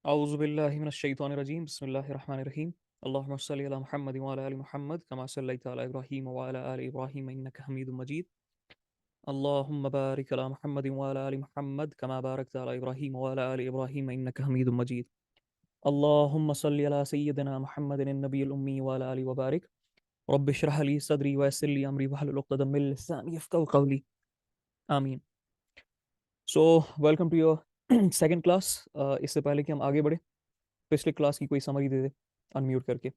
औज़ु बिल्लाहि मिनश शैतानिर रजीम बिस्मिल्लाहिर रहमानिर रहीम अल्लाहुम्मा सल्लि अला मुहम्मद व अला आलि मुहम्मद कमा सल्लैता अला इब्राहीम व अला आलि इब्राहीम इन्नका हमीदुम मजीद अल्लाहुम्मा बारिक अला मुहम्मद व अला आलि मुहम्मद कमा बारकता अला इब्राहीम व अला आलि इब्राहीम इन्नका हमीदुम मजीद अल्लाहुम्मा सल्लि अला सय्यिदिना मुहम्मदिन नबिय्यिल उम्मी व अला आलि व बारिक रब्बि इश्रह ली सदरी व यस्सिर ली अमरी वहलुल उक़दतम मिन लिसानी यफ़क़हू क़ौली आमीन। So welcome to your second class. इससे पहले कि हम आगे बढ़े, पिछले क्लास की कोई समरी दे दे अनम्यूट करके।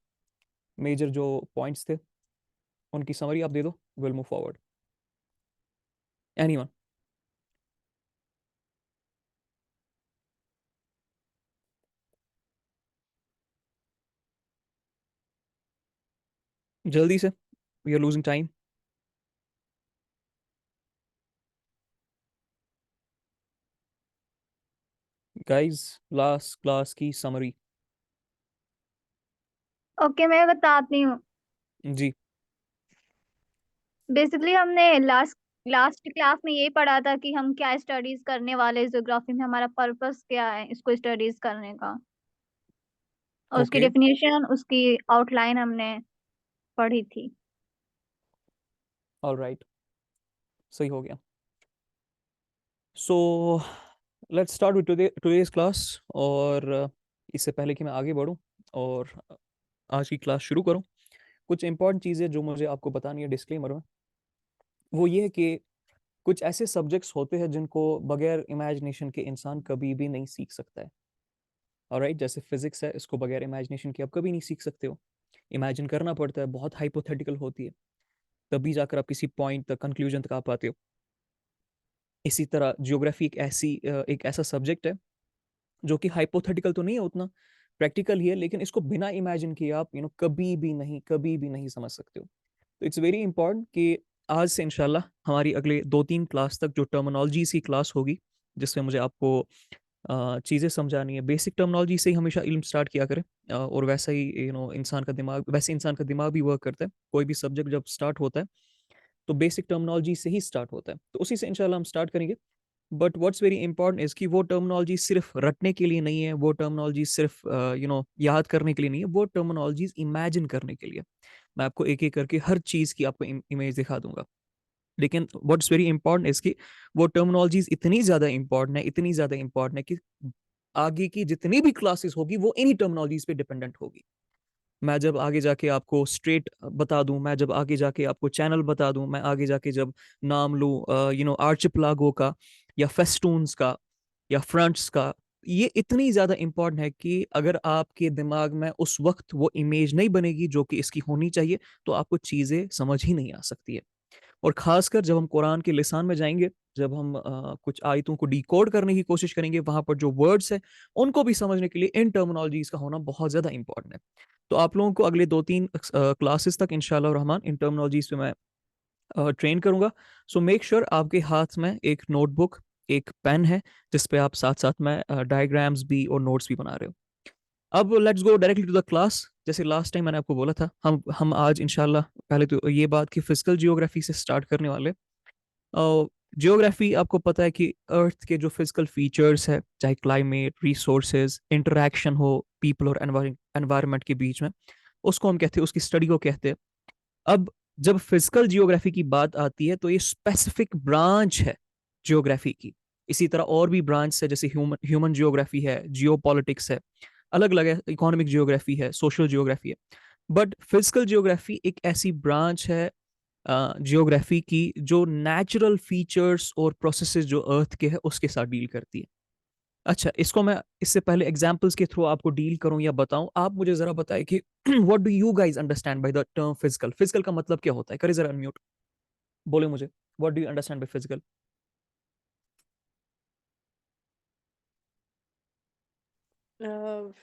मेजर जो पॉइंट्स थे उनकी समरी आप दे दो, विल मूव फॉरवर्ड। एनीवन? जल्दी से, we are losing time. Guys, last class की समरी। ओके, मैं बताती हूँ। जी। बेसिकली हमने लास्ट लास्ट क्लास में यही पढ़ा था कि हम क्या स्टडीज करने वाले हैं ज्योग्राफी में, हमारा पर्पस क्या है इसको स्टडीज करने का, और उसकी ओके, डेफिनेशन, उसकी आउटलाइन हमने पढ़ी थी। ऑलराइट, सही हो गया। So let's start with today's class. और इससे पहले कि मैं आगे बढ़ूं और आज की क्लास शुरू करूं, कुछ इंपॉर्टेंट चीज़ें जो मुझे आपको बतानी है डिस्क्लेमर में, वो ये है कि कुछ ऐसे सब्जेक्ट्स होते हैं जिनको बगैर इमेजिनेशन के इंसान कभी भी नहीं सीख सकता है। ऑलराइट, जैसे फिजिक्स है, इसको बगैर इमेजिनेशन के आप कभी नहीं सीख सकते हो। इमेजिन करना पड़ता है, बहुत हाइपोथेटिकल होती है, तभी जाकर आप किसी पॉइंट तक, कंक्लूजन तक आ पाते हो। इसी तरह ज्योग्राफी एक ऐसा सब्जेक्ट है जो कि हाइपोथेटिकल तो नहीं है उतना, प्रैक्टिकल ही है, लेकिन इसको बिना इमेजिन किए आप कभी भी नहीं समझ सकते हो। तो इट्स वेरी इंपॉर्टेंट कि आज से इंशाल्लाह हमारी अगले 2-3 क्लास तक जो टर्मिनोलॉजीज की क्लास होगी, जिसमें मुझे आपको चीज़ें समझानी है, बेसिक टर्मिनोलॉजी से ही हमेशा इल्म स्टार्ट किया करें। और वैसा ही इंसान का दिमाग भी वर्क करता है। कोई भी सब्जेक्ट जब स्टार्ट होता है तो बेसिक टर्मिनोलॉजी से ही स्टार्ट होता है, तो उसी से इंशाल्लाह हम स्टार्ट करेंगे। But what's very important is कि वो टर्मिनोलॉजी सिर्फ रटने के लिए नहीं है, वो टर्मिनोलॉजी सिर्फ याद करने के लिए नहीं है, वो टर्मिनोलॉजीज इमेजिन करने के लिए। मैं आपको एक एक करके हर चीज़ की आपको इमेज दिखा दूंगा। लेकिन व्हाट्स वेरी इंपॉर्टेंट इज कि वो टर्मिनोलॉजीज इतनी ज़्यादा इंपॉर्टेंट है, इतनी ज़्यादा इंपॉर्टेंट है कि आगे की जितनी भी क्लासेस होगी वो इन्हीं टर्मिनोलॉजीज पे डिपेंडेंट होगी। मैं जब आगे जाके आपको स्ट्रेट बता दूं, मैं जब आगे जाके आपको चैनल बता दूं, मैं आगे जाके जब नाम लूं आर्चिपलागो का, या फेस्टून्स का, या फ्रंट्स का, ये इतनी ज़्यादा इंपॉर्टेंट है कि अगर आपके दिमाग में उस वक्त वो इमेज नहीं बनेगी जो कि इसकी होनी चाहिए, तो आपको चीज़ें समझ ही नहीं आ सकती है। और खासकर जब हम कुरान के लिसान में जाएंगे, जब हम कुछ आयतों को डिकोड करने की कोशिश करेंगे, वहां पर जो वर्ड्स है उनको भी समझने के लिए इन टर्मिनोलॉजीज का होना बहुत ज्यादा इंपॉर्टेंट है। तो आप लोगों को अगले 2-3 क्लासेस तक इंशाल्लाह रहमान इन टर्मिनोलॉजीज पे मैं ट्रेन करूंगा। सो मेक श्योर आपके हाथ में एक नोटबुक, एक पेन है, जिसपे आप साथ साथ में डायग्राम्स भी और नोट्स भी बना रहे हो। अब let's go directly to the class. जैसे लास्ट टाइम मैंने आपको बोला था, हम आज इंशाल्लाह पहले तो ये बात कि फिजिकल जियोग्राफी से स्टार्ट करने वाले। जियोग्राफी, आपको पता है कि अर्थ के जो फिजिकल फीचर्स है, चाहे क्लाइमेट, रिसोर्सेज, इंटरेक्शन हो पीपल और एनवायरनमेंट के बीच में, उसको हम कहते हैं, उसकी स्टडी को कहते हैं। अब जब फिजिकल जियोग्राफी की बात आती है तो ये स्पेसिफिक ब्रांच है जियोग्राफी की। इसी तरह और भी ब्रांच है, जैसे ह्यूमन ह्यूमन जियोग्राफी है, जियो पॉलिटिक्स है, अलग अलग है, इकोनॉमिक जियोग्राफी है, सोशल जियोग्राफी है। बट फिजिकल जियोग्राफी एक ऐसी ब्रांच है जियोग्राफी की जो नेचुरल फीचर्स और प्रोसेसेस जो अर्थ के हैं उसके साथ डील करती है। अच्छा, इसको मैं इससे पहले एग्जांपल्स के थ्रू आपको डील करूं या बताऊं, आप मुझे जरा बताएं कि what do you guys understand by the term physical. Physical का मतलब क्या होता है? करें जरा अनम्यूट, बोले मुझे, what do you understand by physical?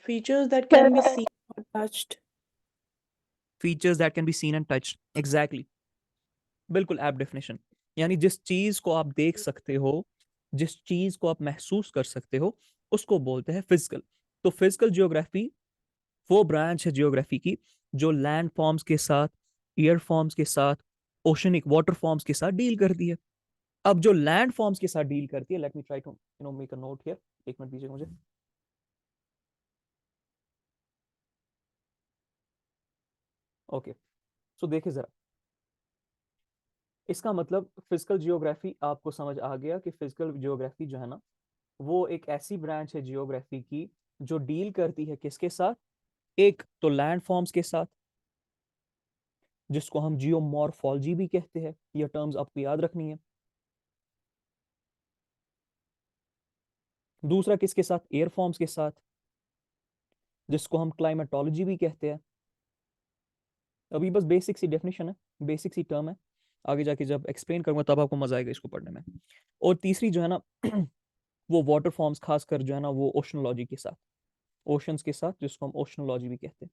Features that can be seen or touched. Features that can be seen and touch, exactly, बिल्कुल ऐप डेफिनेशन। यानी जिस चीज को आप देख सकते हो, जिस चीज को आप महसूस कर सकते हो, उसको बोलते हैं फिजिकल। तो फिजिकल जियोग्राफी वो ब्रांच है जियोग्राफी की जो लैंड फॉर्म्स के साथ, एयर फॉर्म्स के साथ, ओशनिक वाटर फॉर्म्स के साथ डील करती है। अब जो लैंड फॉर्म्स के साथ डील करती है, let me try to make a note here, एक मिनट दीजिए मुझे। ओके, सो देखिए जरा, इसका मतलब फिजिकल जियोग्राफी आपको समझ आ गया कि फिजिकल जियोग्राफी जो है ना, वो एक ऐसी ब्रांच है जियोग्राफी की जो डील करती है किसके साथ? एक तो लैंड फॉर्म्स के साथ, जिसको हम जियोमॉर्फोलॉजी भी कहते हैं, ये टर्म्स आपको याद रखनी है। दूसरा किसके साथ? एयर फॉर्म्स के साथ, जिसको हम क्लाइमेटोलॉजी भी कहते हैं। अभी बस बेसिक सी डेफिनेशन है, बेसिक सी टर्म है, आगे जाके जब एक्सप्लेन करूंगा तब आपको मजा आएगा इसको पढ़ने में। और तीसरी जो है ना वो वाटर फॉर्म्स, खासकर जो है ना वो ओशनोलॉजी के साथ, ओशंस के साथ, जिसको हम ओशनोलॉजी भी कहते हैं।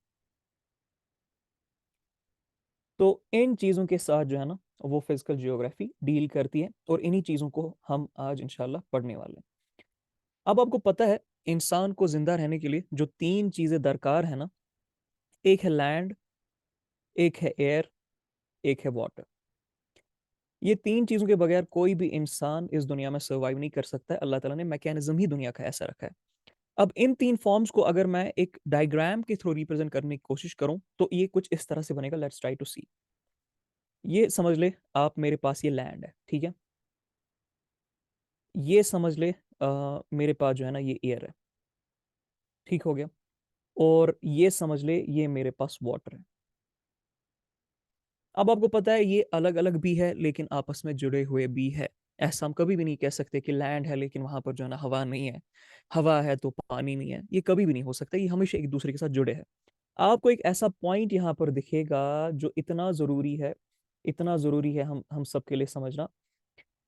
तो इन चीजों के साथ जो है ना वो फिजिकल जियोग्राफी डील करती है, और इन्हीं चीजों को हम आज इंशाल्लाह पढ़ने वाले हैं। अब आपको पता है इंसान को जिंदा रहने के लिए जो 3 चीजें दरकार है ना, एक है लैंड, एक है एयर, एक है वाटर। ये 3 चीजों के बगैर कोई भी इंसान इस दुनिया में सर्वाइव नहीं कर सकता है। अल्लाह ताला ने मैकेनिज्म ही दुनिया का ऐसा रखा है। अब इन 3 फॉर्म्स को अगर मैं एक डायग्राम के थ्रू रिप्रेजेंट करने की कोशिश करूं तो ये कुछ इस तरह से बनेगा। लेट्स ट्राई टू सी। ये समझ ले आप, मेरे पास ये लैंड है, ठीक है। ये समझ ले मेरे पास जो है ना ये एयर है, ठीक हो गया। और ये समझ ले ये मेरे पास वाटर है। अब आपको पता है ये अलग अलग भी है लेकिन आपस में जुड़े हुए भी है। ऐसा हम कभी भी नहीं कह सकते कि लैंड है लेकिन वहां पर जो है ना हवा नहीं है, हवा है तो पानी नहीं है। ये कभी भी नहीं हो सकता, ये हमेशा एक दूसरे के साथ जुड़े हैं। आपको एक ऐसा पॉइंट यहाँ पर दिखेगा जो इतना जरूरी है, इतना जरूरी है हम सबके लिए समझना,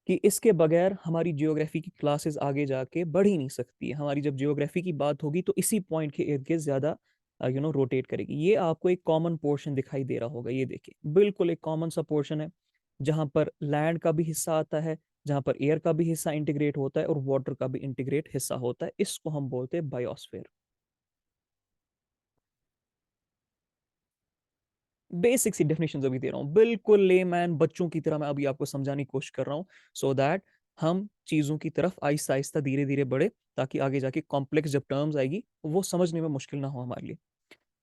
कि इसके बगैर हमारी जियोग्राफी की क्लासेस आगे जाके बढ़ ही नहीं सकती है। हमारी जब जियोग्राफी की बात होगी तो इसी पॉइंट के इर्द गिर्द ज्यादा रोटेट करेगी। ये आपको एक कॉमन पोर्शन दिखाई दे रहा होगा, ये देखिए बिल्कुल एक कॉमन सा पोर्शन है, जहां पर लैंड का भी हिस्सा आता है, जहां पर एयर का भी हिस्सा इंटीग्रेट होता है और वाटर का भी इंटीग्रेट हिस्सा होता है। इसको हम बोलते हैं बायोस्फीयर। बेसिक सी डेफिनेशन अभी दे रहा हूँ, बिल्कुल लेमैन बच्चों की तरह मैं अभी आपको समझाने की कोशिश कर रहा हूँ, सो दैट हम चीजों की तरफ आहिस्ता आहिस्ता धीरे धीरे बढ़े, ताकि आगे जाके कॉम्प्लेक्स जब टर्म्स आएगी वो समझने में मुश्किल ना हो हमारे लिए।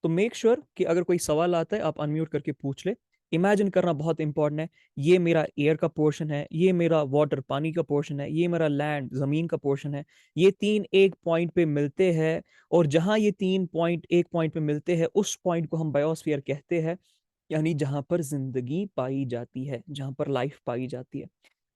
तो मेक श्योर कि अगर कोई सवाल आता है आप अनम्यूट करके पूछ ले। इमेजिन करना बहुत इंपॉर्टेंट है। ये मेरा एयर का पोर्शन है, ये मेरा वाटर पानी का पोर्शन है, ये मेरा लैंड जमीन का पोर्शन है। ये 3 एक पॉइंट पे मिलते हैं, और जहां ये 3 पॉइंट एक पॉइंट पे मिलते हैं उस पॉइंट को हम बायोस्फीयर कहते हैं, यानी जहां पर जिंदगी पाई जाती है, जहां पर लाइफ पाई जाती है।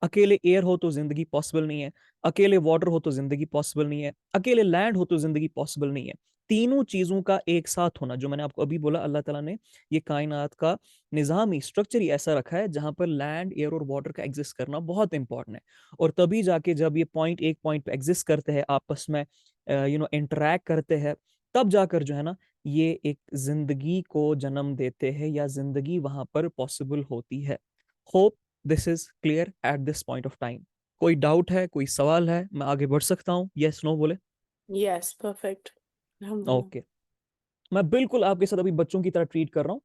अकेले एयर हो तो जिंदगी पॉसिबल नहीं है, अकेले वाटर हो तो जिंदगी पॉसिबल नहीं है, अकेले लैंड हो तो जिंदगी पॉसिबल नहीं है। तीनों चीजों का एक साथ होना, जो मैंने आपको अभी बोला, अल्लाह ताला ने ये कायनात का निजाम ही, स्ट्रक्चर ही ऐसा रखा है जहां पर लैंड एयर और वाटर का एग्जिस्ट करना बहुत इंपॉर्टेंट है। और तभी जाके जब ये पॉइंट एक पॉइंट पे एग्जिस्ट करते हैं, आपस में इंटरैक्ट करते हैं, तब जाकर जो है ना ये एक जिंदगी को जन्म देते हैं, या जिंदगी वहां पर पॉसिबल होती है। Hope this is clear at this point of time. कोई डाउट है, कोई सवाल है, मैं आगे बढ़ सकता हूँ? यस नो बोले। Yes, perfect. Alhamdulillah. ओके, मैं बिल्कुल आपके साथ अभी बच्चों की तरह ट्रीट कर रहा हूँ,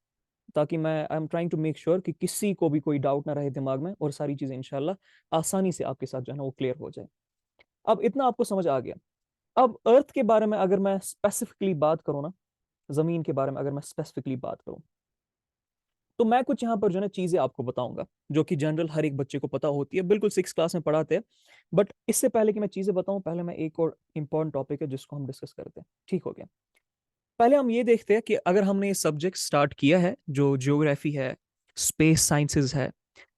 ताकि मैं I am trying to make sure कि किसी को भी कोई डाउट ना रहे दिमाग में, और सारी चीजें इंशाल्लाह आसानी से आपके साथ जो है ना वो क्लियर हो जाए। अब इतना आपको समझ आ गया। अब अर्थ के बारे में अगर मैं स्पेसिफिकली बात करूँ ना, जमीन के बारे में अगर मैं स्पेसिफिकली बात करूँ, तो मैं कुछ यहाँ पर जो है ना चीजें आपको बताऊंगा जो कि जनरल हर एक बच्चे को पता होती है, बिल्कुल 6 क्लास में पढ़ाते हैं। बट इससे पहले कि मैं चीजें बताऊं, पहले मैं एक और इंपॉर्टेंट टॉपिक है जिसको हम डिस्कस करते हैं, ठीक हो गया। पहले हम ये देखते हैं कि अगर हमने ये सब्जेक्ट स्टार्ट किया है जो जियोग्राफी है, स्पेस साइंसेज है,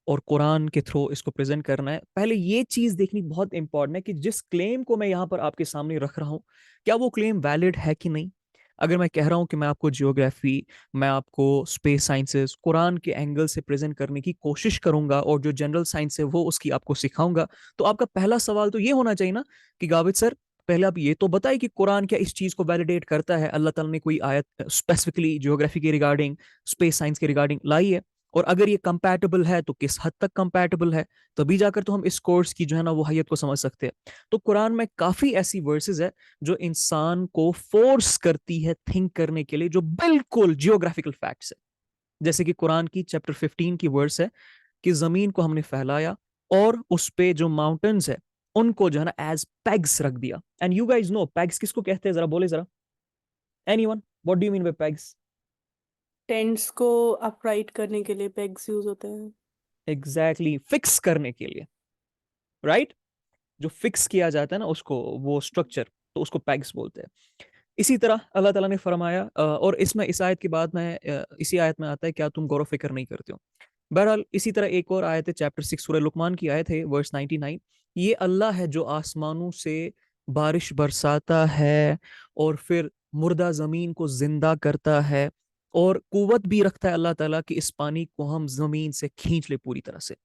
और कुरान के थ्रू इसको प्रेजेंट करना है, पहले ये चीज देखनी बहुत इंपॉर्टेंट है कि जिस क्लेम को मैं यहाँ पर आपके सामने रख रहा हूँ, क्या वो क्लेम वैलिड है कि नहीं। अगर मैं कह रहा हूं कि मैं आपको जियोग्राफी, मैं आपको स्पेस साइंसेस कुरान के एंगल से प्रेजेंट करने की कोशिश करूंगा, और जो जनरल साइंस है वो उसकी आपको सिखाऊंगा, तो आपका पहला सवाल तो ये होना चाहिए ना कि गाविद सर, पहले आप ये तो बताइए कि कुरान क्या इस चीज को वैलिडेट करता है, अल्लाह ताला ने कोई आयत स्पेसिफिकली जियोग्राफी के रिगार्डिंग, स्पेस साइंस के रिगार्डिंग लाई है, और अगर ये कंपैटिबल है तो किस हद तक कंपैटिबल है, तभी जाकर तो हम इस कोर्स की जो है ना वो हैयत को समझ सकते हैं। तो कुरान में काफी ऐसी वर्सेस है जो इंसान को फोर्स करती है थिंक करने के लिए, जो बिल्कुल जियोग्राफिकल फैक्ट्स है। जैसे कि कुरान की चैप्टर 15 की वर्स है कि जमीन को हमने फैलाया और उस पे जो माउंटेन्स है उनको जो है ना एज पेग्स रख दिया। And you guys know pegs किसको कहते हैं, जरा बोले जरा, anyone, what do you mean by pegs? Tents को अपराइट करने के लिए पेग्स यूज होते हैं। एग्जैक्टली, फिक्स करने के लिए, राइट। जो फिक्स किया जाता है ना उसको, वो स्ट्रक्चर, तो उसको पैग्स बोलते हैं। इसी तरह अल्लाह ताला ने फरमाया, और इसमें इस आयत के बाद में इसी आयत में आता है, क्या तुम गौर फिक्र नहीं करते हो। बहरहाल इसी तरह एक और आयत है, चैप्टर 6 सूरह लुकमान की आयत है, वर्स 99। ये अल्लाह है जो आसमानों से बारिश बरसाता है और फिर मुर्दा जमीन को जिंदा करता है, और कुवत भी रखता है अल्लाह ताला कि इस पानी को हम जमीन से खींच ले पूरी तरह से।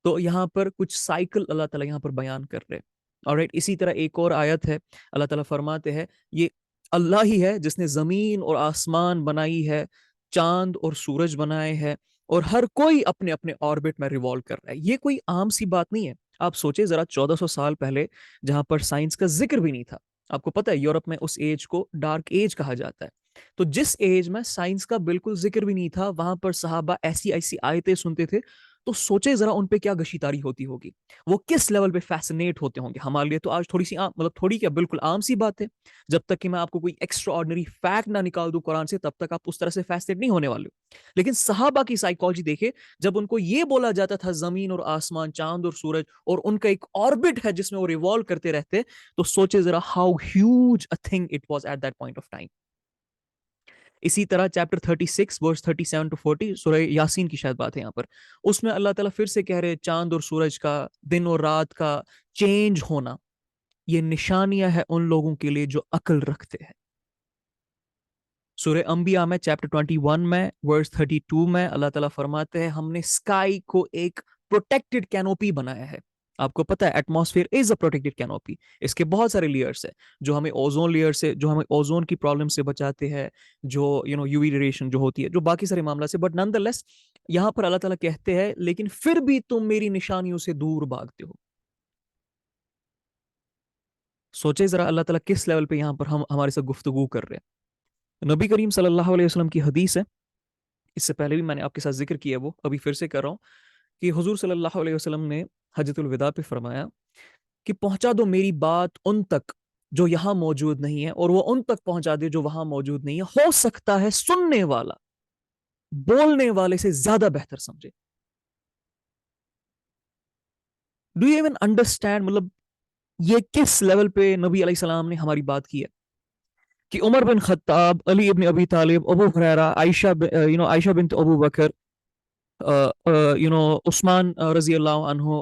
तो यहाँ पर कुछ साइकिल अल्लाह ताला यहाँ पर बयान कर रहे हैं। ऑलराइट, इसी तरह एक और आयत है, अल्लाह ताला फरमाते हैं, ये अल्लाह ही है जिसने जमीन और आसमान बनाई है, चांद और सूरज बनाए हैं, और हर कोई अपने अपने ऑर्बिट में रिवॉल्व कर रहा है। ये कोई आम सी बात नहीं है। आप सोचे जरा, 1400 साल पहले, जहां पर साइंस का जिक्र भी नहीं था। आपको पता है यूरोप में उस एज को डार्क एज कहा जाता है। तो जिस एज में साइंस का बिल्कुल जिक्र भी नहीं था, वहां पर सहाबा ऐसी ऐसी आयतें सुनते थे। तो सोचे जरा उन पे क्या गशीतारी होती होगी, वो किस लेवल पे फैसिनेट होते होंगे। हमारे लिए तो आज थोड़ी सी मतलब थोड़ी क्या, बिल्कुल आम सी बात है। जब तक कि मैं आपको कोई एक्स्ट्रा ऑर्डिनरी फैक्ट ना निकाल दूं कुरान से, तब तक आप उस तरह से फैसिनेट नहीं होने वाले हो। लेकिन सहाबा की साइकोलॉजी देखे, जब उनको ये बोला जाता था जमीन और आसमान, चांद और सूरज, और उनका एक ऑर्बिट है जिसमें वो रिवॉल्व करते रहते, तो सोचे जरा how huge a thing it was at that point of time. इसी तरह चैप्टर 36 वर्स 37 टू 40 सूरह यासीन की शायद बात है यहाँ पर, उसमें अल्लाह ताला फिर से कह रहे हैं, चांद और सूरज का, दिन और रात का चेंज होना, ये निशानियां है उन लोगों के लिए जो अक्ल रखते हैं। सूरह अंबिया में चैप्टर 21 में वर्स 32 में अल्लाह ताला फरमाते हैं, हमने स्काई को एक प्रोटेक्टेड कैनोपी बनाया है। आपको पता है atmosphere is a protected canopy. इसके बहुत सारे लेयर्स है, जो हमें ओजोन लेयर से, जो हमें ओजोन की प्रॉब्लम से बचाते हैं, जो यूवी रेडिएशन जो होती है, जो बाकी सारे मामला से। बट नॉनदलेस यहाँ पर अल्लाह ताला कहते हैं, लेकिन फिर भी तुम मेरी निशानियों से दूर भागते हो। सोचे जरा अल्लाह ताला किस लेवल पे यहाँ पर हम हमारे साथ गुफ्तगू कर रहे हैं। नबी करीम सल्लल्लाहु अलैहि वसल्लम की हदीस है, इससे पहले भी मैंने आपके साथ जिक्र किया, वो अभी फिर से कर रहा हूँ, कि हुजूर सल्लल्लाहु अलैहि वसल्लम ने हजतुल विदा पे फरमाया कि पहुंचा दो मेरी बात उन तक जो यहां मौजूद नहीं है, और वो उन तक पहुंचा दे जो वहां मौजूद नहीं है। हो सकता है सुनने वाला बोलने वाले से ज्यादा बेहतर समझे। डू यू इवन अंडरस्टैंड, मतलब ये किस लेवल पे नबी अलैहि सलाम ने हमारी बात की है, कि उमर बिन खत्ताब, अली इब्न अबी तालिब, अबू हुरैरा, आयशा, आयशा बिन अबू बकर, उस्मान रजी अल्लाह अन्हो,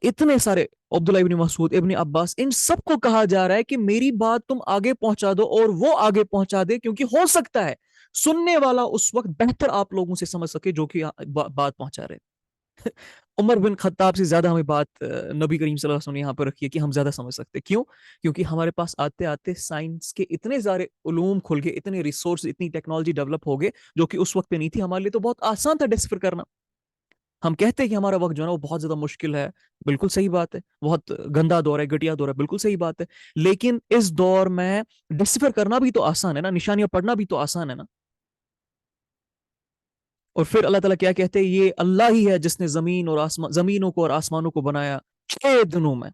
इतने सारे, अब्दुल्ला इब्न मसूद, इब्न अब्बास, इन सबको कहा जा रहा है कि मेरी बात तुम आगे पहुंचा दो, और वो आगे पहुंचा दे, क्योंकि हो सकता है सुनने वाला उस वक्त बेहतर आप लोगों से समझ सके जो कि बात पहुंचा रहे। उमर बिन खत्ताब से ज्यादा हमें बात नबी करीम सल्लल्लाहु अलैहि वसल्लम ने यहाँ पर रखी है कि हम ज्यादा समझ सकते। क्यों? क्योंकि हमारे पास आते आते साइंस के इतने सारे उलूम खुल गए, इतने रिसोर्स, इतनी टेक्नोलॉजी डेवलप हो गए, जो कि उस वक्त पे नहीं थी। हमारे लिए तो बहुत आसान था डिस्कवर करना। हम कहते हैं कि हमारा वक्त जो है ना वो बहुत ज्यादा मुश्किल है, बिल्कुल सही बात है, बहुत गंदा दौर है, घटिया दौर है, बिल्कुल सही बात है। लेकिन इस दौर में डिस्कवर करना भी तो आसान है ना, निशानियां पढ़ना भी तो आसान है ना। और फिर अल्लाह ताला क्या कहते हैं, ये अल्लाह ही है जिसने जमीन और आसमान, जमीनों को और आसमानों को बनाया 6 दिनों में,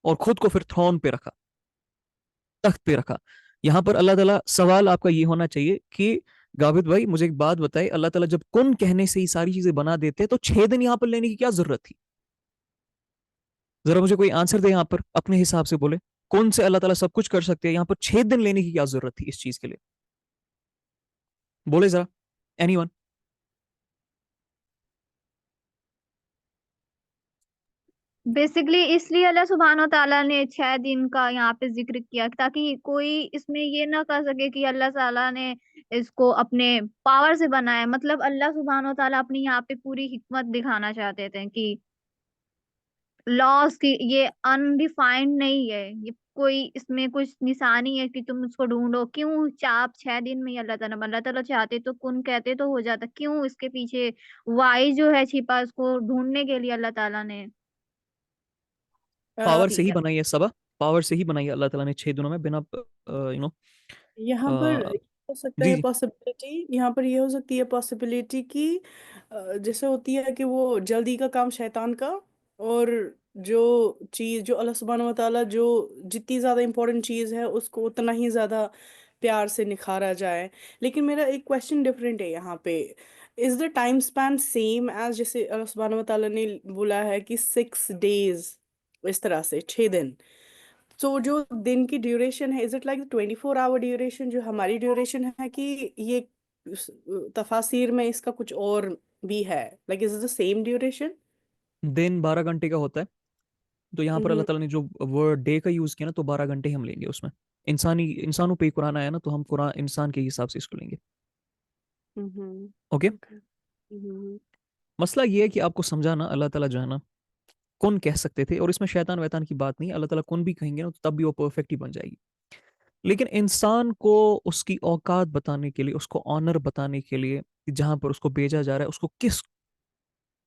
और खुद को फिर थ्रोन पे रखा, तख्त पे रखा। यहां पर अल्लाह ताला, सवाल आपका ये होना चाहिए कि गाविद भाई मुझे एक बात बताइए, अल्लाह ताला जब कुन कहने से ही सारी चीजें बना देते, तो 6 दिन यहां पर लेने की क्या जरूरत थी? जरा मुझे कोई आंसर दे यहाँ पर, अपने हिसाब से बोले, कौन से अल्लाह ताला सब कुछ कर सकते हैं, यहाँ पर 6 दिन लेने की क्या जरूरत थी इस चीज के लिए? बोले जरा, एनीवन। बेसिकली इसलिए अल्लाह सुब्हानो ताला ने 6 दिन का यहाँ पे जिक्र किया, ताकि कोई इसमें ये ना कह सके कि अल्लाह ताला ने इसको अपने पावर से बनाया। मतलब अल्लाह सुब्हानो ताला अपनी यहाँ पे पूरी हिकमत दिखाना चाहते थे कि लॉस की ये अनडिफाइंड नहीं है, ये कोई इसमें कुछ निशानी है कि तुम उसको ढूंढो। क्यों चाप 6 दिन में ही अल्लाह ताला चाहते तो कुन कहते तो हो जाता। क्यों इसके पीछे वाई जो है छिपा, उसको ढूंढने के लिए अल्लाह ताला ने पावर से ही किया। बनाई है सबा, पावर से ही बनाई है अल्लाह ताला ने 6 दिनों में, बिना यू नो यहाँ पर ये हो सकता जी है जी। पॉसिबिलिटी, यहाँ पर ये हो सकती है पॉसिबिलिटी कि जैसे होती है कि वो जल्दी का काम शैतान का, और जो चीज़ जो अल्लाह सुब्हानहू व तआला जो जितनी ज़्यादा इम्पोर्टेंट चीज़ है उसको उतना ही ज़्यादा प्यार से निखारा जाए। लेकिन मेरा एक क्वेश्चन डिफरेंट है यहाँ पे। Is the time span same as, जैसे अल्लाह सुब्हानहू व तआला ने बोला है कि 6 डेज, इस तरह से 6 दिन। तो जो दिन की ड्यूरेशन है, is it like 24 hour duration जो हमारी ड्यूरेशन है, कि ये तफासिर में इसका कुछ और भी है, like is it the same duration? दिन 12 घंटे का होता है। तो यहाँ पर अल्लाह हम्म। ताला ने जो वर्ड डे का यूज किया ना, तो 12 घंटे हम लेंगे उसमें। इंसानों पे ही कुरान आया ना, तो हम कुरान इंसान के हिसाब से इसको लेंगे। ओके। ओके। हम्म। मसला ये है कि आपको समझाना, अल्लाह ताला जो है ना, कुन कह सकते थे, और इसमें शैतान वैतान की बात नहीं, अल्लाह ताला कुन भी कहेंगे ना, तो तब भी वो परफेक्ट ही बन जाएगी। लेकिन इंसान को उसकी औकात बताने के लिए, उसको ऑनर बताने के लिए, जहां पर उसको भेजा जा रहा है, उसको किस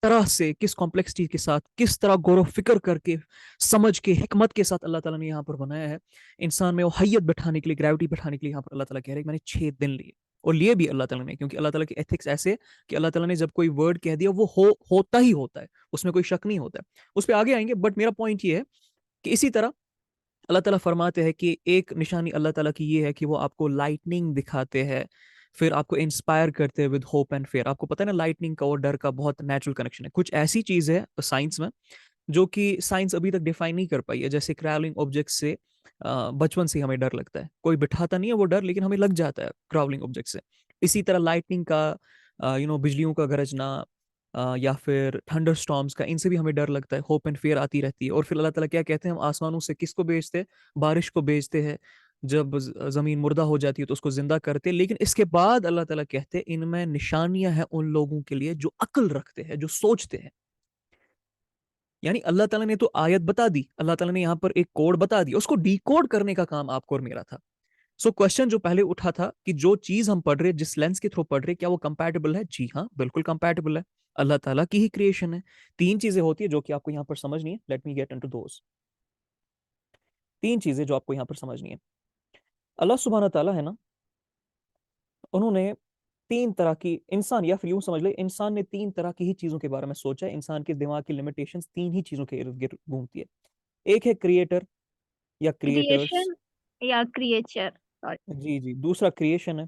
तरह से, किस कॉम्प्लेक्सिटी के साथ, किस तरह गौर फिक्र करके, समझ के, हिकमत के साथ अल्लाह ताला ने यहाँ पर बनाया है इंसान में, वो हैयत बैठाने के लिए, ग्रेविटी बैठाने के लिए, यहाँ पर अल्लाह ताला कह रहे हैं कि मैंने 6 दिन लिए। और लिए भी अल्लाह ताला ने, क्योंकि अल्लाह ताला की एथिक्स ऐसे है कि अल्लाह ताला ने जब कोई वर्ड कह दिया, वो होता ही होता है, उसमें कोई शक नहीं होता है। उस पर आगे आएंगे, बट मेरा पॉइंट ये है कि इसी तरह अल्लाह ताला फरमाते हैं कि एक निशानी अल्लाह ताला की ये है कि वो आपको लाइटनिंग दिखाते हैं, फिर आपको इंस्पायर करते हैं विद होप एंड फेयर। आपको पता है ना, लाइटनिंग का और डर का बहुत नेचुरल कनेक्शन है। कुछ ऐसी चीज है साइंस में जो कि साइंस अभी तक डिफाइन नहीं कर पाई है, जैसे क्रावलिंग ऑब्जेक्ट से बचपन से हमें डर लगता है। कोई बिठाता नहीं है वो डर, लेकिन हमें लग जाता है क्रावलिंग ऑब्जेक्ट से। इसी तरह लाइटनिंग का, बिजलियों का गरजना, या फिर थंडर स्टॉर्म्स का, इनसे भी हमें डर लगता है, होप एंड फेयर आती रहती है। और फिर अल्लाह ताला क्या कहते हैं, हम आसमानों से किसको भेजते हैं? बारिश को भेजते हैं। जब जमीन मुर्दा हो जाती है तो उसको जिंदा करते हैं। लेकिन इसके बाद अल्लाह ताला कहते हैं, इनमें निशानियां हैं उन लोगों के लिए जो अक्ल रखते हैं, जो सोचते हैं। यानी अल्लाह ताला ने तो आयत बता दी, अल्लाह ताला ने यहाँ पर एक कोड बता दिया, उसको डिकोड करने का काम आपको और मेरा था। सो क्वेश्चन जो पहले उठा था कि जो चीज हम पढ़ रहे, जिस लेंस के थ्रू पढ़ रहे, क्या वो कंपैटिबल है? जी हाँ, बिल्कुल कंपैटिबल है। अल्लाह ताला की ही क्रिएशन है। तीन चीजें होती है जो कि आपको यहाँ पर समझनी है। Let me get into those. तीन चीजें जो आपको यहाँ पर समझनी है। अल्लाह सुब्हान ताला है ना, उन्होंने तीन तरह की इंसान, या फिर यूं समझ ले, इंसान ने तीन तरह की ही चीजों के बारे में सोचा है। इंसान के दिमाग की लिमिटेशंस तीन ही चीजों के इर्द गिर्द घूमती है। एक है क्रिएटर या क्रिएटर्स। क्रिएशन या क्रिएचर, सॉरी। जी जी, दूसरा क्रिएशन है,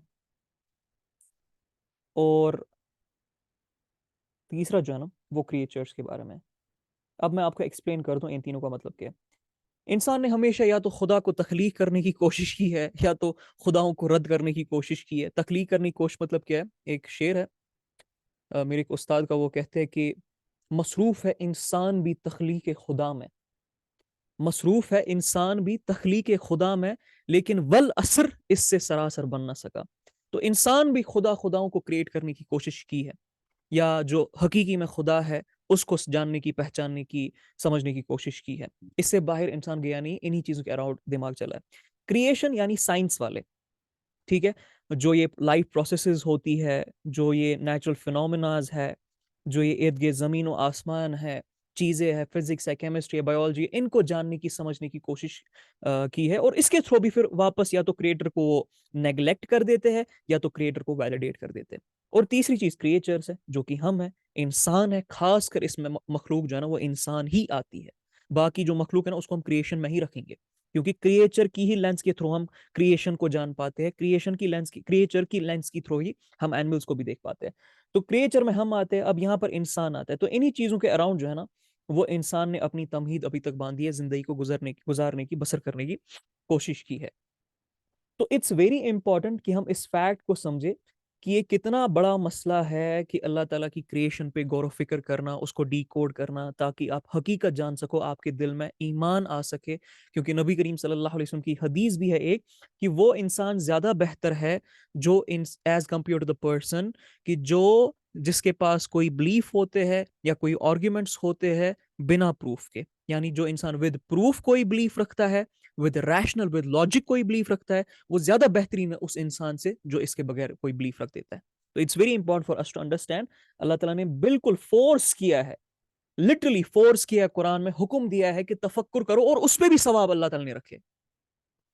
और तीसरा जो है ना, वो क्रिएचर्स के बारे में है। अब मैं आपको एक्सप्लेन कर दूं इन तीनों का मतलब क्या है। इंसान ने हमेशा या तो खुदा को तख्लीक करने की कोशिश की है, या तो खुदाओं को रद्द करने की कोशिश की है। तख्लीक करने की कोशिश मतलब क्या है? एक शेर है मेरे एक उस्ताद का, वो कहते हैं कि मसरूफ है इंसान भी तख्लीक खुदा में, मसरूफ है इंसान भी तख्लीक खुदा में, लेकिन वल असर इससे सरासर बन ना सका। तो इंसान भी खुदाओं को क्रिएट करने की कोशिश की है, या जो हकीकी में खुदा है उसको जानने की, पहचानने की, समझने की कोशिश की है। इससे बाहर इंसान गया नहीं, इन्हीं चीजों के अराउंड दिमाग चला है। क्रिएशन यानी साइंस वाले, ठीक है, जो ये लाइफ प्रोसेसेस होती है, जो ये नेचुरल फिनोमिनाज है, जो ये इर्द गिर्द जमीन और आसमान है, चीजें है, फिजिक्स है, केमिस्ट्री है, बायोलॉजी, इनको जानने की, समझने की कोशिश की है। और इसके थ्रू भी फिर वापस या तो क्रिएटर को नेग्लेक्ट कर देते हैं, या तो क्रिएटर को वैलिडेट कर देते हैं। और तीसरी चीज क्रिएचर्स है, जो कि हम है, इंसान है। खासकर इसमें मखलूक जो है ना, वो इंसान ही आती है। बाकी जो मखलूक है ना, उसको हम क्रिएशन में ही रखेंगे, क्योंकि क्रिएचर की ही लेंस के थ्रू हम क्रिएशन को जान पाते हैं। क्रिएचर की लेंस की थ्रू ही हम एनिमल्स को भी देख पाते हैं। तो क्रिएचर में हम आते हैं, अब यहाँ पर इंसान आता है। तो इन्हीं चीजों के अराउंड जो है ना, वो इंसान ने अपनी तमहीद अभी तक बांधी है, जिंदगी को गुजारने की, बसर करने की कोशिश की है। तो इट्स वेरी इंपॉर्टेंट कि हम इस फैक्ट को समझे कि ये कितना बड़ा मसला है कि अल्लाह ताला की क्रिएशन पे गौर फिक्र करना, उसको डीकोड करना, ताकि आप हकीकत जान सको, आपके दिल में ईमान आ सके। क्योंकि नबी करीम सल्लल्लाहु अलैहि वसल्लम की हदीस भी है एक, कि वो इंसान ज्यादा बेहतर है जो इन as compare to the person, कि जो जिसके पास कोई बिलीफ होते हैं या कोई आर्ग्यूमेंट्स होते हैं बिना प्रूफ के। यानी जो इंसान विद प्रूफ कोई बिलीफ रखता है, विद रैशनल, विद लॉजिक कोई बिलीफ रखता है, वो ज्यादा बेहतरीन है उस इंसान से जो इसके बगैर कोई बिलीफ रख देता है। तो it's very important for us to understand, Allah Taala ने बिल्कुल फोर्स किया है, लिटरली फोर्स किया है, कुरान में हुक्म दिया है कि तफक्कुर करो, और उस पर भी सवाब अल्लाह ताला ने रखे,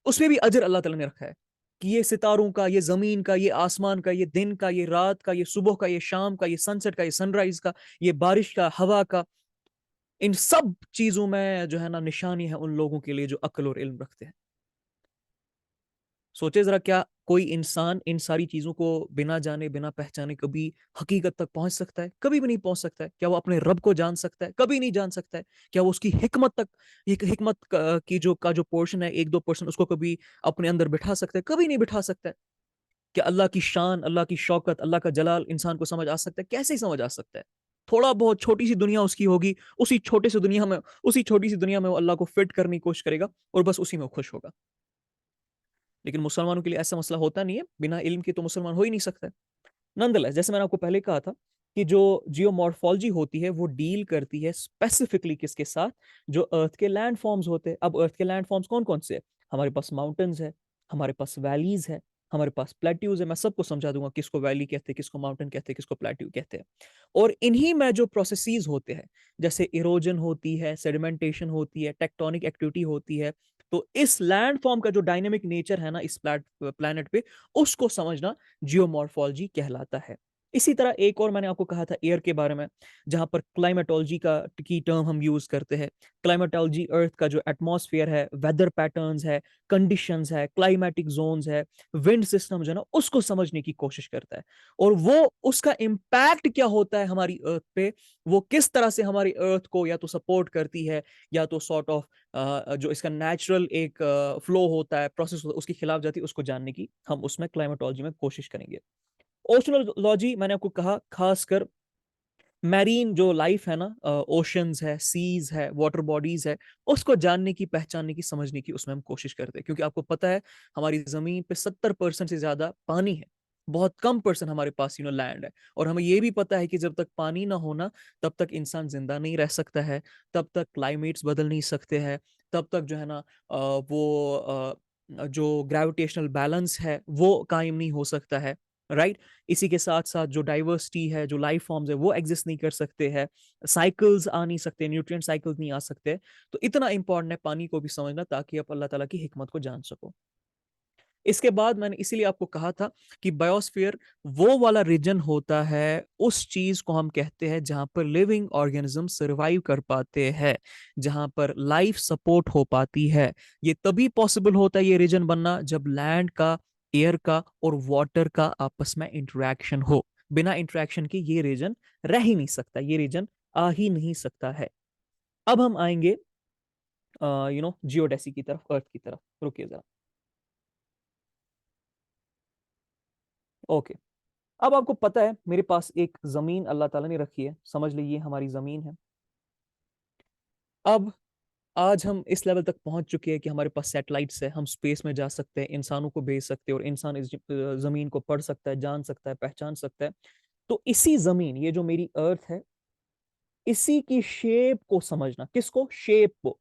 उस पर भी अजर अल्लाह ताला ने रखा है, कि ये सितारों का, ये जमीन का, ये आसमान का, ये दिन का, ये रात का, ये सुबह का, ये शाम का, ये सनसेट का, ये सनराइज का, ये बारिश का, हवा का, इन सब चीजों में जो है ना, निशानी है उन लोगों के लिए जो अक्ल और इल्म रखते हैं। सोचे जरा, क्या कोई इंसान इन सारी चीजों को बिना जाने बिना पहचाने कभी हकीकत तक पहुंच सकता है? कभी भी नहीं पहुंच सकता है। क्या वो अपने रब को जान सकता है? कभी नहीं जान सकता है। क्या वो उसकी हिकमत तक, एक हिकमत की जो पोर्शन है, 1-2% उसको कभी अपने अंदर बिठा सकता है? कभी नहीं बिठा सकता है। क्या अल्लाह की शान, अल्लाह की शौकत, अल्लाह का जलाल इंसान को समझ आ सकता है? कैसे ही समझ आ सकता है? थोड़ा बहुत छोटी सी दुनिया उसकी होगी, उसी छोटी सी दुनिया में वो अल्लाह को फिट करने की कोशिश करेगा और बस उसी में वो खुश होगा। लेकिन मुसलमानों के लिए ऐसा मसला होता नहीं है, बिना इल्म के तो मुसलमान हो ही नहीं सकता। नंदलेस, जैसे मैंने आपको पहले कहा था कि जो जियोमॉर्फोलॉजी होती है वो डील करती है स्पेसिफिकली किसके साथ? जो अर्थ के लैंड फॉर्म्स होते हैं। अब अर्थ के लैंड फॉर्म्स कौन कौन से हैं? हमारे पास माउंटेन्स है, हमारे पास वैलीज है, हमारे पास प्लेट्यूज है। मैं सबको समझा दूंगा किसको वैली कहते हैं, किसको माउंटेन कहते हैं, किसको प्लेट्यू कहते हैं। और इन्हीं में जो प्रोसेसेस होते हैं, जैसे इरोजन होती है, सेडिमेंटेशन होती है, टेक्टोनिक एक्टिविटी होती है, तो इस लैंड फॉर्म का जो डायनेमिक नेचर है ना इस प्लैनेट पे, उसको समझना जियोमॉर्फोलॉजी कहलाता है। इसी तरह एक और मैंने आपको कहा था एयर के बारे में, जहां पर क्लाइमेटोलॉजी का की टर्म हम यूज करते हैं। क्लाइमेटोलॉजी अर्थ का जो एटमॉस्फेयर है, वेदर पैटर्न्स है, कंडीशंस है, क्लाइमेटिक जोन्स है, विंड सिस्टम जो है ना, उसको समझने की कोशिश करता है। और वो उसका इम्पैक्ट क्या होता है हमारी अर्थ पे, वो किस तरह से हमारी अर्थ को या तो सपोर्ट करती है या तो सॉर्ट ऑफ जो इसका नेचुरल एक फ्लो होता है, प्रोसेस होता है, उसके खिलाफ जाती है, उसको जानने की हम उसमें क्लाइमेटोलॉजी में कोशिश करेंगे। ओशनोलॉजी मैंने आपको कहा, खासकर मैरीन जो लाइफ है ना, ओशंस है, सीज है, वाटर बॉडीज है, उसको जानने की, पहचानने की, समझने की उसमें हम कोशिश करते हैं। क्योंकि आपको पता है हमारी जमीन पे 70% से ज्यादा पानी है, बहुत कम परसेंट हमारे पास लैंड है। और हमें ये भी पता है कि जब तक पानी ना होना तब तक इंसान जिंदा नहीं रह सकता है, तब तक क्लाइमेट्स बदल नहीं सकते हैं, तब तक जो है ना जो ग्रेविटेशनल बैलेंस है वो कायम नहीं हो सकता है। राइट। इसी के साथ साथ जो डाइवर्सिटी है, जो लाइफ फॉर्म्स है, वो एग्जिस्ट नहीं कर सकते हैं, साइकिल्स आ नहीं सकते, न्यूट्रिएंट साइकिल्स नहीं आ सकते। तो इतना इंपॉर्टेंट है पानी को भी समझना, ताकि आप अल्लाह ताला की हिकमत को जान सको। इसके बाद मैंने इसीलिए आपको कहा था कि बायोस्फीयर वो वाला रीजन होता है, उस चीज को हम कहते हैं जहां पर लिविंग ऑर्गेनिज्म सर्वाइव कर पाते हैं, जहां पर लाइफ सपोर्ट हो पाती है। ये तभी पॉसिबल होता है ये रीजन बनना, जब लैंड का, एयर का और वाटर का आपस में इंटरेक्शन हो। बिना इंटरेक्शन के ये रीजन रह ही नहीं सकता, ये रीजन आ ही नहीं सकता है। अब हम आएंगे जियोडेसी की तरफ, अर्थ की तरफ। रुकिए जरा। ओके। अब आपको पता है मेरे पास एक जमीन अल्लाह ताला ने रखी है, समझ लीजिए हमारी जमीन है। अब आज हम इस लेवल तक पहुंच चुके हैं कि हमारे पास सैटेलाइट्स है, हम स्पेस में जा सकते हैं, इंसानों को भेज सकते हैं, और इंसान इस जमीन को पढ़ सकता है, जान सकता है, पहचान सकता है। तो इसी जमीन, ये जो मेरी अर्थ है, इसी की शेप को समझना, किसको? शेप को।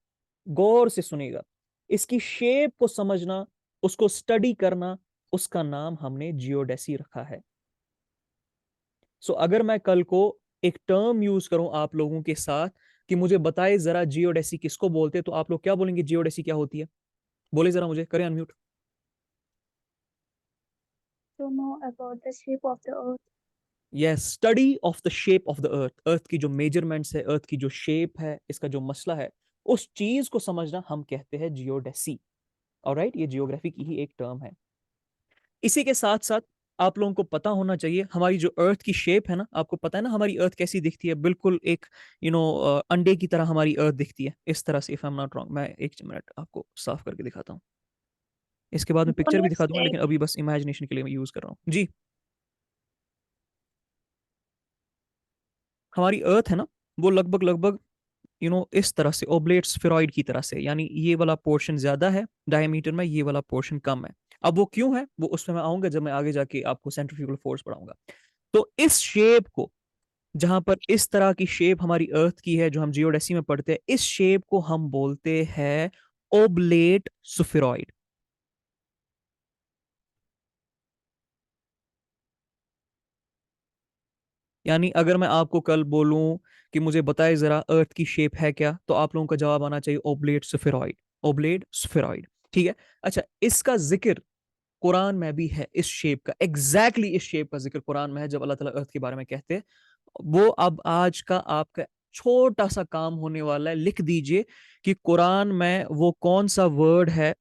गौर से सुनेगा, इसकी शेप को समझना, उसको स्टडी करना, उसका नाम हमने जियोडेसी रखा है। अगर मैं कल को एक टर्म यूज करूं आप लोगों के साथ कि मुझे बताए जरा जियोडेसी किसको बोलते हैं, तो आप लोग क्या बोलेंगे? जियोडेसी क्या होती है? बोले जरा, मुझे करें unmute. To know about the shape of the earth. Yes, study of the shape of the earth. Earth की जो मेजरमेंट्स है, अर्थ की जो शेप है, इसका जो मसला है, उस चीज को समझना हम कहते हैं जियोडेसी। ऑलराइट, ये जियोग्राफी की ही एक टर्म है। इसी के साथ साथ आप लोगों को पता होना चाहिए हमारी जो अर्थ की शेप है ना, आपको पता है ना हमारी अर्थ कैसी दिखती है? बिल्कुल एक अंडे की तरह हमारी अर्थ दिखती है, इस तरह से। If I am not wrong, मैं एक मिनट आपको साफ करके दिखाता हूँ। इसके बाद में पिक्चर भी दोनों दिखा दूंगा, सेम लेकिन अभी बस इमेजिनेशन के लिए मैं यूज कर रहा हूँ जी। हमारी अर्थ है ना, वो लगभग लगभग इस तरह से ओब्लेट स्फेरॉइड की तरह से, यानी ये वाला पोर्शन ज्यादा है डायमीटर में, ये वाला पोर्शन कम है। अब वो क्यों है, वो उसमें मैं आऊंगा जब मैं आगे जाके आपको सेंट्रीफ्यूगल फोर्स पढ़ाऊंगा। तो इस शेप को, जहां पर इस तरह की शेप हमारी अर्थ की है जो हम जियोडेसी में पढ़ते हैं, इस शेप को हम बोलते हैं ओब्लेट स्फेरॉइड। यानी अगर मैं आपको कल बोलूं कि मुझे बताए जरा अर्थ की शेप है क्या, तो आप लोगों का जवाब आना चाहिए ओब्लेट स्फेरॉइड। ओब्लेट स्फेरॉइड, ठीक है। अच्छा, इसका जिक्र कुरान में भी है, इस शेप का, एग्जैक्टली इस शेप का जिक्र कुरान में है जब अल्लाह ताला अर्थ के बारे में कहते हैं। वो अब आज का आपका छोटा सा काम होने वाला है, लिख दीजिए कि कुरान में वो कौन सा वर्ड है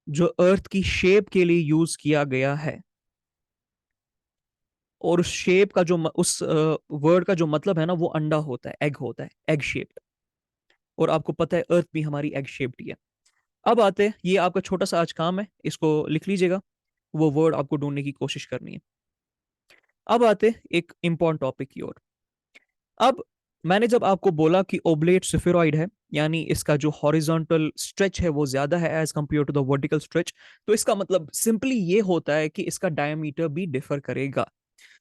जो अर्थ की शेप के लिए यूज किया गया है, और उस शेप का जो उस वर्ड का जो मतलब है ना, वो अंडा होता है, एग होता है, एग शेप्ड। और आपको पता है अर्थ भी हमारी एग शेप्ड ही है। अब आते हैं, ये आपका छोटा सा आज काम है, इसको लिख लीजिएगा, वो वर्ड आपको ढूंढने की कोशिश करनी है। अब आते हैं एक इंपॉर्टेंट टॉपिक की ओर। अब मैंने जब आपको बोला कि ओब्लेट स्फेरॉइड है, यानी इसका जो हॉरिजॉन्टल स्ट्रेच है वो ज्यादा है as compare to the vertical stretch, तो इसका मतलब सिंपली ये होता है कि इसका डायमीटर भी डिफर करेगा।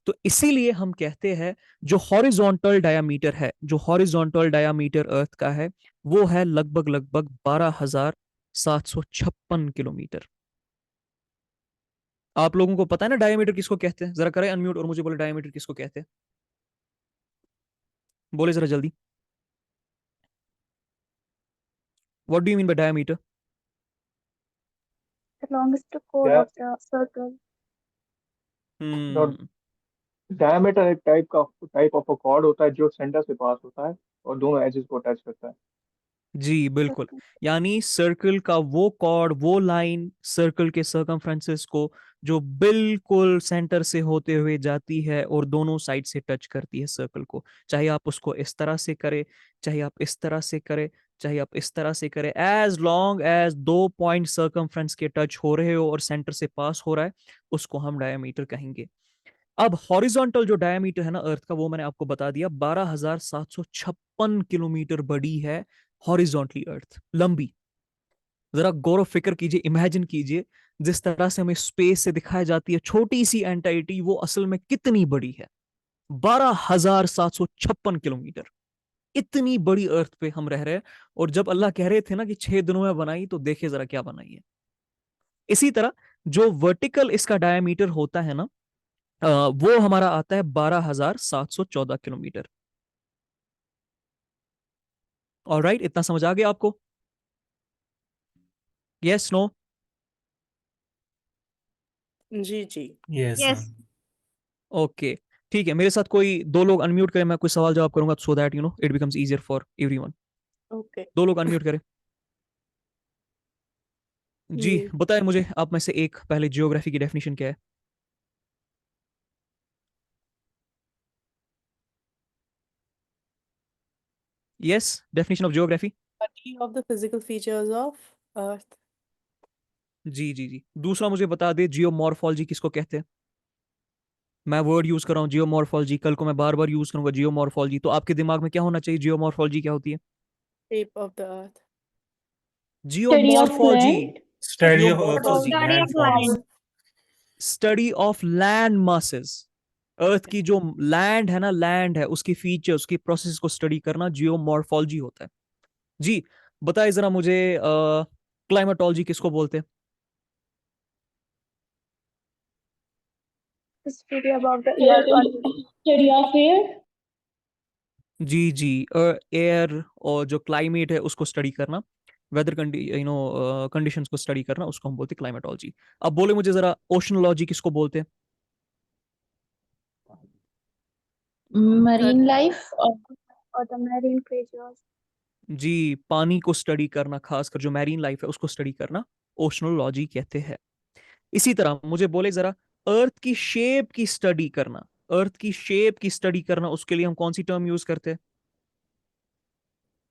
तो इसीलिए हम कहते हैं जो हॉरिजॉन्टल डायमीटर है, जो हॉरिजॉन्टल डायमीटर अर्थ का है, वो है लगभग लगभग 12,756 किलोमीटर। आप लोगों को पता है ना डायमीटर किसको कहते हैं? जरा करें अनम्यूट और मुझे बोले डायमीटर किसको कहते हैं, बोले जरा जल्दी। What do you mean bye diameter? The longest chord क्या of the circle. Hmm. Diameter एक टाइप ऑफ अ कॉर्ड होता है जो सेंटर से पास होता है और दोनों एजेस को टच करता है। जी बिल्कुल, Circle. यानी सर्कल का वो कॉर्ड, वो लाइन सर्कल के सर्कमफ्रेंसेस को जो बिल्कुल सेंटर से होते हुए जाती है और दोनों साइड से टच करती है सर्कल को। चाहे आप उसको इस तरह से करें, चाहे आप इस तरह से करें, चाहे आप इस तरह से करें, as long as 2 point circumference के टच हो रहे हो और सेंटर से पास हो रहा है, उसको हम डायमीटर कहेंगे। अब हॉरिजॉन्टल जो डायमीटर है ना अर्थ का, वो मैंने आपको बता दिया, 12,756 किलोमीटर बड़ी है हॉरिजॉन्टली अर्थ, लंबी। जरा गौर फिक्र कीजिए, इमेजिन कीजिए, जिस तरह से हमें स्पेस से दिखाई जाती है छोटी सी एंटाइटी, वो असल में कितनी बड़ी है। 12,756 किलोमीटर, इतनी बड़ी अर्थ पे हम रह रहे हैं। और जब अल्लाह कह रहे थे ना कि 6 दिनों में बनाई, तो देखे जरा क्या बनाई है। इसी तरह जो वर्टिकल इसका डायमीटर होता है ना, वो हमारा आता है 12,714 किलोमीटर। और राइट, इतना समझ आ गया आपको? Yes, no? जी जी। Yes Yes. सर। ओके, ठीक है। मेरे साथ कोई दो लोग अनम्यूट करें, मैं कोई सवाल जवाब करूंगा, so that it becomes easier for everyone. Okay. दो लोग अनम्यूट करें। जी जी। बताएं मुझे, आप में से एक पहले जियोग्राफी की डेफिनेशन क्या है? Yes, definition of geography. Study of the physical features of Earth. जी जी जी। दूसरा मुझे बता दे, जियोमॉर्फोलॉजी किसको कहते हैं? मैं वर्ड यूज कर रहा हूँ जियोमॉर्फोलॉजी, कल को मैं बार बार यूज करूंगा जियोमॉर्फोलॉजी, तो आपके दिमाग में क्या होना चाहिए? जियोमॉर्फोलॉजी क्या होती है? Shape of the Earth. Study of geomorphology, land. Study of earth geomorphology, Study land of forms. land. Study of land masses. Earth की जो लैंड है ना, लैंड है, उसकी फीचर्स, उसकी प्रोसेस को स्टडी करना जियोमॉर्फोलॉजी होता है। जी बताइए जरा मुझे, क्लाइमेटोलॉजी किसको बोलते हैं? The study about the Yeah, air quality. study of air. जी जी, एयर और जो क्लाइमेट है उसको स्टडी करना, वेदर कंडीशंस को स्टडी करना, उसको हम बोलते हैं क्लाइमेटोलॉजी। अब बोले मुझे जरा, ओशनोलॉजी किसको बोलते हैं? Marine life. Or the marine creatures. जी, पानी को स्टडी करना, खासकर जो मैरीन लाइफ है उसको स्टडी करना, ओशनोलॉजी कहते हैं। इसी तरह मुझे बोले जरा, अर्थ की शेप की स्टडी करना, अर्थ की शेप की स्टडी करना, उसके लिए हम कौन सी टर्म यूज करते हैं?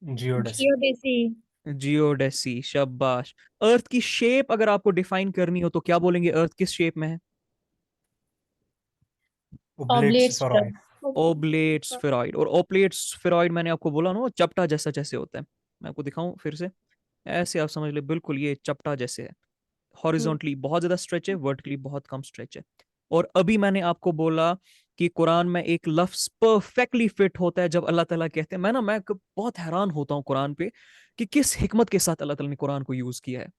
जियोडेसी। Geodesy. जियोडेसी, शाबाश। अर्थ की शेप अगर आपको डिफाइन करनी हो तो क्या बोलेंगे, अर्थ किस शेप में है? Oblate Oblate spheroid. Oblate spheroid. और ओब्लेट स्फेरॉइड मैंने आपको बोला ना, वो चपटा जैसा जैसे होता है। मैं आपको दिखाऊं फिर से, ऐसे आप समझ ले, बिल्कुल ये चपटा जैसे है। हॉरिजॉन्टली बहुत ज्यादा स्ट्रेच है, वर्टिकली बहुत कम स्ट्रेच है। और अभी मैंने आपको बोला कि कुरान में एक लफ्ज परफेक्टली फिट होता है जब अल्लाह ताला कहते हैं। मैं बहुत हैरान होता हूँ कुरान पे कि किस हिकमत के साथ अल्लाह ताला ने कुरान को यूज किया है।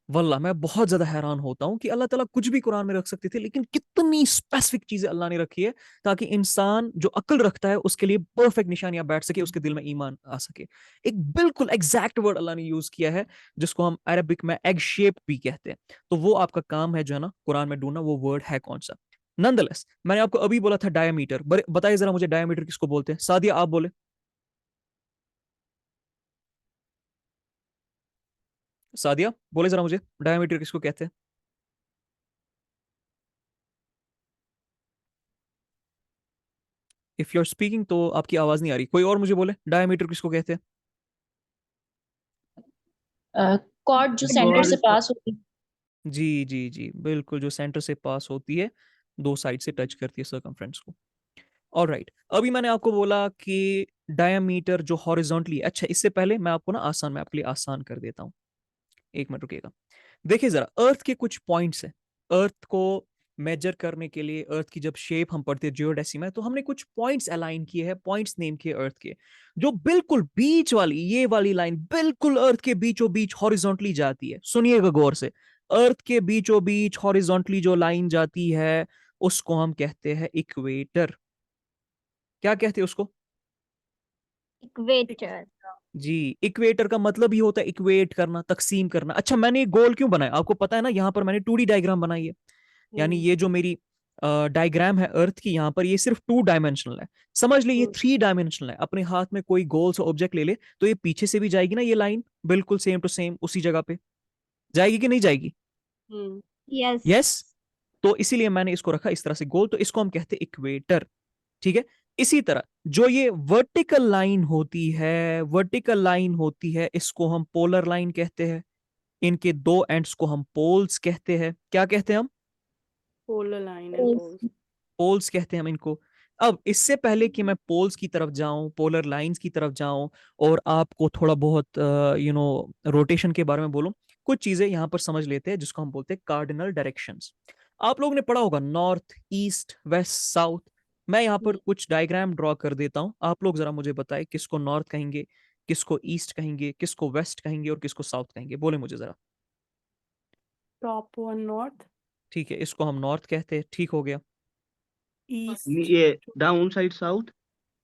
वल्लाह मैं बहुत ज्यादा हैरान होता हूँ कि अल्लाह ताला कुछ भी कुरान में रख सकते थे, लेकिन कितनी स्पेसिफिक चीजें अल्लाह ने रखी है ताकि इंसान जो अक्ल रखता है उसके लिए परफेक्ट निशानियां बैठ सके, उसके दिल में ईमान आ सके। एक बिल्कुल एग्जैक्ट वर्ड अल्लाह ने यूज किया है जिसको हम अरबिक में एग शेप भी कहते हैं। तो वो आपका काम है जो है ना कुरान में ढूंढना, वो वर्ड है कौन सा। नंदलेस, मैंने आपको अभी बोला था डायमीटर, बताइए जरा मुझे डायमीटर किसको बोलते हैं? सादिया आप बोले। सादिया बोले जरा मुझे, डायमीटर किसको कहते हैं? इफ यू आर स्पीकिंग तो आपकी आवाज नहीं आ रही, कोई और मुझे बोले डायमीटर किसको कहते हैं? कॉर्ड जो सेंटर से पास होती है। जी जी जी, बिल्कुल, जो सेंटर से पास होती है, दो साइड से टच करती है सर्कमफ्रेंस को। ऑलराइट, अभी मैंने आपको बोला कि डायमीटर जो हॉरिजॉन्टली, अच्छा इससे पहले मैं आपको ना आसान, मैं आपके लिए आसान कर देता हूँ, एक मिनट रुकिएगा। देखिए जरा, अर्थ के कुछ पॉइंट्स हैं। अर्थ को मेजर करने के लिए, अर्थ की जब शेप हम पढ़ते हैं जियोडेसिमा, तो हमने कुछ पॉइंट्स अलाइन किए हैं, पॉइंट्स नेम किए अर्थ के, जो बिल्कुल बीच वाली, ये वाली लाइन बिल्कुल अर्थ के बीचों बीच हॉरिजॉन्टली जाती है। सुनिएगा गौर से, अर्थ के बीचों बीच हॉरिजॉन्टली जो लाइन जाती है उसको हम कहते हैं इक्वेटर। क्या कहते हैं उसको? इक्वेटर। जी, इक्वेटर का मतलब ही होता है इक्वेट करना, तकसीम करना। अच्छा, मैंने एक गोल क्यों बनाया आपको पता है ना? यहाँ पर मैंने 2D डायग्राम बनाई है, यानी ये जो मेरी डायग्राम है अर्थ की, यहाँ पर ये सिर्फ 2 डायमेंशनल है। समझ ले ये 3 डायमेंशनल है। अपने हाथ में कोई गोल सा ऑब्जेक्ट ले ले तो ये पीछे से भी जाएगी ना, ये लाइन बिल्कुल सेम टू सेम उसी जगह पे जाएगी कि नहीं जाएगी? यस। यस। तो इसीलिए मैंने इसको रखा इस तरह से गोल, तो इसको हम कहते हैं इक्वेटर। ठीक है। इसी तरह जो ये वर्टिकल लाइन होती है, वर्टिकल लाइन होती है, इसको हम पोलर लाइन कहते हैं। इनके दो एंड्स को हम पोल्स कहते हैं। क्या कहते हैं हम? Polar line and poles. Poles कहते हैं हम इनको। अब इससे पहले कि मैं पोल्स की तरफ जाऊं, पोलर लाइंस की तरफ जाऊं और आपको थोड़ा बहुत रोटेशन के बारे में बोलूं, कुछ चीजें यहां पर समझ लेते हैं जिसको हम बोलते हैं कार्डिनल डायरेक्शंस। आप लोगों ने पढ़ा होगा नॉर्थ, ईस्ट, वेस्ट, साउथ। मैं यहाँ पर कुछ डायग्राम ड्रॉ कर देता हूं, आप लोग जरा मुझे बताएं किसको नॉर्थ कहेंगे, किसको ईस्ट कहेंगे, किसको वेस्ट कहेंगे और किसको साउथ कहेंगे, बोले मुझे जरा। टॉप वन नॉर्थ, ठीक है, इसको हम नॉर्थ कहते हैं, ठीक हो गया। ईस्ट, ये डाउन साइड साउथ।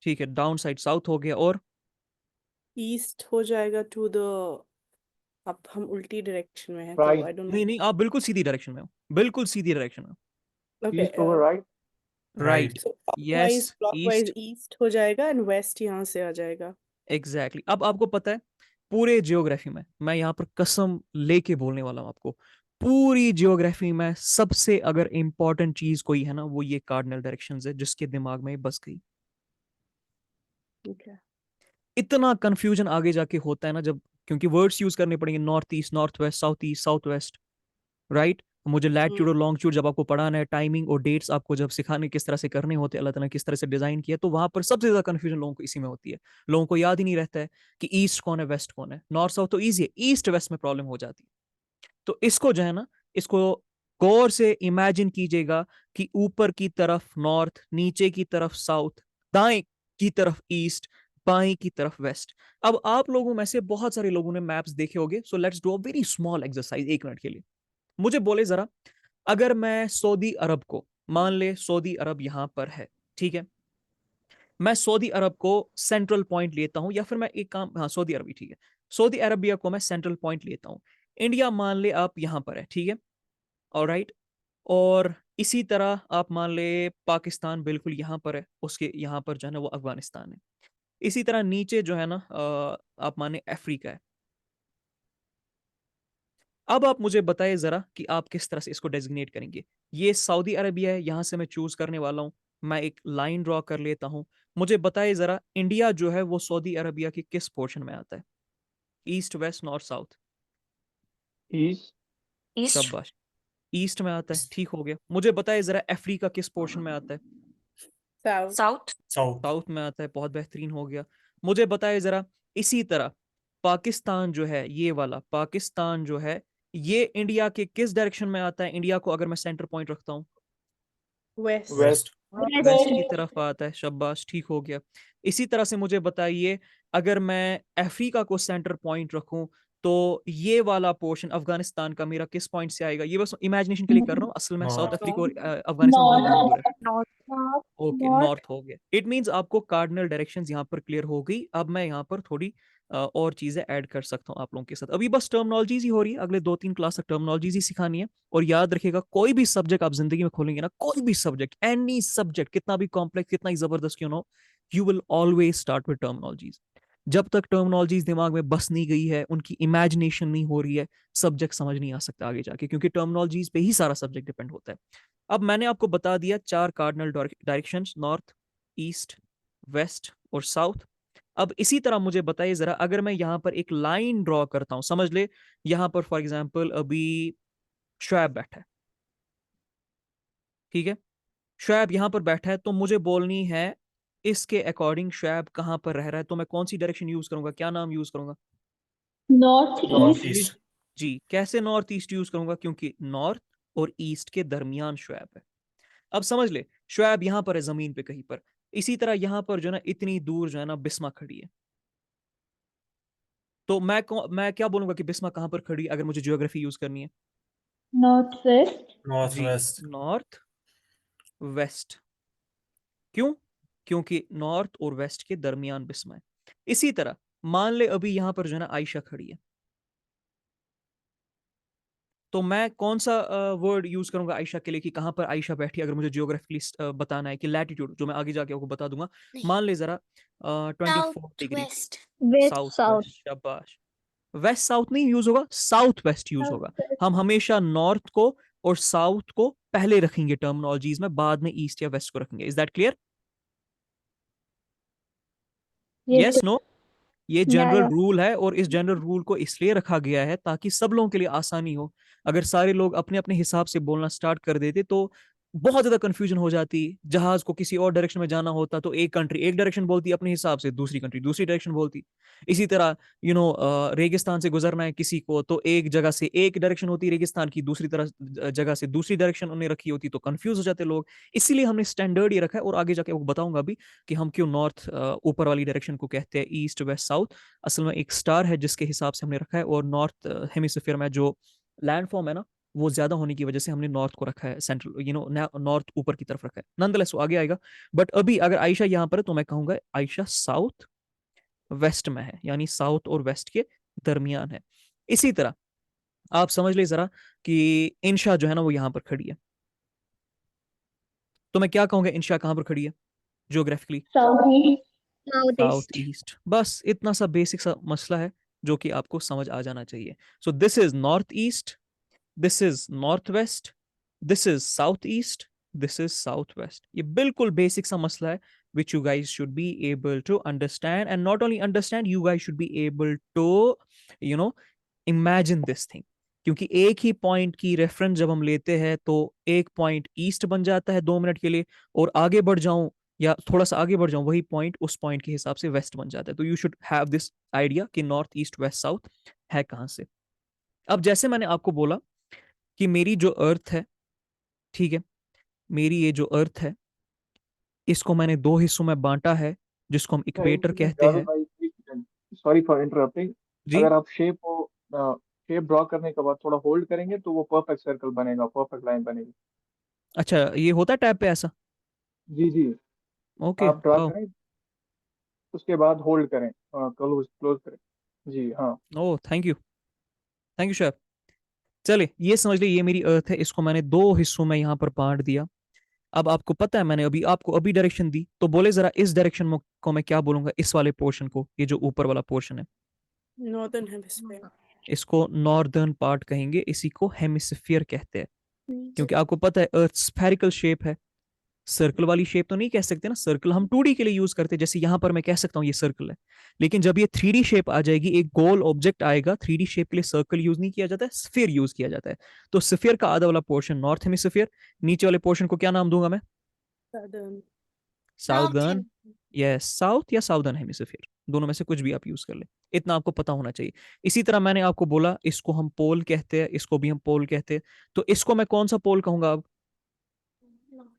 ठीक है, डाउन साइड साउथ हो गया। और ईस्ट हो जाएगा टू द, अब हम उल्टी डायरेक्शन में है तो राइट, आई डोंट नहीं नहीं, आप बिल्कुल सीधी डायरेक्शन में हो, बिल्कुल सीधी डायरेक्शन में हो। No. Okay, east over right. Right. So yes, clockwise east. East हो जाएगा एंड वेस्ट यहाँ से आ जाएगा। एग्जैक्टली। अब आपको पता है पूरे जियोग्राफी में, मैं यहाँ पर कसम लेके बोलने वाला हूँ आपको, पूरी जियोग्राफी में सबसे अगर इंपॉर्टेंट चीज कोई है ना, वो ये कार्डिनल डायरेक्शंस है, जिसके दिमाग में बस गई। ठीक है। इतना कंफ्यूजन आगे जाके होता है ना जब, क्योंकि वर्ड्स यूज करने पड़ेंगे, north east, north west, south west, right. मुझे लैटिट्यूड और लॉन्गिट्यूड जब आपको पढ़ाना है, टाइमिंग और डेट्स आपको जब सिखाने किस तरह से करने होते हैं, अल्लाह ताला ने किस तरह से डिजाइन किया, तो वहां पर सबसे ज्यादा कंफ्यूजन लोगों को इसी में होती है। लोगों को याद ही नहीं रहता है कि ईस्ट कौन है, वेस्ट कौन है। नॉर्थ साउथ तो ईजी है, ईस्ट वेस्ट में प्रॉब्लम हो जाती है। तो इसको जो है ना, इसको गौर से इमेजिन कीजिएगा कि ऊपर की तरफ नॉर्थ, नीचे की तरफ साउथ, दाएं की तरफ ईस्ट, बाएं की तरफ वेस्ट। अब आप लोगों में से बहुत सारे लोगों ने मैप्स देखे होंगे, so let's do a very small exercise, 1 minute के लिए मुझे बोले जरा, अगर मैं सऊदी अरब को, मान ले सऊदी अरब यहां पर है, ठीक है, मैं सऊदी अरब को सेंट्रल पॉइंट लेता हूं, या फिर मैं एक काम, हाँ सऊदी अरब ही ठीक है, सऊदी अरबिया को मैं सेंट्रल पॉइंट लेता हूं। इंडिया मान ले आप यहां पर है, ठीक है, ऑलराइट। और इसी तरह आप मान ले पाकिस्तान बिल्कुल यहां पर है, उसके यहां पर जो है ना वो अफगानिस्तान है। इसी तरह नीचे जो है ना आप माने अफ्रीका है। अब आप मुझे बताइए जरा कि आप किस तरह से इसको डेजिग्नेट करेंगे। ये सऊदी अरबिया है, यहां से मैं चूज करने वाला हूं, मैं एक लाइन ड्रॉ कर लेता हूं। मुझे बताइए जरा, इंडिया जो है वो सऊदी अरबिया के किस पोर्शन में आता है? East, west, north, south? East. शाबाश, ईस्ट में आता है, ठीक हो गया। मुझे बताइए जरा, अफ्रीका किस पोर्शन में आता है? साउथ। साउथ। साउथ में आता है, बहुत बेहतरीन हो गया। मुझे बताइए जरा, इसी तरह पाकिस्तान जो है, ये वाला पाकिस्तान जो है, ये इंडिया के किस डायरेक्शन में आता है? इंडिया को अगर मैं सेंटर पॉइंट रखता हूँ, वेस्ट। वेस्ट। वेस्ट की तरफ आता है, शाबाश, ठीक हो गया। इसी तरह से मुझे बताइए, अगर मैं अफ्रीका को सेंटर पॉइंट रखूं, तो ये वाला पोर्शन अफगानिस्तान का मेरा किस पॉइंट से आएगा? ये बस इमेजिनेशन के लिए कर रहा हूँ, असल में साउथ अफ्रीका और अफगानिस्तान दोनों नॉर्थ। बराबर है। नॉर्थ। ओके, नॉर्थ हो गया। इट मींस आपको कार्डिनल डायरेक्शंस यहाँ पर क्लियर हो गई। अब मैं यहाँ पर थोड़ी और चीजें ऐड कर सकता हूँ आप लोगों के साथ। अभी बस टर्मिनोलॉजीज ही हो रही है, अगले 2-3 क्लास तक टर्मिनोलॉजीज ही सिखानी है। और याद रखिएगा, कोई भी सब्जेक्ट आप जिंदगी में खोलेंगे ना, कोई भी सब्जेक्ट, एनी सब्जेक्ट, कितना भी कॉम्प्लेक्स, कितना ही जबरदस्त क्यों ना हो, you will always start with terminologies. जब तक टर्मिनोलॉजीज दिमाग में बस नहीं गई है, उनकी इमेजिनेशन नहीं हो रही है, सब्जेक्ट समझ नहीं आ सकता आगे जाके, क्योंकि टर्मिनोलॉजीज पे ही सारा सब्जेक्ट डिपेंड होता है। अब मैंने आपको बता दिया 4 cardinal directions, north, east, west और साउथ। अब इसी तरह मुझे बताइए जरा, अगर मैं यहाँ पर एक लाइन ड्रॉ करता हूं, समझ ले यहाँ पर फॉर एग्जाम्पल अभी शुएब बैठा है, ठीक है, शुएब यहाँ पर बैठा है, तो मुझे बोलनी है इसके अकॉर्डिंग शुएब कहाँ पर रह रहा है, तो मैं कौन सी डायरेक्शन यूज करूंगा, क्या नाम यूज करूंगा? North north east. ईस्ट। जी, कैसे नॉर्थ ईस्ट यूज करूंगा? क्योंकि नॉर्थ और ईस्ट के दरमियान शुएब है। अब समझ ले, शुएब यहाँ पर है जमीन पे कहीं पर, इसी तरह यहाँ पर जो है ना इतनी दूर जो है ना बिस्मा खड़ी है, तो मैं क्या बोलूंगा कि बिस्मा कहाँ पर खड़ी है अगर मुझे ज्योग्राफी यूज करनी है? North west. नॉर्थ जी, वेस्ट। North west. क्यों? क्योंकि नॉर्थ और वेस्ट के दरमियान बिस्मा है। इसी तरह मान ले अभी यहां पर जो है ना आयशा खड़ी है, तो मैं कौन सा वर्ड यूज करूंगा आयशा के लिए कि कहां पर आयशा बैठी है, अगर मुझे जियोग्राफिकली बताना है कि लैटिट्यूड, जो मैं आगे जाके आपको बता दूंगा। मान ले जरा 24 degree west south south. West, शाबाश। वेस्ट साउथ नहीं यूज होगा, साउथ वेस्ट यूज होगा। हम हमेशा नॉर्थ को और साउथ को पहले रखेंगे टर्मिनोलॉजीज में, बाद में ईस्ट या वेस्ट को रखेंगे। Is that clear? Yes, no? ये जनरल या रूल है, और इस जनरल रूल को इसलिए रखा गया है ताकि सब लोगों के लिए आसानी हो। अगर सारे लोग अपने अपने हिसाब से बोलना स्टार्ट कर देते तो बहुत ज्यादा कंफ्यूजन हो जाती। जहाज को किसी और डायरेक्शन में जाना होता तो एक कंट्री एक डायरेक्शन बोलती अपने हिसाब से, दूसरी कंट्री दूसरी डायरेक्शन बोलती। इसी तरह रेगिस्तान से गुजरना है किसी को, तो एक जगह से एक डायरेक्शन होती रेगिस्तान की, दूसरी तरह जगह से दूसरी डायरेक्शन उन्हें रखी होती, तो कंफ्यूज हो जाते लोग। इसीलिए हमने स्टैंडर्ड ये रखा है, और आगे जाके आपको बताऊंगा भी कि हम क्यों नॉर्थ ऊपर वाली डायरेक्शन को कहते हैं ईस्ट वेस्ट साउथ। असल में एक स्टार है जिसके हिसाब से हमने रखा है, और नॉर्थ हेमिस्फीयर में जो लैंडफॉर्म है ना, वो ज्यादा होने की वजह से हमने नॉर्थ को रखा है, सेंट्रल नॉर्थ ऊपर की तरफ रखा है। नंदलेस वो आगे आएगा। बट अभी अगर आयशा यहाँ पर है तो मैं कहूंगा आयशा साउथ वेस्ट में है, यानी साउथ और वेस्ट के दरमियान है। इसी तरह आप समझ ले जरा कि इंशा जो है ना वो यहाँ पर खड़ी है, तो मैं क्या कहूंगा इंशा कहाँ पर खड़ी है geographically? South east. South south east. East. बस इतना सा बेसिक सा मसला है जो कि आपको समझ आ जाना चाहिए। So this is north east, this is north west, this is south east, this is south west. ये बिल्कुल बेसिक सा मसला है which you guys should be able to understand, and not only understand, you guys should be able to you know imagine this thing। क्योंकि एक ही point की reference जब हम लेते हैं तो एक पॉइंट ईस्ट बन जाता है 2 मिनट के लिए, और आगे बढ़ जाऊं या थोड़ा सा आगे बढ़ जाऊं वही पॉइंट उस पॉइंट के हिसाब से वेस्ट बन जाता है। तो you should have this idea कि नॉर्थ ईस्ट वेस्ट साउथ है कहां से। अब जैसे मैंने आपको बोला कि मेरी जो अर्थ है, ठीक है, मेरी ये जो अर्थ है इसको मैंने 2 हिस्सों में बांटा है, जिसको हम एक इक्वेटर सेकंड कहते जावेद हैं। भाई, एक सेकंड, सॉरी फॉर इंटररप्टिंग। जी, अगर आप शेप ड्रॉ करने के बाद थोड़ा होल्ड करेंगे तो वो परफेक्ट सर्कल बनेगा, परफेक्ट लाइन बनेगी। अच्छा, ये होता है टैब पे ऐसा? जी जी। ओके, आप ड्रा वाह, करें, उसके बाद होल्ड करें, क्लोज क्लोज करें। जी हाँ। Oh thank you chef. चलिए ये समझ लीजिए, ये मेरी अर्थ है, इसको मैंने 2 हिस्सों में यहाँ पर बांट दिया। अब आपको पता है मैंने अभी आपको अभी डायरेक्शन दी, तो बोले जरा इस डायरेक्शन को मैं क्या बोलूंगा, इस वाले पोर्शन को, ये जो ऊपर वाला पोर्शन है, नॉर्दर्न हेमिस्फीयर। इसको नॉर्दर्न पार्ट कहेंगे, इसी को हेमिस्फीयर कहते हैं। क्योंकि आपको पता है अर्थ स्फेरिकल शेप है, सर्कल वाली शेप तो नहीं कह सकते ना, सर्कल हम 2D के लिए यूज करते हैं, जैसे यहां पर मैं कह सकता हूं ये सर्कल है। लेकिन जब ये 3D शेप आ जाएगी, एक गोल ऑब्जेक्ट आएगा, 3D शेप के लिए सर्कल यूज नहीं किया जाता है, स्फीयर यूज किया जाता है। तो स्फीयर का आधा वाला पोर्शन नॉर्थ हेमिस्फीयर, नीचे वाले पोर्शन को क्या नाम दूंगा मैं? सदर्न। साउदर्न। यस, साउथ या साउदर्न हेमिस्फीयर, दोनों में से कुछ भी आप यूज कर ले, इतना आपको पता होना चाहिए। इसी तरह मैंने आपको बोला इसको हम पोल कहते हैं, इसको भी हम पोल कहते हैं, तो इसको मैं कौन सा पोल कहूंगा अब?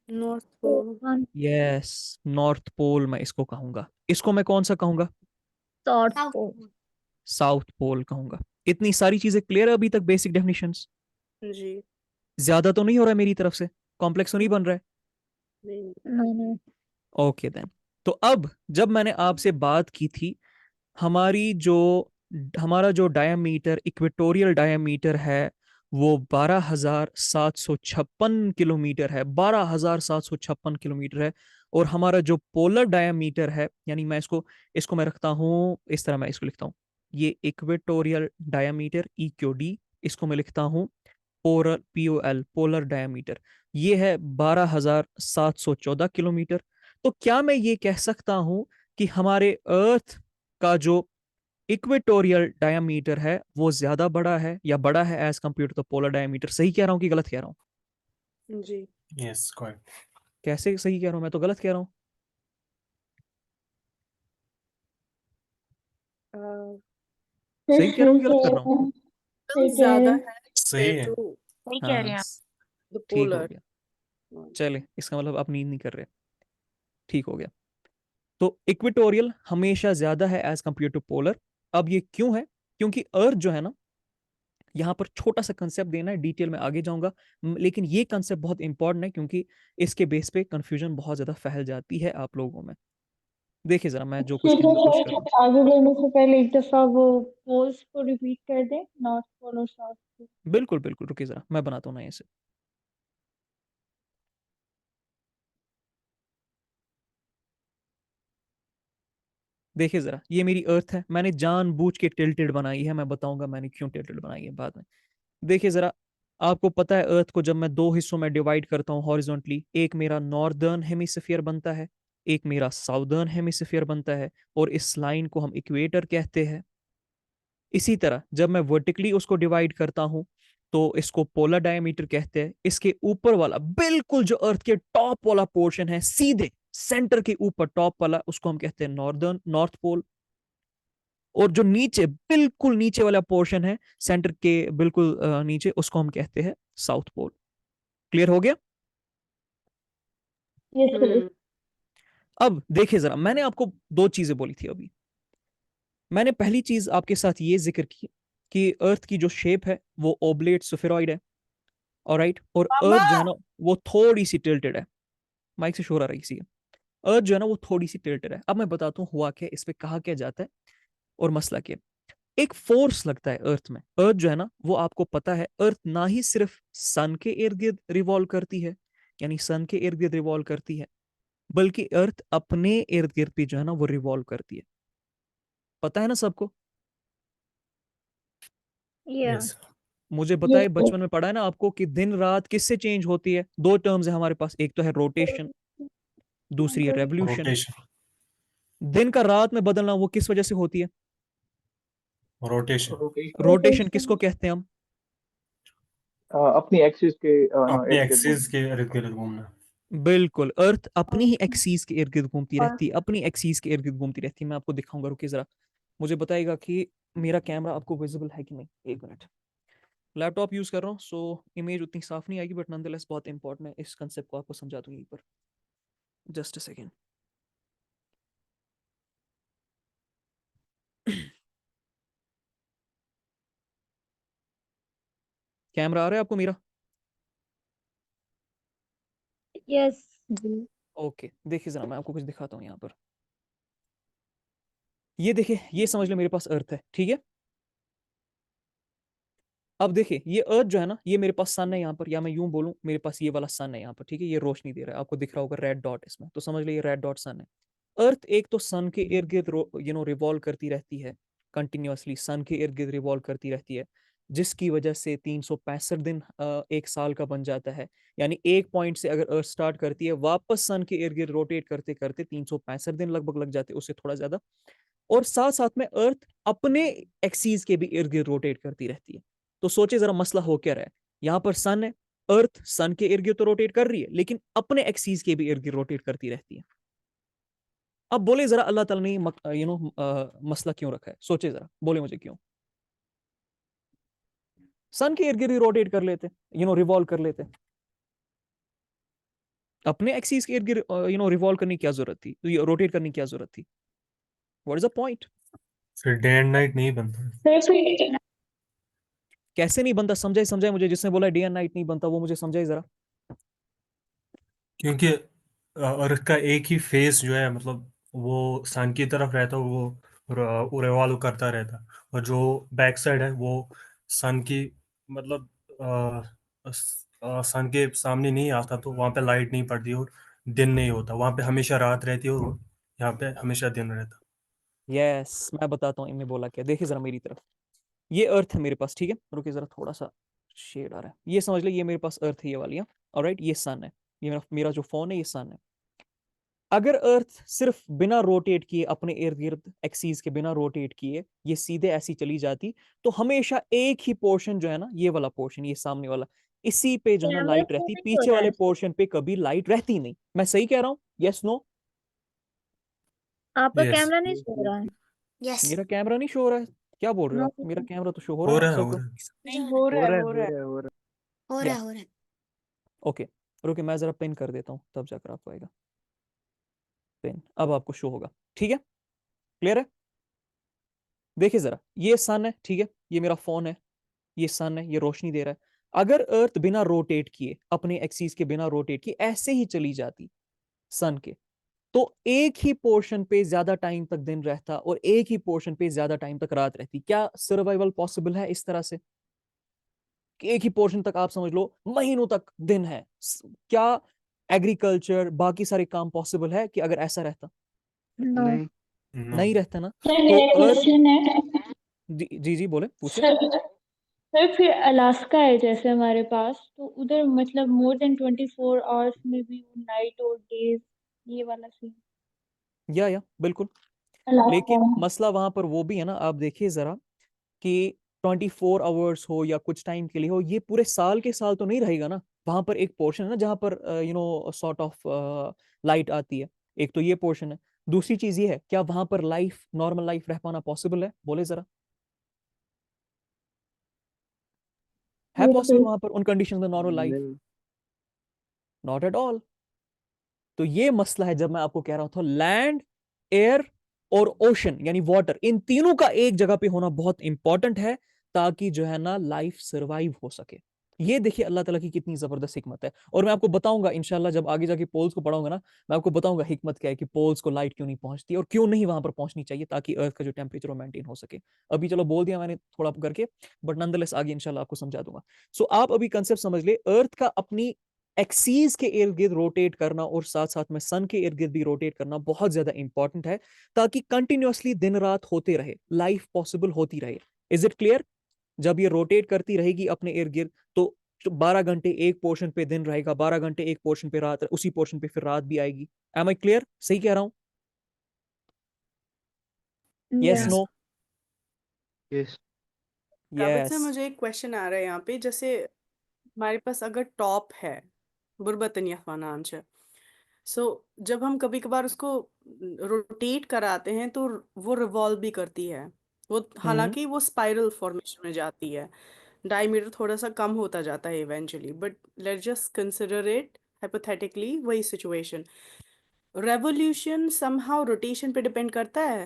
North pole. Yes, north pole मैं इसको कहूंगा। इसको मैं कौन सा कहूंगा? South pole. साउथ पोल कहूंगा। इतनी सारी चीजें क्लियर है अभी तक, बेसिक डेफिनेशंस? जी। ज्यादा तो नहीं हो रहा है मेरी तरफ से, कॉम्प्लेक्स तो नहीं बन रहा है? नहीं। नहीं। Okay then. तो अब जब मैंने आपसे बात की थी, हमारी जो हमारा जो डायमीटर, इक्वेटोरियल डायमीटर है, वो 12,756 किलोमीटर है, 12,756 किलोमीटर है। और हमारा जो पोलर डायमीटर है, यानी मैं इसको इसको मैं रखता हूँ इस तरह, मैं इसको लिखता हूँ, ये इक्वेटोरियल डायमीटर EQD, इसको मैं लिखता हूँ पोलर POL पोलर डायमीटर, ये है 12,714 किलोमीटर। तो क्या मैं ये कह सकता हूं कि हमारे अर्थ का जो इक्वेटोरियल डायमीटर है वो ज्यादा बड़ा है या बड़ा है as compare to the polar diameter? सही कह रहा हूं कि गलत कह रहा हूं? जी। Yes correct. कैसे सही कह रहा हूं? मैं तो गलत कह रहा हूं। अ, सही कह रहा हूं कि गलत कर रहा हूं? सही कह रहे ज्यादा हैं। है सही compared है। to सही कह हाँ रहे हैं आप। the ठीक हो polar गया। one. चले, इसका मतलब आप नींद नहीं कर रहे। ठीक हो गया। तो इक्वेटोरियल हमेशा ज्यादा है एज कंपेयर टू पोलर। अब ये क्यों है? क्योंकि अर्थ जो है ना, यहाँ पर छोटा सा कंसेप्ट देना है, डिटेल में आगे जाऊंगा, लेकिन ये कंसेप्ट बहुत इंपॉर्टेंट है क्योंकि इसके बेस पे कंफ्यूजन बहुत ज्यादा फैल जाती है आप लोगों में। देखिए जरा मैं जो कुछ ठीक कहने की कोशिश है, कर रहा हूँ। आगे बढ़ने से पहले एक दफा वो पोल्स को रिपीट कर दें, नॉर्थ पोल और साउथ पोल। बिल्कुल बिल्कुल, रुकिए जरा मैं बनाता हूँ ना इसे। देखिए जरा, ये मेरी अर्थ है, मैंने जानबूझ के टिल्टेड बनाई है, मैं बताऊंगा मैंने क्यों टिल्टेड बनाई है बाद में। देखिए जरा, आपको पता है अर्थ को जब मैं दो हिस्सों में डिवाइड करता हूँ हॉरिजॉन्टली, एक मेरा नॉर्दर्न हेमिस्फीयर बनता है, एक मेरा साउदर्न हेमिस्फीयर बनता है, और इस लाइन को हम इक्वेटर कहते हैं। इसी तरह जब मैं वर्टिकली उसको डिवाइड करता हूं तो इसको पोलर डायमीटर कहते हैं। इसके ऊपर वाला बिल्कुल जो अर्थ के टॉप वाला पोर्शन है, सीधे सेंटर के ऊपर टॉप वाला, उसको हम कहते हैं नॉर्थ पोल। और जो नीचे बिल्कुल नीचे वाला पोर्शन है सेंटर के बिल्कुल नीचे, उसको हम कहते हैं साउथ पोल। क्लियर हो गया? Yes sir. हम्म। अब देखिए जरा, मैंने आपको दो चीजें बोली थी अभी। मैंने पहली चीज आपके साथ ये जिक्र की कि अर्थ की जो शेप है वो ओब्लेट स्फेरॉइड है, ऑलराइट, और मामा। अर्थ जो है ना वो थोड़ी सी टिल्टेड है। माइक से शोर आ रही है। अर्थ जो है ना वो थोड़ी सी टिल्टेड है। अब मैं बताता हूँ हुआ क्या, इस पे कहा क्या जाता है और मसला क्या। एक फोर्स लगता है अर्थ में। अर्थ जो है ना वो आपको पता है, अर्थ ना ही सिर्फ सन के इर्द गिर्द रिवॉल्व करती है, यानी सन के इर्द गिर्द रिवॉल्व करती है, बल्कि अर्थ अपने इर्द गिर्द भी जो है ना वो रिवॉल्व करती है। पता है ना सबको? या यस मुझे यस बताए, सर। बचपन में पढ़ा है ना आपको कि दिन रात किससे चेंज होती है? दो टर्म्स है हमारे पास, एक तो है रोटेशन, दूसरी है रेवोल्यूशन। रोटेशन। दिन का रात में बदलना वो किस वजह से होती है? Rotation rotation. Rotation rotation. किसको कहते हैं हम? अपनी एक्सिस के अपने इर्द गिर्द एक्सिस घूमना। के इर्द गिर्द घूमना। बिल्कुल, अर्थ अपनी ही एक्सीस के इर्द गिर्द घूमती और रहती है, अपनी एक्सीस के इर्द गिर्द घूमती रहती है। मैं आपको दिखाऊंगा, रुकिए जरा। मुझे बताइएगा कि मेरा कैमरा आपको विजिबल है कि नहीं। एक मिनट। लैपटॉप यूज कर रहा हूँ, सो इमेज उतनी साफ नहीं आएगी, बट नॉनदलेस बहुत इंपॉर्टेंट है, इस कंसेप्ट को आपको समझा दूंगी पर। Just a second. कैमरा आ रहा है आपको मेरा? यस। जी। ओके, देखिए जरा मैं आपको कुछ दिखाता हूँ यहाँ पर। ये देखिए, ये समझ लो मेरे पास अर्थ है, ठीक है। अब देखिए ये अर्थ जो है ना, ये मेरे पास सन है यहाँ पर, या मैं यूं बोलूं मेरे पास ये वाला सन है यहाँ पर, ठीक है। ये रोशनी दे रहा है, आपको दिख रहा होगा रेड डॉट इसमें, तो समझ लीजिए रेड डॉट सन है। अर्थ एक तो सन के इर्द गिर्द रिवॉल्व करती रहती है कंटिन्यूअसली, सन के इर्द गिर्द रिवॉल्व करती रहती है, जिसकी वजह से 365 दिन एक साल का बन जाता है। यानी एक पॉइंट से अगर अर्थ स्टार्ट करती है, वापस सन के इर्द गिर्द रोटेट करते करते 365 दिन लगभग लग जाते हैं, उससे थोड़ा ज्यादा। और साथ साथ में अर्थ अपने एक्सीज के भी इर्द गिर्द रोटेट करती रहती है। तो सोचे जरा मसला हो क्या रहा है। यहाँ पर सन है, अर्थ सन के इर्द गिर्द तो रोटेट कर रही है, लेकिन अपने एक्सीज के भी इर्द गिर्द रोटेट करती रहती है। अब बोले जरा अल्लाह ताला ने मसला क्यों रखा है? सोचे जरा, बोले मुझे क्यों। सन के इर्द गिर्द रोटेट कर लेते, रिवॉल्व कर लेते, अपने एक्सीज के इर्द गिर्द रिवॉल्व करने की क्या जरूरत थी, रोटेट करने की क्या जरूरत थी? What is the point? फिर डे एंड नाइट नहीं बनता। सर फिर कैसे नहीं बनता? समझाए समझाए मुझे, जिसने बोला डे एंड नाइट नहीं बनता वो मुझे समझाए जरा। क्योंकि अर्थ का एक ही फेस जो है, मतलब वो सन की तरफ रहता, वो रिवॉल्व करता रहता, और जो बैक साइड है वो सन की, मतलब सन के सामने नहीं आता, तो वहाँ पे लाइट नहीं पड़ती, और दिन नहीं होता, वहां पे हमेशा रात रहती है और यहाँ पे हमेशा दिन रहता। यस, मैं बताता हूँ इनमें बोला क्या। देखिए जरा मेरी तरफ, ये अर्थ है मेरे पास, ठीक है। रुकिए जरा, थोड़ा सा शेड आ रहा है, ये समझ ले, ये मेरे पास अर्थ है, ये वाली। ऑलराइट, ये सन है, ये मेरा मेरा जो फोन है, ये सन है। अगर अर्थ सिर्फ बिना रोटेट किए, अपने इर्द गिर्द एक्सीस के बिना रोटेट किए, ये सीधे ऐसी चली जाती, तो हमेशा एक ही पोर्शन जो है ना, ये वाला पोर्शन, ये सामने वाला, इसी पे जो है ना कैमरा लाइट शो रहती, नहीं हो पीछे रहा वाले है? पोर्शन पे कभी लाइट रहती नहीं। मैं सही कह रहा हूँ? Yes no? आपका यस, कैमरा नहीं यस शो यस। रहा है। यस। मेरा कैमरा नहीं शो हो रहा है? क्या बोल रहे हो नो, आप? मेरा कैमरा तो शो हो हो रहा है रहा है, हो सबको। रहा है। नहीं हो रहा हो है, रहा है हो हो रहा है। रहा है हो रहा हो या रहा है, हो रहा है। ओके, रुके, मैं जरा पिन कर देता हूँ, तब जाकर आपको आएगा पिन। अब आपको शो होगा, ठीक है? क्लियर है? देखिए जरा, ये सन है, ठीक है, ये मेरा फोन है, ये सन है, ये रोशनी दे रहा है। अगर अर्थ बिना रोटेट किए, अपने एक्सिस के बिना रोटेट किए, ऐसे ही चली जाती सन के, तो एक ही पोर्शन पे ज्यादा टाइम तक दिन रहता और एक ही पोर्शन पे ज्यादा टाइम तक रात रहती। क्या सर्वाइवल पॉसिबल है इस तरह से कि एक ही पोर्शन तक, आप समझ लो महीनों तक दिन है? क्या एग्रीकल्चर, बाकी सारे काम पॉसिबल है कि अगर ऐसा रहता? नो। नहीं। नो। नहीं रहता ना। सर तो मेरा अर्थ, क्वेश्चन है, जी जी जी, बोले, पूछे। सर फिर अलास्का है जैसे हमारे पास, तो उधर मतलब मोर देन 24 आवर्स में भी नाइट और डेज, ये वाला सीन या बिल्कुल। अलास्का लेकिन में? मसला वहां पर वो भी है ना, आप देखिए जरा, कि 24 आवर्स हो या कुछ टाइम के लिए हो, ये पूरे साल के साल तो नहीं रहेगा ना। वहां पर एक पोर्शन है ना जहां पर सॉर्ट ऑफ लाइट आती है। एक तो ये पोर्शन है, दूसरी चीज ये है, क्या वहां पर लाइफ, नॉर्मल लाइफ रह पाना पॉसिबल है? बोले जरा, है पॉसिबल बिल्कुल। वहां पर उन कंडीशन में नॉर्मल लाइफ? नहीं। Not at all. तो ये मसला है, जब मैं आपको कह रहा था लैंड, एयर और ओशन यानी वाटर, इन तीनों का एक जगह पे होना बहुत इंपॉर्टेंट है, ताकि जो है ना लाइफ सरवाइव हो सके। ये देखिए अल्लाह ताला की कितनी जबरदस्त हिकमत है। और मैं आपको बताऊंगा इंशाल्लाह, जब आगे जाके पोल्स को पढ़ाऊंगा ना, मैं आपको बताऊंगा हिकमत क्या है कि पोल्स को लाइट क्यों नहीं पहुंचती और क्यों नहीं वहां पर पहुंचनी चाहिए, ताकि अर्थ का जो टेम्परेचर वो मेंटेन हो सके। अभी चलो बोल दिया मैंने थोड़ा करके, बट नंदलेस आगे इंशाल्लाह आपको समझा दूंगा। सो आप अभी कंसेप्ट समझ ले, अर्थ का अपनी एक्सीस के इर्द गिर्द रोटेट करना और साथ साथ में सन के इर्द गिर्द भी रोटेट करना बहुत ज्यादा इंपॉर्टेंट है, ताकि कंटिन्यूअसली दिन रात होते रहे, लाइफ पॉसिबल होती रहे। Is it clear? जब ये रोटेट करती रहेगी अपने इर्द गिर्द, तो 12 घंटे एक पोर्शन पे दिन रहेगा, 12 घंटे एक पोर्शन पे रात, उसी पोर्शन पे फिर रात भी आएगी। Am I clear? सही कह रहा हूं? यस या। नो? यस। राबित से यस। मुझे एक क्वेश्चन आ रहा है यहाँ पे, जैसे हमारे पास अगर टॉप है, बुरबतन यफाना आंसर, सो जब हम कभी कभार उसको रोटेट कराते हैं तो वो रिवॉल्व भी करती है। वो हम्म। हालांकि वो स्पाइरल फॉर्मेशन में जाती है, डायमीटर थोड़ा सा कम होता जाता है eventually, but let's just consider it hypothetically वही सिचुएशन। रेवोल्यूशन समहाउ रोटेशन पे डिपेंड करता है,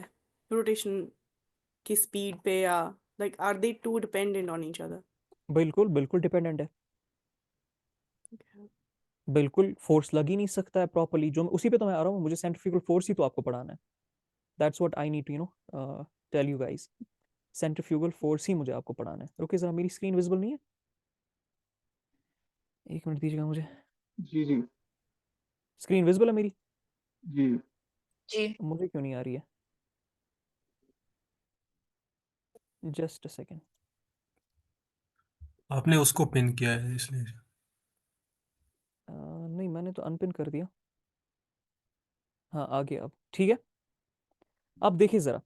रोटेशन की स्पीड पे, या like are the two dependent on each other? बिल्कुल बिल्कुल डिपेंडेंट है। बिल्कुल, फोर्स लग ही नहीं सकता है प्रॉपरली, जो उसी पे तो मैं आ रहा हूँ, मुझे सेंट्रीफ्यूगल फोर्स ही तो आपको पढ़ाना है। That's what I need to tell you guys. Centrifugal force ही मुझे आपको पढ़ाना है। रुकिए जरा, मेरी स्क्रीन विजिबल नहीं है, एक मिनट दीजिएगा मुझे। जी जी स्क्रीन विजिबल है मेरी? जी। जी। मुझे क्यों नहीं आ रही है? Just a second. आपने उसको पिन किया है इसलिए। नहीं, मैंने तो अनपिन कर दिया। हाँ, आ गया अब, ठीक है। अब देखिए जरा,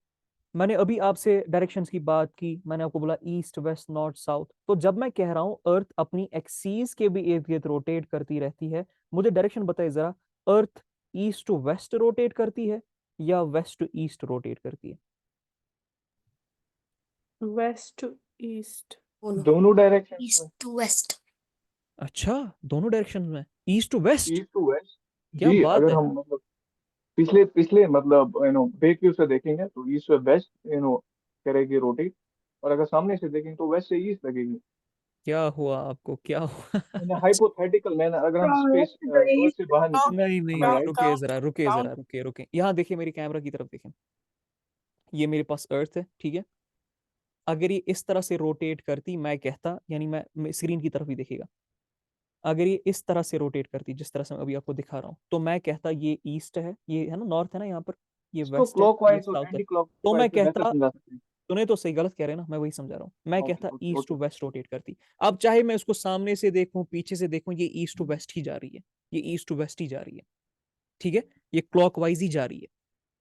मैंने अभी आपसे डायरेक्शंस की बात की, मैंने आपको बोला ईस्ट वेस्ट नॉर्थ साउथ। तो जब मैं कह रहा हूँ अर्थ अपनी एक्सीस के भी इर्द गिर्द रोटेट करती रहती है, मुझे डायरेक्शन बताइए जरा, earth east to west rotate करती है या वेस्ट टू ईस्ट रोटेट करती है? West to east. बोलो। दोनों डायरेक्शन में। East to west. अच्छा, दोनों डायरेक्शन में, east to west? East to west. क्या जी, बात अगर है! हम मतलब पिछले पिछले मतलब बैक व्यू से देखेंगे तो ईस्ट से वेस्ट करेगी रोटेट, और अगर सामने से देखेंगे तो वेस्ट से ईस्ट लगेगी। क्या हुआ आपको, क्या हुआ? हाइपोथेटिकल मैन, अगर हम from space west to earth से ईस्ट। बाहर निकले, नहीं हमें नहीं, राइट। रुके जरा, रुके जरा, काउंट। रुके रुके, यहाँ देखिए मेरी कैमरा की तरफ देखें, ये मेरे पास अर्थ है, ठीक है। अगर ये इस तरह से रोटेट करती, मैं कहता, यानी मैं स्क्रीन की तरफ ही देखिएगा, अगर ये इस तरह से रोटेट करती जिस तरह से मैं अभी आपको दिखा रहा हूँ, तो मैं कहता ये ईस्ट है, ये है ना नॉर्थ है ना यहाँ पर, ये इसको वेस्ट है, ये क्लॉकवाइज और साउथ है। एंटी तो क्लॉकवाइज मैं से बेहतर कहता, समझा सकते हैं। तूने तो सही गलत कह रहे हैं ना, मैं वही समझा रहा हूँ। मैं ओके कहता okay east to okay west rotate करती। अब चाहे मैं उसको सामने से देखूं, पीछे से देखूं, ये ईस्ट टू वेस्ट ही जा रही है, ये ईस्ट टू वेस्ट ही जा रही है, ठीक है, ये क्लॉकवाइज ही जा रही है।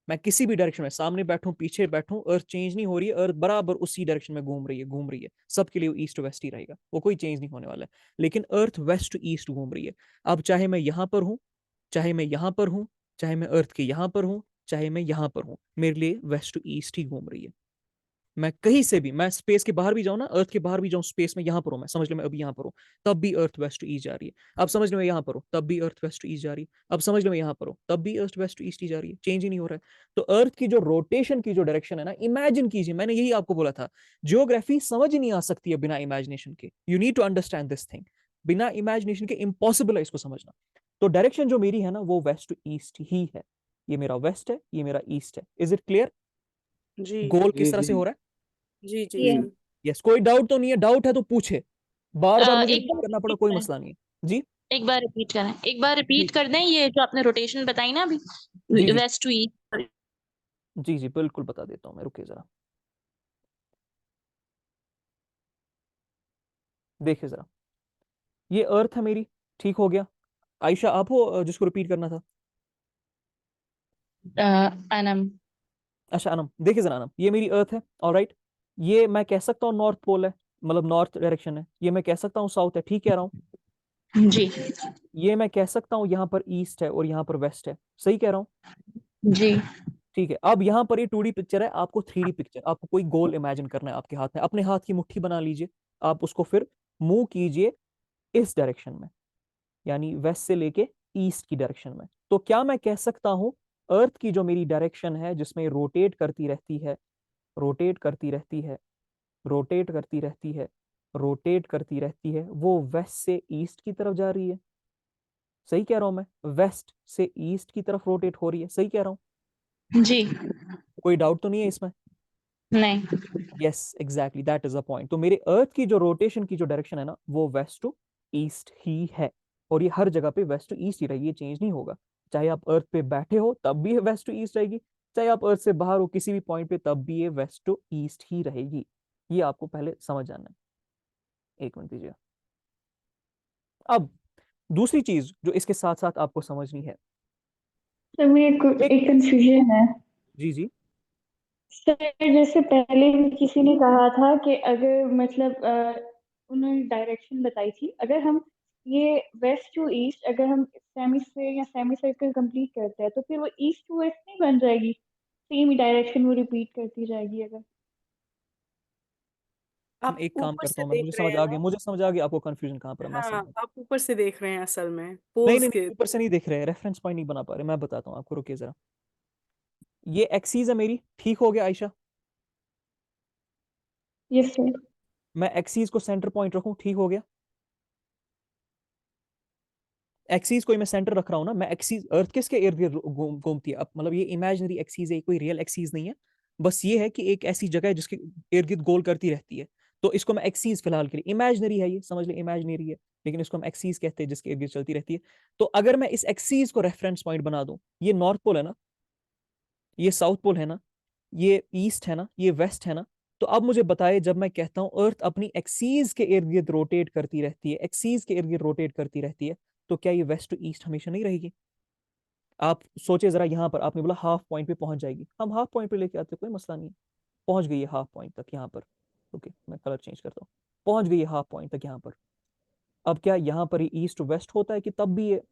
मैं किसी भी डायरेक्शन में सामने बैठूं, पीछे बैठूं, अर्थ चेंज नहीं हो रही है, अर्थ बराबर उसी डायरेक्शन में घूम रही है, सबके लिए ईस्ट टू वेस्ट ही रहेगा, वो कोई चेंज नहीं होने वाला है। लेकिन अर्थ वेस्ट टू ईस्ट घूम रही है। अब चाहे मैं यहां पर हूं, चाहे मैं यहां पर हूं, चाहे मैं अर्थ के यहां पर हूं, चाहे मैं यहां पर हूं, मेरे लिए वेस्ट टू ईस्ट ही घूम रही है। मैं कहीं से भी, मैं स्पेस के बाहर भी जाऊं ना, अर्थ के बाहर भी जाऊं, स्पेस में यहां पर हूं, मैं समझ लो मैं अभी यहां पर हूं, तब भी अर्थ वेस्ट टू ईस्ट जा रही है। अब समझ लो मैं यहां पर हूं, तब भी अर्थ वेस्ट टू ईस्ट जा रही है। अब समझ लो मैं यहां पर हूं, तब भी अर्थ वेस्ट टू ईस्ट ही जा रही है, चेंज ही नहीं हो रहा है। तो अर्थ की जो रोटेशन की जो डायरेक्शन है ना, इमेजिन कीजिए, मैंने यही आपको बोला था, जियोग्राफी समझ ही नहीं आ सकती है बिना इमेजिनेशन के। You need to understand this thing, बिना इमेजिनेशन के इम्पॉसिबल है इसको समझना। तो डायरेक्शन जो मेरी है ना, वो वेस्ट टू ईस्ट ही है। ये मेरा वेस्ट है, ये मेरा ईस्ट है। Is it clear? जी गोल जी किस तरह जी से हो रहा है? जी जी ये जी यस, कोई डाउट तो नहीं है? डाउट है तो पूछे, बार बार मुझे एक रिपीट बार करना पड़ा, रिपीट कोई करें, मसला नहीं है जी। एक बार रिपीट करें, एक बार रिपीट जी कर दें, ये जो आपने रोटेशन बताई ना अभी, जी जी वेस्ट टू ईस्ट। जी जी बिल्कुल बता देता हूँ मैं, रुकिए जरा, देखिए जरा, ये अर्थ है मेरी, ठीक हो गया। आयशा आप हो जिसको रिपीट करना था? अनम। अच्छा अनम, देखिए जरा अनम, ये मेरी अर्थ है, ऑलराइट। ये मैं कह सकता हूँ नॉर्थ पोल है, मतलब नॉर्थ डायरेक्शन है। ये मैं कह सकता हूँ साउथ है, ठीक कह रहा हूँ। जी ये मैं कह सकता हूँ यहाँ पर ईस्ट है और यहाँ पर वेस्ट है, सही कह रहा हूँ? जी ठीक है। अब यहाँ पर ये 2D पिक्चर है, आपको 3D पिक्चर, आपको कोई गोल इमेजिन करना है आपके हाथ में, अपने हाथ की मुट्ठी बना लीजिए, आप उसको फिर मूव कीजिए इस डायरेक्शन में, यानी वेस्ट से लेके ईस्ट की डायरेक्शन में। तो क्या मैं कह सकता हूं अर्थ की जो मेरी डायरेक्शन है, जिसमें रोटेट करती रहती है, रोटेट करती रहती है, रोटेट करती रहती है, रोटेट करती रहती है, वो वेस्ट से ईस्ट की तरफ जा रही है? सही कह रहा हूं मैं? वेस्ट से ईस्ट की तरफ रोटेट हो रही है, सही कह रहा हूं? जी। कोई डाउट तो नहीं है इसमें? नहीं। Yes exactly, that is a point. तो मेरे अर्थ की जो रोटेशन की जो डायरेक्शन है ना, वो वेस्ट टू ईस्ट ही है, और ये हर जगह पे वेस्ट टू ईस्ट ही रहेगी, ये चेंज नहीं होगा। चाहे आप अर्थ पे बैठे हो तब भी वेस्ट टू ईस्ट रहेगी, चाहे आप अर्थ से बाहर हो किसी भी पॉइंट पे, तब भी ये वेस्ट टू ईस्ट ही रहेगी। ये आपको पहले समझ जाना है। एक मिनट दीजिए। अब दूसरी चीज जो इसके साथ साथ आपको समझनी है, तो मेरे एक, एक कंफ्यूजन है जी जी सर। जैसे पहले भी किसी ने कहा था कि अगर मतलब उन्होंने डायरेक्शन बताई थी, अगर हम ये वेस्ट टू ईस्ट अगर हम सेमी स्फेयर या सेमी सर्कल कंप्लीट करते हैं तो फिर वो ईस्ट टू वेस्ट नहीं बन जाएगी? सेम ही डायरेक्शन वो रिपीट करती जाएगी अगर? आप एक काम ऊपर करता से हूँ मैं, देख मुझे रहे समझ हैं आ गया, ना? मुझे समझ आ गया आपको कंफ्यूजन कहाँ पर है, मैं हाँ, समझा। आप ऊपर से देख रहे हैं असल में, नहीं पोल्स नहीं के। नहीं, ऊपर से नहीं देख रहे, रेफरेंस पॉइंट नहीं बना पा रहे, मैं बताता हूँ आपको, रुकिए जरा। ये एक्सीज है मेरी, ठीक हो गया आयशा? Yes sir. मैं एक्सीज को सेंटर पॉइंट रखूं, ठीक हो गया? एक्सीज को मैं सेंटर रख रहा हूं ना, मैं एक्सीज, अर्थ किसके इर्द गिर्द घूमती है? अब मतलब ये इमेजिनरी एक्सीज है, कोई रियल एक्सीज नहीं है, बस ये है कि एक ऐसी जगह है जिसके इर्द गिर्द गोल करती रहती है। तो इसको मैं एक्सीज फिलहाल के लिए, इमेजिनरी है ये, समझ ले इमेजिनरी है, लेकिन इसको हम एक्सीज कहते हैं जिसके इर्द गिर्द चलती रहती है। तो अगर मैं इस एक्सीज को रेफरेंस पॉइंट बना दूं, ये नॉर्थ पोल है ना, ये साउथ पोल है ना, ये ईस्ट है ना, ये वेस्ट है ना, तो अब मुझे बताए, जब मैं कहता हूं अर्थ अपनी एक्सीज के इर्द गिर्द रोटेट करती रहती है, एक्सीज के इर्द गिर्द रोटेट करती रहती है, तो क्या ये वेस्ट टू ईस्ट हमेशा नहीं रहेगी? आप सोचे जरा, यहां पर आपने बोला हाफ पॉइंट पे पहुंच जाएगी, हम हाफ पॉइंट पे लेके आते, कोई मसला नहीं है। पहुंच गई है हाफ पॉइंट तक यहाँ पर, ओके मैं कलर चेंज करता हूँ, पहुंच गई है हाफ पॉइंट तक यहाँ पर। अब क्या यहाँ पर ये ईस्ट टू वेस्ट होता है कि तब भी ये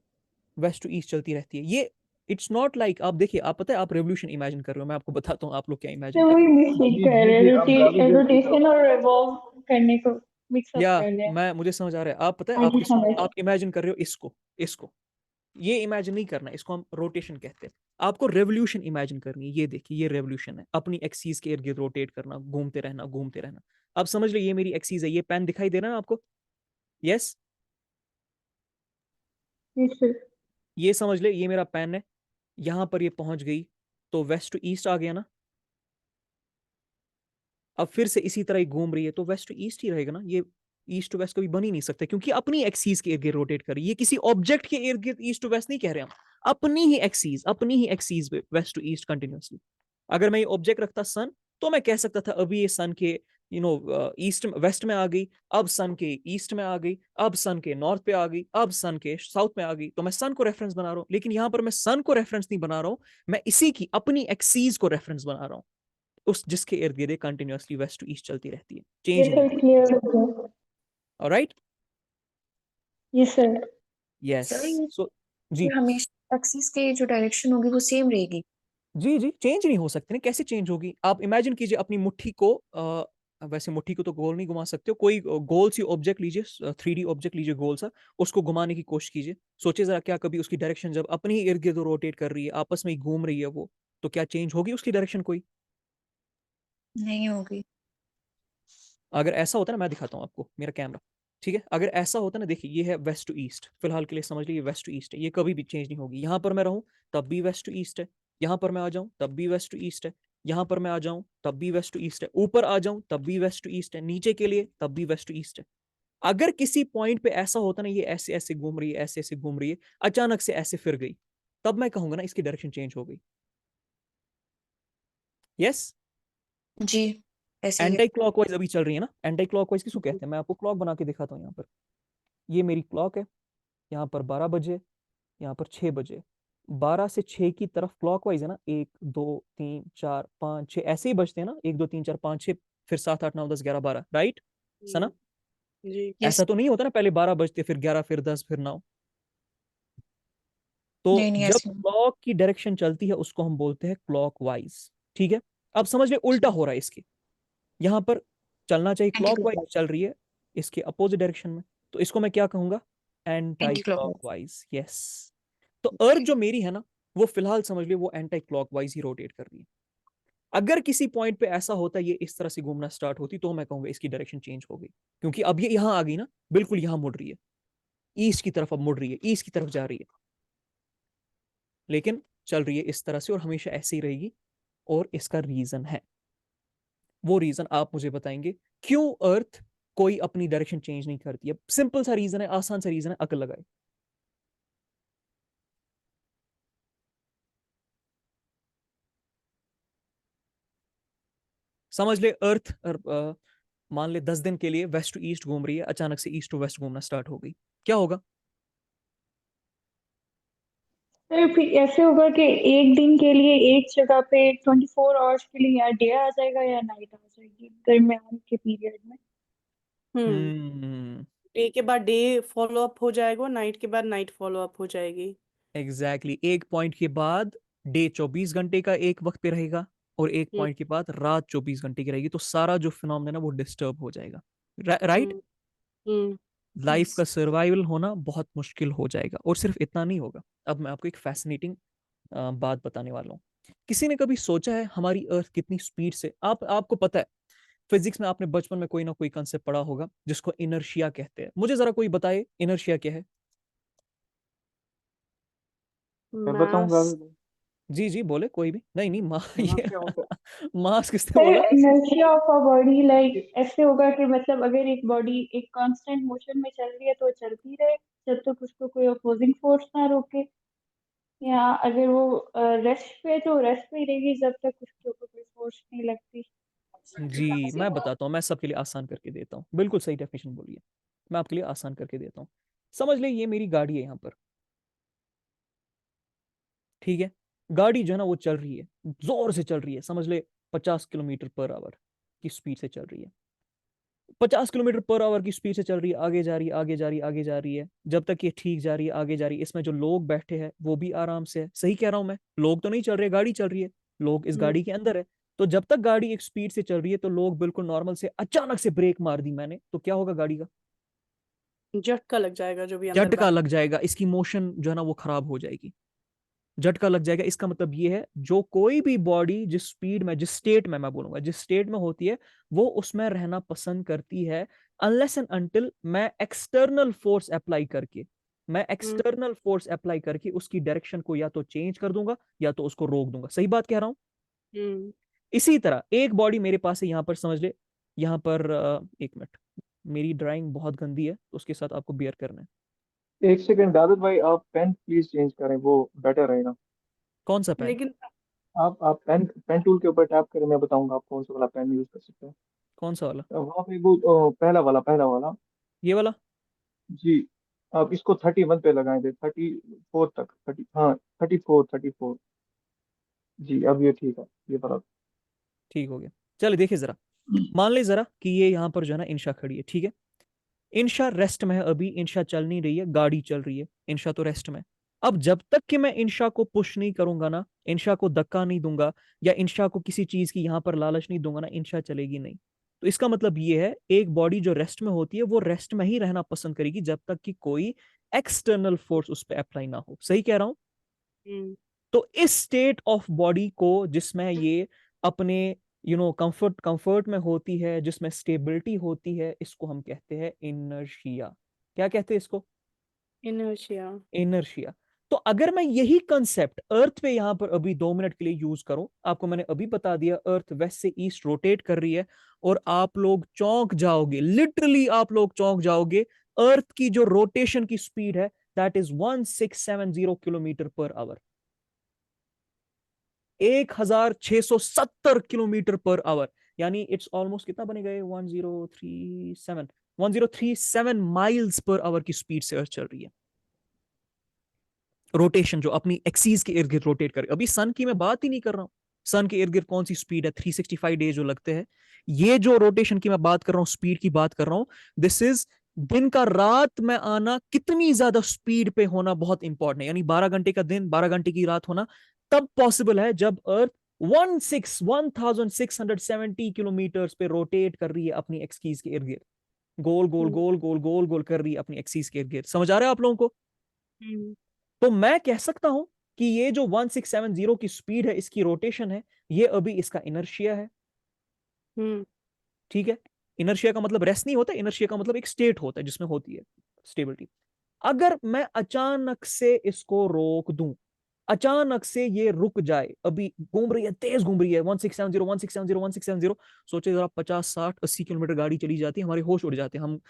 वेस्ट टू ईस्ट चलती रहती है? ये इट्स नॉट लाइक, आप देखिए, आप पता है आप रेवोल्यूशन इमेजिन कर रहे हो, मैं आपको बताता हूँ आप लोग क्या इमेजिन तो कर वही रहे हो। मिस्टेक जी कर जी रहे जी, हैं, आप ज्यादा जल्दी रोटेशन और रिवॉल्व करने को मिक्सअप या कर लिया। मैं, मुझे समझ आ रहा है, आप पता है आप आगे किसको, समझ। आप इमेजिन कर रहे हो इसको, इसको ये इमेजिन नहीं करना, इसको हम रोटेशन कहते हैं। आपको रेवोल्यूशन इमेजिन करनी है, ये देखिए ये रेवोल्यूशन है, अपनी एक्सीज के इर्द गिर्द रोटेट करना, घूमते रहना घूमते रहना। अब समझ लो ये मेरी एक्सीज है, ये पेन दिखाई दे रहा है आपको? Yes, yes sir. ये समझ ले ये मेरा पेन है, यहां पर ये पहुंच गई, तो वेस्ट टू ईस्ट आ गया ना। अब फिर से इसी तरह ही घूम रही है, तो वेस्ट टू ईस्ट ही रहेगा ना ये, ईस्ट टू वेस्ट कभी बन ही नहीं सकता, क्योंकि अपनी एक्सीस के इर्द गिर्द रोटेट कर रही है। ये किसी ऑब्जेक्ट के इर्द गिर्द ईस्ट टू वेस्ट नहीं कह रहे हम, अपनी ही axis west to east continuously. अगर मैं ये ऑब्जेक्ट रखता सन, तो मैं कह सकता था अभी ये सन के ईस्ट वेस्ट में आ गई, अब सन के ईस्ट में आ गई, अब सन के नॉर्थ पे आ गई, अब सन के साउथ में आ गई, तो मैं सन को रेफरेंस बना रहा हूं। लेकिन यहां पर मैं सन को रेफरेंस नहीं बना रहा हूं, मैं इसी की अपनी एक्सीस को रेफरेंस बना रहा हूं, उस जिसके इर्द गिर्द कंटिन्यूअसली वेस्ट टू ईस्ट चलती रहती है, ये चेंज सर नहीं। क्लियर हो गया। ऑलराइट, ये सर। यस। सर ये सो जी हमेशा एक्सिस के जो डायरेक्शन होगी वो सेम रहेगी? जी जी, चेंज नहीं हो सकती ना, कैसे चेंज होगी? आप इमेजिन कीजिए अपनी मुट्ठी को, वैसे मुट्ठी को तो गोल नहीं घुमा सकते हो, कोई गोल सी ऑब्जेक्ट लीजिए, 3D ऑब्जेक्ट लीजिए गोल सा, उसको घुमाने की कोशिश कीजिए। सोचिए जरा, क्या कभी उसकी डायरेक्शन जब अपने ही इर्द गिर्द रोटेट कर रही है, आपस में ही घूम रही है वो, तो क्या चेंज होगी उसकी डायरेक्शन कोई? नहीं होगी। अगर ऐसा होता ना, मैं दिखाता हूँ आपको मेरा कैमरा, ठीक है? अगर ऐसा होता ना, देखिए ये है वेस्ट टू ईस्ट, फिलहाल के लिए समझ लीजिए वेस्ट टू ईस्ट है, ये कभी भी चेंज नहीं होगी। यहाँ पर मैं रहूँ तब भी वेस्ट टू ईस्ट है, यहाँ पर मैं आ जाऊँ तब भी वेस्ट टू ईस्ट है, यहाँ पर मैं आ जाऊँ तब भी वेस्ट टू ईस्ट है, ऊपर आ जाऊँ तब भी वेस्ट टू ईस्ट है, नीचे के लिए तब भी वेस्ट टू ईस्ट है। अगर किसी पॉइंट पे ऐसा होता ना, ये ऐसे ऐसे घूम रही है, ऐसे ऐसे घूम रही है, अचानक से ऐसे फिर गई, तब मैं कहूंगा ना इसकी डायरेक्शन चेंज हो गई। यस, जी ऐसे ही है। एंटी क्लॉकवाइज अभी चल रही है ना। एंटी क्लॉकवाइज किसको कहते हैं? मैं आपको क्लॉक बना के दिखाता हूँ। यहाँ पर ये मेरी क्लॉक है, यहाँ पर 12 बजे, यहाँ पर 6 बजे, 12 से 6 की तरफ क्लॉकवाइज है ना, 1 2 3 4 5 6 ऐसे ही बजते हैं ना, 1 2 3 4 5 6, फिर 7 8 9 10 11 12, राइट सना? जी यस। ऐसा तो नहीं होता ना, पहले 12 बजते, फिर 11, फिर 10, फिर 9। तो नहीं नहीं जब ऐसे नहीं। क्लॉक की डायरेक्शन चलती है उसको हम बोलते हैं क्लॉकवाइज, ठीक है? अब समझ ले, उल्टा हो रहा है इसके, यहाँ पर चलना चाहिए एंटी क्लॉकवाइज, क्लॉकवाइज। चल रही है इसके अपोजिट डायरेक्शन में, तो इसको मैं क्या कहूंगा? Anti anti clockwise. Clockwise. Yes. तो अर्थ जो मेरी है ना, वो फिलहाल समझ लियो वो एंटी क्लॉकवाइज ही रोटेट कर रही है। अगर किसी पॉइंट पे ऐसा होता है ये इस तरह से घूमना स्टार्ट होती, तो मैं कहूंगा इसकी डायरेक्शन चेंज हो गई, क्योंकि अब ये यहाँ आ गई ना, बिल्कुल यहाँ मुड़ रही है, ईस्ट की तरफ अब मुड़ रही है, ईस्ट की तरफ जा रही है, लेकिन चल रही है इस तरह से और हमेशा ऐसे ही रहेगी। और इसका रीजन है, वो रीजन आप मुझे बताएंगे क्यों अर्थ कोई अपनी डायरेक्शन चेंज नहीं करती है। सिंपल सा रीजन है, आसान सा रीजन है, अकल लगाए। समझ ले, अर्थ मान ले 10 दिन के लिए वेस्ट टू ईस्ट घूम रही है, अचानक से ईस्ट टू वेस्ट घूमना स्टार्ट हो गई, क्या होगा? सर फिर ऐसे होगा कि एक दिन के लिए एक जगह पे 24 आवर्स के लिए या डे आ जाएगा या नाइट आ जाएगी दरमियान के पीरियड में। डे के बाद डे फॉलो अप हो जाएगा, नाइट के बाद नाइट फॉलो अप हो जाएगी। एग्जैक्टली, एक पॉइंट के बाद डे 24 घंटे का एक वक्त पे रहेगा, और एक हम्म पॉइंट के बाद रात 24 घंटे की रहेगी, तो सारा जो फिनोमेना है ना वो डिस्टर्ब हो जाएगा, राइट? हम्म लाइफ का यस। सर्वाइवल होना बहुत मुश्किल हो जाएगा। और सिर्फ इतना नहीं होगा, अब मैं आपको एक फैसिनेटिंग बात बताने वाला हूँ। किसी ने कभी सोचा है हमारी अर्थ कितनी स्पीड से, आपको पता है फिजिक्स में आपने बचपन में कोई ना कोई कंसेप्ट पढ़ा होगा जिसको इनर्शिया कहते हैं। मुझे जरा कोई बताए इनर्शिया क्या है? मैं मास। बताऊंगा। जी जी बोले, कोई भी। नहीं नहीं, मास ये क्या होता है? मास किसने सर बोला? Inertia of a body like ऐसे होगा कि मतलब अगर एक बॉडी एक कांस्टेंट मोशन में चल रही है तो चलती रहे जब तक उसको कोई अपोजिंग फोर्स ना रोके, या अगर वो रेस्ट पे है तो रेस्ट पे ही रहेगी जब तक उसके ऊपर कोई फोर्स नहीं लगती। जी मैं बताता हूँ, मैं सबके लिए आसान करके देता हूँ, बिल्कुल सही डेफिनेशन बोलिए, मैं आपके लिए आसान करके देता हूँ। समझ ले ये मेरी गाड़ी है यहाँ पर, ठीक है? गाड़ी जो है ना वो चल रही है, जोर से चल रही है, समझ ले 50 किलोमीटर पर आवर की स्पीड से चल रही है, 50 किलोमीटर पर आवर की स्पीड से चल रही है, आगे जा रही है, आगे जा रही है, आगे जा रही है, जब तक ये ठीक जा रही है, आगे जा रही है। इसमें जो लोग बैठे हैं वो भी आराम से है, सही कह रहा हूं मैं? लोग तो नहीं चल रहे, गाड़ी चल रही है, लोग इस हम्म गाड़ी के अंदर है। तो जब तक गाड़ी एक स्पीड से चल रही है तो लोग बिल्कुल नॉर्मल से, अचानक से ब्रेक मार दी मैंने, तो क्या होगा गाड़ी का? झटका लग जाएगा जो भी अंदर झटका बैठ। लग जाएगा, इसकी मोशन जो है ना वो खराब हो जाएगी, झटका लग जाएगा। इसका मतलब ये है जो कोई भी बॉडी जिस स्पीड में, जिस स्टेट में, मैं बोलूंगा जिस स्टेट में होती है, वो उसमें रहना पसंद करती है, अनलेस एंड अनटिल मैं हम्म एक्सटर्नल फोर्स अप्लाई करके उसकी डायरेक्शन को या तो चेंज कर दूंगा या तो उसको रोक दूंगा। सही बात कह रहा हूं? हम्म इसी तरह एक बॉडी मेरे पास है, यहां पर समझ ले, यहां पर एक मिनट, मेरी ड्राइंग बहुत गंदी है, तो उसके साथ आपको बियर करना है। एक सेकंड दादत भाई, आप पेन प्लीज चेंज करें, वो बेटर रहेगा। कौन सा पेन? लेकिन आप पेन पेन टूल के ऊपर टैप करें, मैं बताऊंगा आप कौन सा वाला पेन यूज कर सकते हैं। कौन सा वाला? वहाँ पे वो पहला वाला। ये वाला? जी। आप इसको 31 पे लगाए थे, 34 तक, 30, हाँ 34। जी अब ये ठीक है, ये वाला। ठीक हो गया। चलिए देखिए जरा, मान ले जरा कि ये यहाँ पर जो है ना इंशा खड़ी है, ठीक है। इंशा रेस्ट में है, अभी इंशा चल नहीं रही है, गाड़ी चल रही है, इंशा तो रेस्ट में है। अब जब तक कि मैं इंशा को पुश नहीं करूंगा ना, इंशा को धक्का नहीं दूंगा, या इंशा को किसी चीज की यहां पर लालच नहीं दूंगा ना, इंशा चलेगी नहीं। तो इसका मतलब ये है, एक बॉडी जो रेस्ट में होती है वो रेस्ट में ही रहना पसंद करेगी जब तक कि कोई एक्सटर्नल फोर्स उस पर अप्लाई ना हो। सही कह रहा हूं? हम्म, तो इस स्टेट ऑफ बॉडी को जिसमें ये अपने कंफर्ट कंफर्ट में होती है, जिसमें स्टेबिलिटी होती है, इसको हम कहते हैं इनर्शिया। क्या कहते हैं इसको? इनर्शिया। इनर्शिया। तो अगर मैं यही कंसेप्ट अर्थ पे यहां पर अभी 2 मिनट के लिए यूज करूं, आपको मैंने अभी बता दिया अर्थ वेस्ट से ईस्ट रोटेट कर रही है, और आप लोग चौंक जाओगे, लिटरली आप लोग चौंक जाओगे। अर्थ की जो रोटेशन की स्पीड है, that is 1670 kilometre per hour. 1670 kilometre per hour, यानी इट्स ऑलमोस्ट कितना बनेगा? 1037 माइल्स पर आवर की स्पीड से अर्थ चल रही है। रोटेशन जो अपनी एक्सीज के इर्द गिर्द रोटेट करे, अभी सन की मैं बात ही नहीं कर रहा हूं। सन के इर्द गिर्द कौन सी स्पीड है? 365 डेज जो लगते हैं। ये जो रोटेशन की मैं बात कर रहा हूं, स्पीड की बात कर रहा हूं, दिस इज दिन का रात में आना, कितनी ज्यादा स्पीड पे होना बहुत इंपॉर्टेंट है। यानी 12 घंटे का दिन, 12 घंटे की रात होना तब पॉसिबल है जब अर्थ 1670 किलोमीटर पे रोटेट कर रही है अपनी एक्सीज के इर्द गिर्द, गोल गोल हम्म, गोल गोल गोल गोल कर रही है अपनी एक्सीज के इर्द गिर्द। समझ आ रहा है आप लोगों को? हम्म, तो मैं कह सकता हूं कि ये जो 1670 की स्पीड है, इसकी रोटेशन है, ये अभी इसका इनर्शिया है। हम्म, ठीक है। इनर्शिया का मतलब रेस्ट नहीं होता, इनर्शिया का मतलब एक स्टेट होता है जिसमें होती है स्टेबिलिटी। अगर मैं अचानक से इसको रोक दूं, अचानक से ये रुक जाए, अभी घूम रही है, तेज घूम रही है, 1670 1670 1670, सोचे जरा 50 60 80 किलोमीटर गाड़ी चली जाती है, हमारे होश उड़ जाते हैं हम।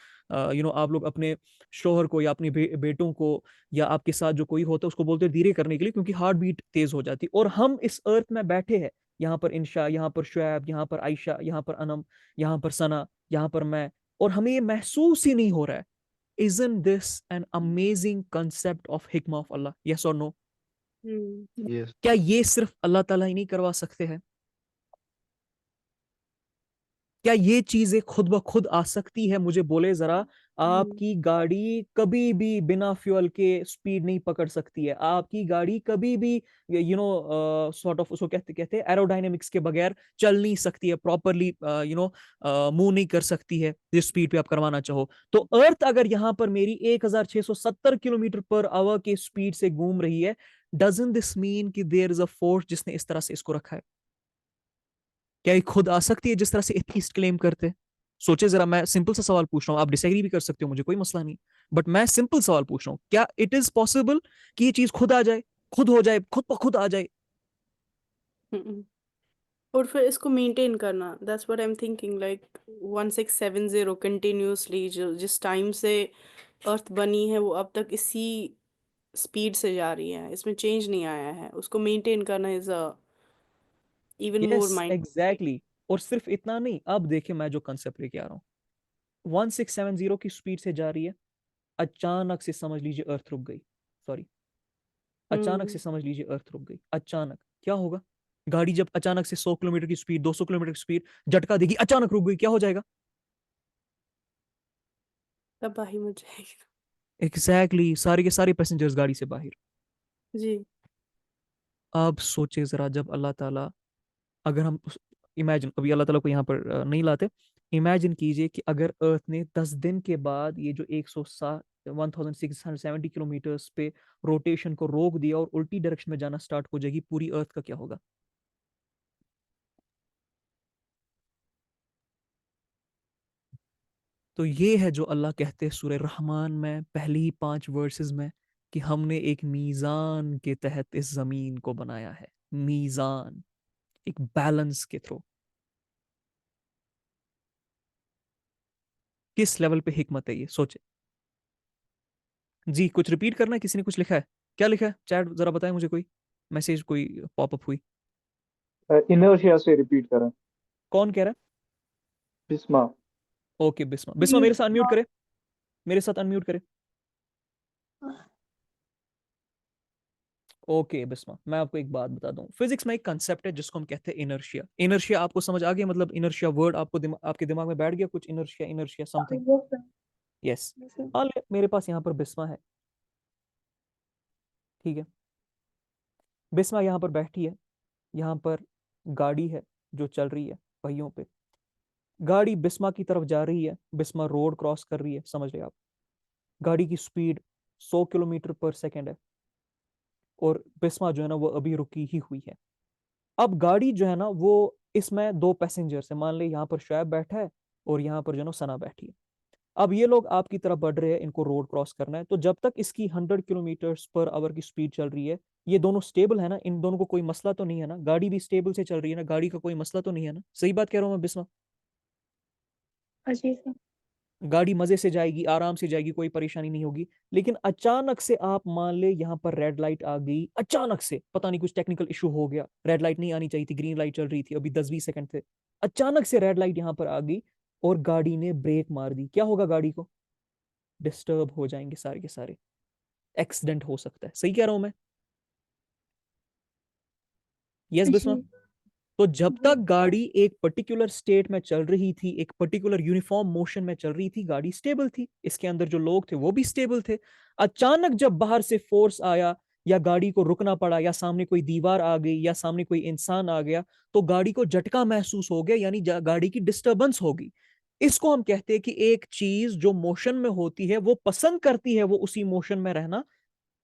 आप लोग अपने शोहर को या अपने बेटों को या आपके साथ जो कोई होता है उसको बोलते हैं धीरे करने के लिए, क्योंकि हार्ट बीट तेज हो जाती है। और हम इस अर्थ में बैठे हैं, यहाँ पर इंशा, यहाँ पर शुएब, यहाँ पर आयशा, यहाँ पर अनम, यहाँ पर सना, यहाँ पर मैं, और हमें ये महसूस ही नहीं हो रहा है। Isn't this an amazing concept of hikmah of Allah? Yes or no? Hmm, yes. क्या ये सिर्फ अल्लाह ताला ही नहीं करवा सकते हैं? क्या ये चीजें खुद ब खुद आ सकती है? मुझे बोले जरा, आपकी गाड़ी कभी भी बिना फ्यूल के स्पीड नहीं पकड़ सकती है। आपकी गाड़ी कभी भी सॉर्ट ऑफ उसको कहते कहते हैं एरोडायनेमिक्स के बगैर चल नहीं सकती है प्रॉपरली, मूव नहीं कर सकती है जिस स्पीड पे आप करवाना चाहो। तो अर्थ अगर यहाँ पर मेरी 1670 किलोमीटर पर आवर के स्पीड से घूम रही है, डजंट दिस मीन कि देयर इज अ फोर्स जिसने इस तरह से इसको रखा है? क्या ये खुद आ सकती है जिस तरह से एथीस्ट क्लेम करते हैं? सोचे जरा, मैं सिंपल सा सवाल पूछ रहा हूँ, आप डिसएग्री भी कर सकते हो, मुझे कोई मसला नहीं, बट मैं सिंपल सवाल पूछ रहा हूँ, क्या इट इज पॉसिबल कि ये चीज खुद आ जाए, खुद हो जाए, खुद ब खुद आ जाए? हम्म। और फिर इसको मेंटेन करना, that's what I am thinking, like 1670 continuously, जो जिस टाइम से अर्थ बनी है वो अब तक इसी स्पीड से जा रही है, इसमें चेंज नहीं आया है, उसको मेंटेन करना is a even more yes mind. Exactly. और सिर्फ इतना नहीं, अब देखिए मैं जो कंसेप्ट लेके आ रहा हूँ, 1670 की स्पीड से जा रही है, अचानक से समझ लीजिए अर्थ रुक गई। सॉरी, अचानक से हम्म, समझ लीजिए अर्थ रुक गई, अचानक क्या होगा? गाड़ी जब अचानक से 100 किलोमीटर की स्पीड, 200 किलोमीटर की स्पीड झटका देगी, अचानक रुक गई, क्या हो जाएगा? तबाही मच जाएगी। एग्जैक्टली exactly, सारे के सारे पैसेंजर्स गाड़ी से बाहर। जी। अब सोचे जरा, जब अल्लाह ताला, अगर हम इमेजिन, अभी अल्लाह ताला को यहाँ पर नहीं लाते, इमेजिन कीजिए कि अगर अर्थ ने 10 दिन के बाद ये जो 1670 किलोमीटर्स पे रोटेशन को रोक दिया और उल्टी डायरेक्शन में जाना स्टार्ट हो जाएगी, पूरी अर्थ का क्या होगा? तो ये है जो अल्लाह कहते हैं सूरह रहमान में पहली ही 5 वर्सेस में, कि हमने एक मीजान के तहत इस जमीन को बनाया है। मीजान, एक बैलेंस के थ्रू। किस लेवल पे हिकमत है ये, सोचे जी। कुछ रिपीट करना है, किसी ने कुछ लिखा है? क्या लिखा है चैट, जरा बताएं मुझे, कोई मैसेज कोई पॉपअप हुई? इनर्शिया से रिपीट करें। कौन कह रहा है? बिस्मा। ओके बिस्मा, बिस्मा मेरे साथ अनम्यूट करे, मेरे साथ अनम्यूट करे। ओके बिस्मा, मैं आपको एक बात बता दूं, फिजिक्स में एक कंसेप्ट है जिसको हम कहते हैं इनर्शिया। इनर्शिया आपको समझ आ गया? मतलब इनर्शिया वर्ड आपको आपके दिमाग में बैठ गया कुछ? Inertia, inertia something. यस। हाँ मेरे पास यहाँ पर बिस्मा है, ठीक है। बिस्मा यहाँ पर बैठी है, यहाँ पर गाड़ी है जो चल रही है पहियों पे। गाड़ी बिस्मा की तरफ जा रही है, बिस्मा रोड क्रॉस कर रही है, समझ रहे आप? गाड़ी की स्पीड 100 किलोमीटर पर सेकेंड है, और बिस्मा जो है ना वो अभी रुकी ही हुई है। अब गाड़ी जो है ना वो, इसमें दो पैसेंजर्स है, मान ले यहाँ पर शोएब बैठा है और यहाँ पर जो है ना सना बैठी है। अब ये लोग आपकी तरफ बढ़ रहे हैं, इनको रोड क्रॉस करना है। तो जब तक इसकी 100 किलोमीटर पर आवर की स्पीड चल रही है, ये दोनों स्टेबल है ना, इन दोनों को कोई मसला तो नहीं है ना? गाड़ी भी स्टेबल से चल रही है ना, गाड़ी का कोई मसला तो नहीं है ना? सही बात कह रहा हूँ मैं बिस्मा? जी सर। गाड़ी मजे से जाएगी, आराम से जाएगी, कोई परेशानी नहीं होगी। लेकिन अचानक से आप मान ले यहाँ पर रेड लाइट आ गई, अचानक से पता नहीं कुछ टेक्निकल इशू हो गया, रेड लाइट नहीं आनी चाहिए थी, ग्रीन लाइट चल रही थी, अभी 10-20 सेकंड थे, अचानक से रेड लाइट यहाँ पर आ गई और गाड़ी ने ब्रेक मार दी। क्या होगा? गाड़ी को डिस्टर्ब हो जाएंगे सारे के सारे, एक्सीडेंट हो सकता है। सही कह रहा हूं मैं? यस बिस्मा? जी तो जब तक गाड़ी एक पर्टिकुलर स्टेट में चल रही थी, एक पर्टिकुलर यूनिफॉर्म मोशन में चल रही थी, गाड़ी स्टेबल थी, इसके अंदर जो लोग थे वो भी स्टेबल थे। अचानक जब बाहर से फोर्स आया, या गाड़ी को रुकना पड़ा, या सामने कोई दीवार आ गई, या सामने कोई इंसान आ गया, तो गाड़ी को झटका महसूस हो गया, यानी गाड़ी की डिस्टर्बेंस होगी। इसको हम कहते हैं कि एक चीज जो मोशन में होती है वो पसंद करती है वो उसी मोशन में रहना,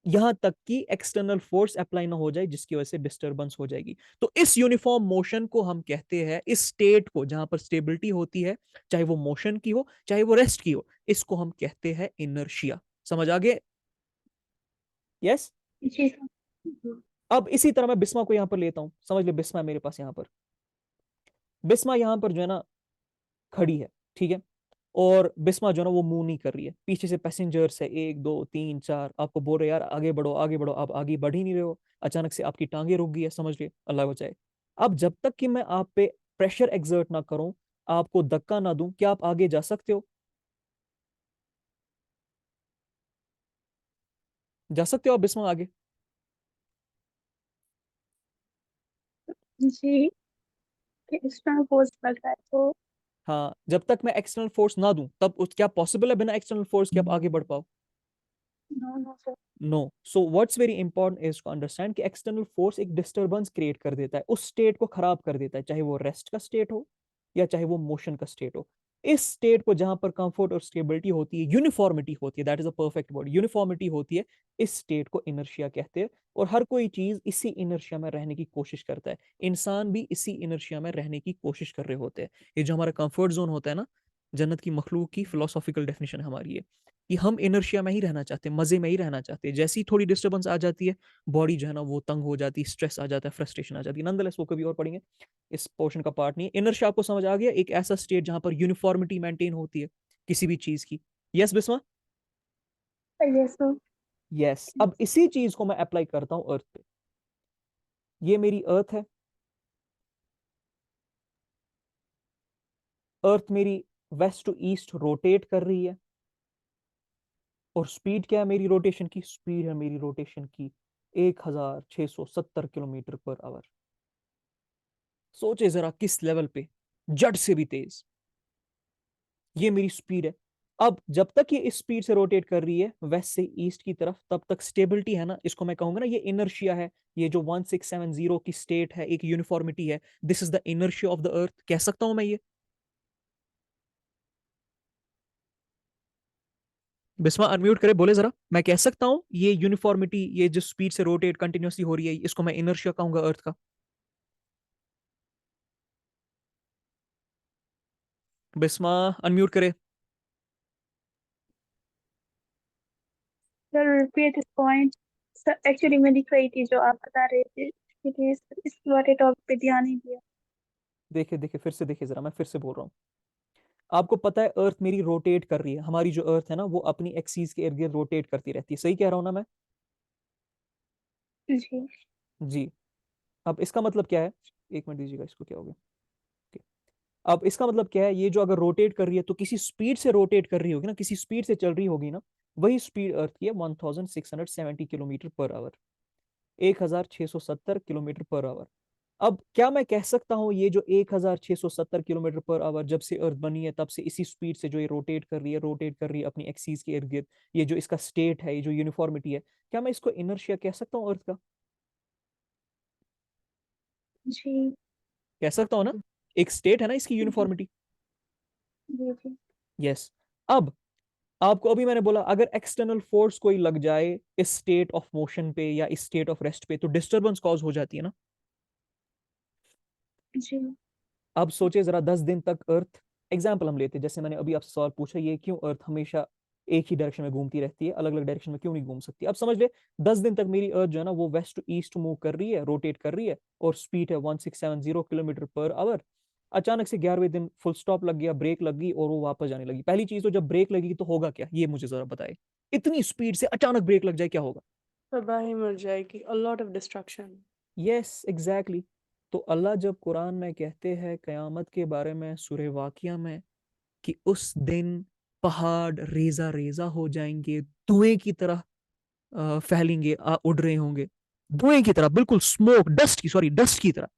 यहां तक कि एक्सटर्नल फोर्स अप्लाई ना हो जाए जिसकी वजह से डिस्टरबेंस हो जाएगी। तो इस यूनिफॉर्म मोशन को हम कहते हैं, इस स्टेट को जहां पर स्टेबिलिटी होती है, चाहे वो मोशन की हो चाहे वो रेस्ट की हो, इसको हम कहते हैं इनर्शिया। समझ आ गए? यस। जी सर। अब इसी तरह मैं बिस्मा को यहां पर लेता हूं, समझ ले बिस्मा मेरे पास यहां पर, बिस्मा यहां पर जो है ना खड़ी है, ठीक है। और बिस्मा जो है ना वो मूव नहीं कर रही है, पीछे से पैसेंजर्स है 1 2 3 4, आपको बोल रहे यार आगे बढ़ो आगे बढ़ो, आप आगे बढ़ ही नहीं रहे हो। अचानक से आपकी टांगे रुक गई है, समझ लिए, अल्लाह बचाए। अब जब तक कि मैं आप पे प्रेशर एक्सर्ट ना करूं, आपको धक्का ना दूं, क्या आप आगे जा सकते हो? जा सकते हो आप बिस्मा आगे? जी एक्स्ट्रा फोर्स लग रहा है तो। हाँ, जब तक मैं एक्सटर्नल फोर्स ना दूं तब क्या पॉसिबल है बिना एक्सटर्नल फोर्स के आप आगे बढ़ पाओ? No no sir. No. So what's very important is to understand कि एक्सटर्नल फोर्स एक डिस्टरबेंस क्रिएट कर देता है, उस स्टेट को खराब कर देता है, चाहे वो रेस्ट का स्टेट हो या चाहे वो मोशन का स्टेट हो। इस स्टेट को जहां पर कंफर्ट और स्टेबिलिटी होती है, यूनिफॉर्मिटी होती है, that is a perfect word, uniformity होती है, इस स्टेट को इनर्शिया कहते हैं। और हर कोई चीज इसी इनर्शिया में रहने की कोशिश करता है, इंसान भी इसी इनर्शिया में रहने की कोशिश कर रहे होते हैं। ये जो हमारा कंफर्ट जोन होता है ना, जन्नत की मखलूक की फिलोसॉफिकल डेफिनेशन हमारी है कि हम इनर्शिया में ही रहना चाहते हैं, मजे में ही रहना चाहते हैं। जैसी थोड़ी डिस्टर्बेंस आ जाती है, बॉडी जो है ना वो तंग हो जाती है, स्ट्रेस आ जाता है, फ्रस्ट्रेशन आ जाती है। नंदलेस वो कभी और पढ़ेंगे, इस पोर्शन का पार्ट नहीं है। इनर्शिया आपको समझ आ गया? एक ऐसा स्टेट जहां पर यूनिफॉर्मिटी मेंटेन होती है किसी भी चीज की। Yes Bisma? Yes sir. Yes. अब इसी चीज को मैं अप्लाई करता हूं अर्थ पे। ये मेरी अर्थ है, अर्थ मेरी वेस्ट टू ईस्ट रोटेट कर रही है, और स्पीड क्या है मेरी रोटेशन की? स्पीड है मेरी रोटेशन की 1670 किलोमीटर पर आवर। सोचे जरा किस लेवल पे, जट से भी तेज, ये मेरी स्पीड है। अब जब तक ये इस स्पीड से रोटेट कर रही है वेस्ट से ईस्ट की तरफ, तब तक स्टेबिलिटी है ना, इसको मैं कहूंगा ना ये इनर्शिया है। ये जो 1670 की स्टेट है, एक यूनिफॉर्मिटी है, this is the inertia of the अर्थ, कह सकता हूं मैं ये? बिस्मा अनम्यूट करे, बोले जरा, मैं कह सकता हूं ये यूनिफॉर्मिटी, ये जो स्पीड से रोटेट कंटिन्यूसली हो रही है, इसको मैं इनर्शिया कहूंगा अर्थ का? बिस्मा अनम्यूट करे। Sir repeat this point. Sir actually मैं लिख रही थी जो आप बता रहे थे, इसलिए इस वाले टॉपिक पे ध्यान नहीं दिया। देखिए देखिए फिर से देखिए जरा, मैं फिर से बोल रहा हूँ, आपको पता है अर्थ मेरी रोटेट कर रही है, हमारी जो अर्थ है ना वो अपनी एक्सिस के इर्द गिर्द रोटेट करती रहती है, सही कह रहा हूं ना मैं? जी। जी। अब इसका मतलब क्या है, एक मिनट दीजिएगा, इसको क्या हो गया। Okay. अब इसका मतलब क्या है, ये जो अगर रोटेट कर रही है तो किसी स्पीड से रोटेट कर रही होगी ना, किसी स्पीड से चल रही होगी ना, वही स्पीड अर्थ की है 1670 kilometre per hour, 1670 kilometre per hour. अब क्या मैं कह सकता हूं ये जो 1670 किलोमीटर पर आवर जब से अर्थ बनी है तब से इसी स्पीड से जो ये रोटेट कर रही है अपनी एक्सिस के इर्द गिर्द, ये जो इसका स्टेट है, ये जो यूनिफॉर्मिटी है, क्या मैं इसको इनर्शिया कह सकता हूँ अर्थ का? जी। कह सकता हूँ ना, एक स्टेट है ना इसकी जी। यूनिफॉर्मिटी। जी। यस। अब आपको अभी मैंने बोला अगर एक्सटर्नल फोर्स कोई लग जाए इस स्टेट ऑफ मोशन पे या इस स्टेट ऑफ रेस्ट पे तो डिस्टरबेंस कॉज हो जाती है ना। जी। अब सोचे जरा 10 दिन तक अर्थ, एग्जाम्पल हम लेते हैं, जैसे मैंने अभी आपसे सवाल पूछा ये क्यों अर्थ हमेशा एक ही डायरेक्शन में घूमती रहती है, अलग अलग डायरेक्शन में क्यों नहीं घूम सकती। अब समझ ले 10 दिन तक मेरी अर्थ जो है ना वो वेस्ट टू ईस्ट मूव कर रही है, रोटेट कर रही है, और स्पीड है 1670 किलोमीटर पर आवर। अचानक से 11वें दिन फुल स्टॉप लग गया, ब्रेक लग गई और वो वापस जाने लगी। पहली चीज तो जब ब्रेक लगेगी तो होगा क्या, ये मुझे जरा बताए, इतनी स्पीड से अचानक ब्रेक लग जाए क्या होगा? तबाही मच जाएगी, a lot of destruction. Yes exactly. तो अल्लाह जब कुरान में कहते हैं कयामत के बारे में सूरह वाकिया में कि उस दिन पहाड़ रेजा रेजा हो जाएंगे, धुएं की तरह फैलेंगे, उड़ रहे होंगे, धुएं की तरह, बिल्कुल स्मोक डस्ट की, सॉरी डस्ट की तरह,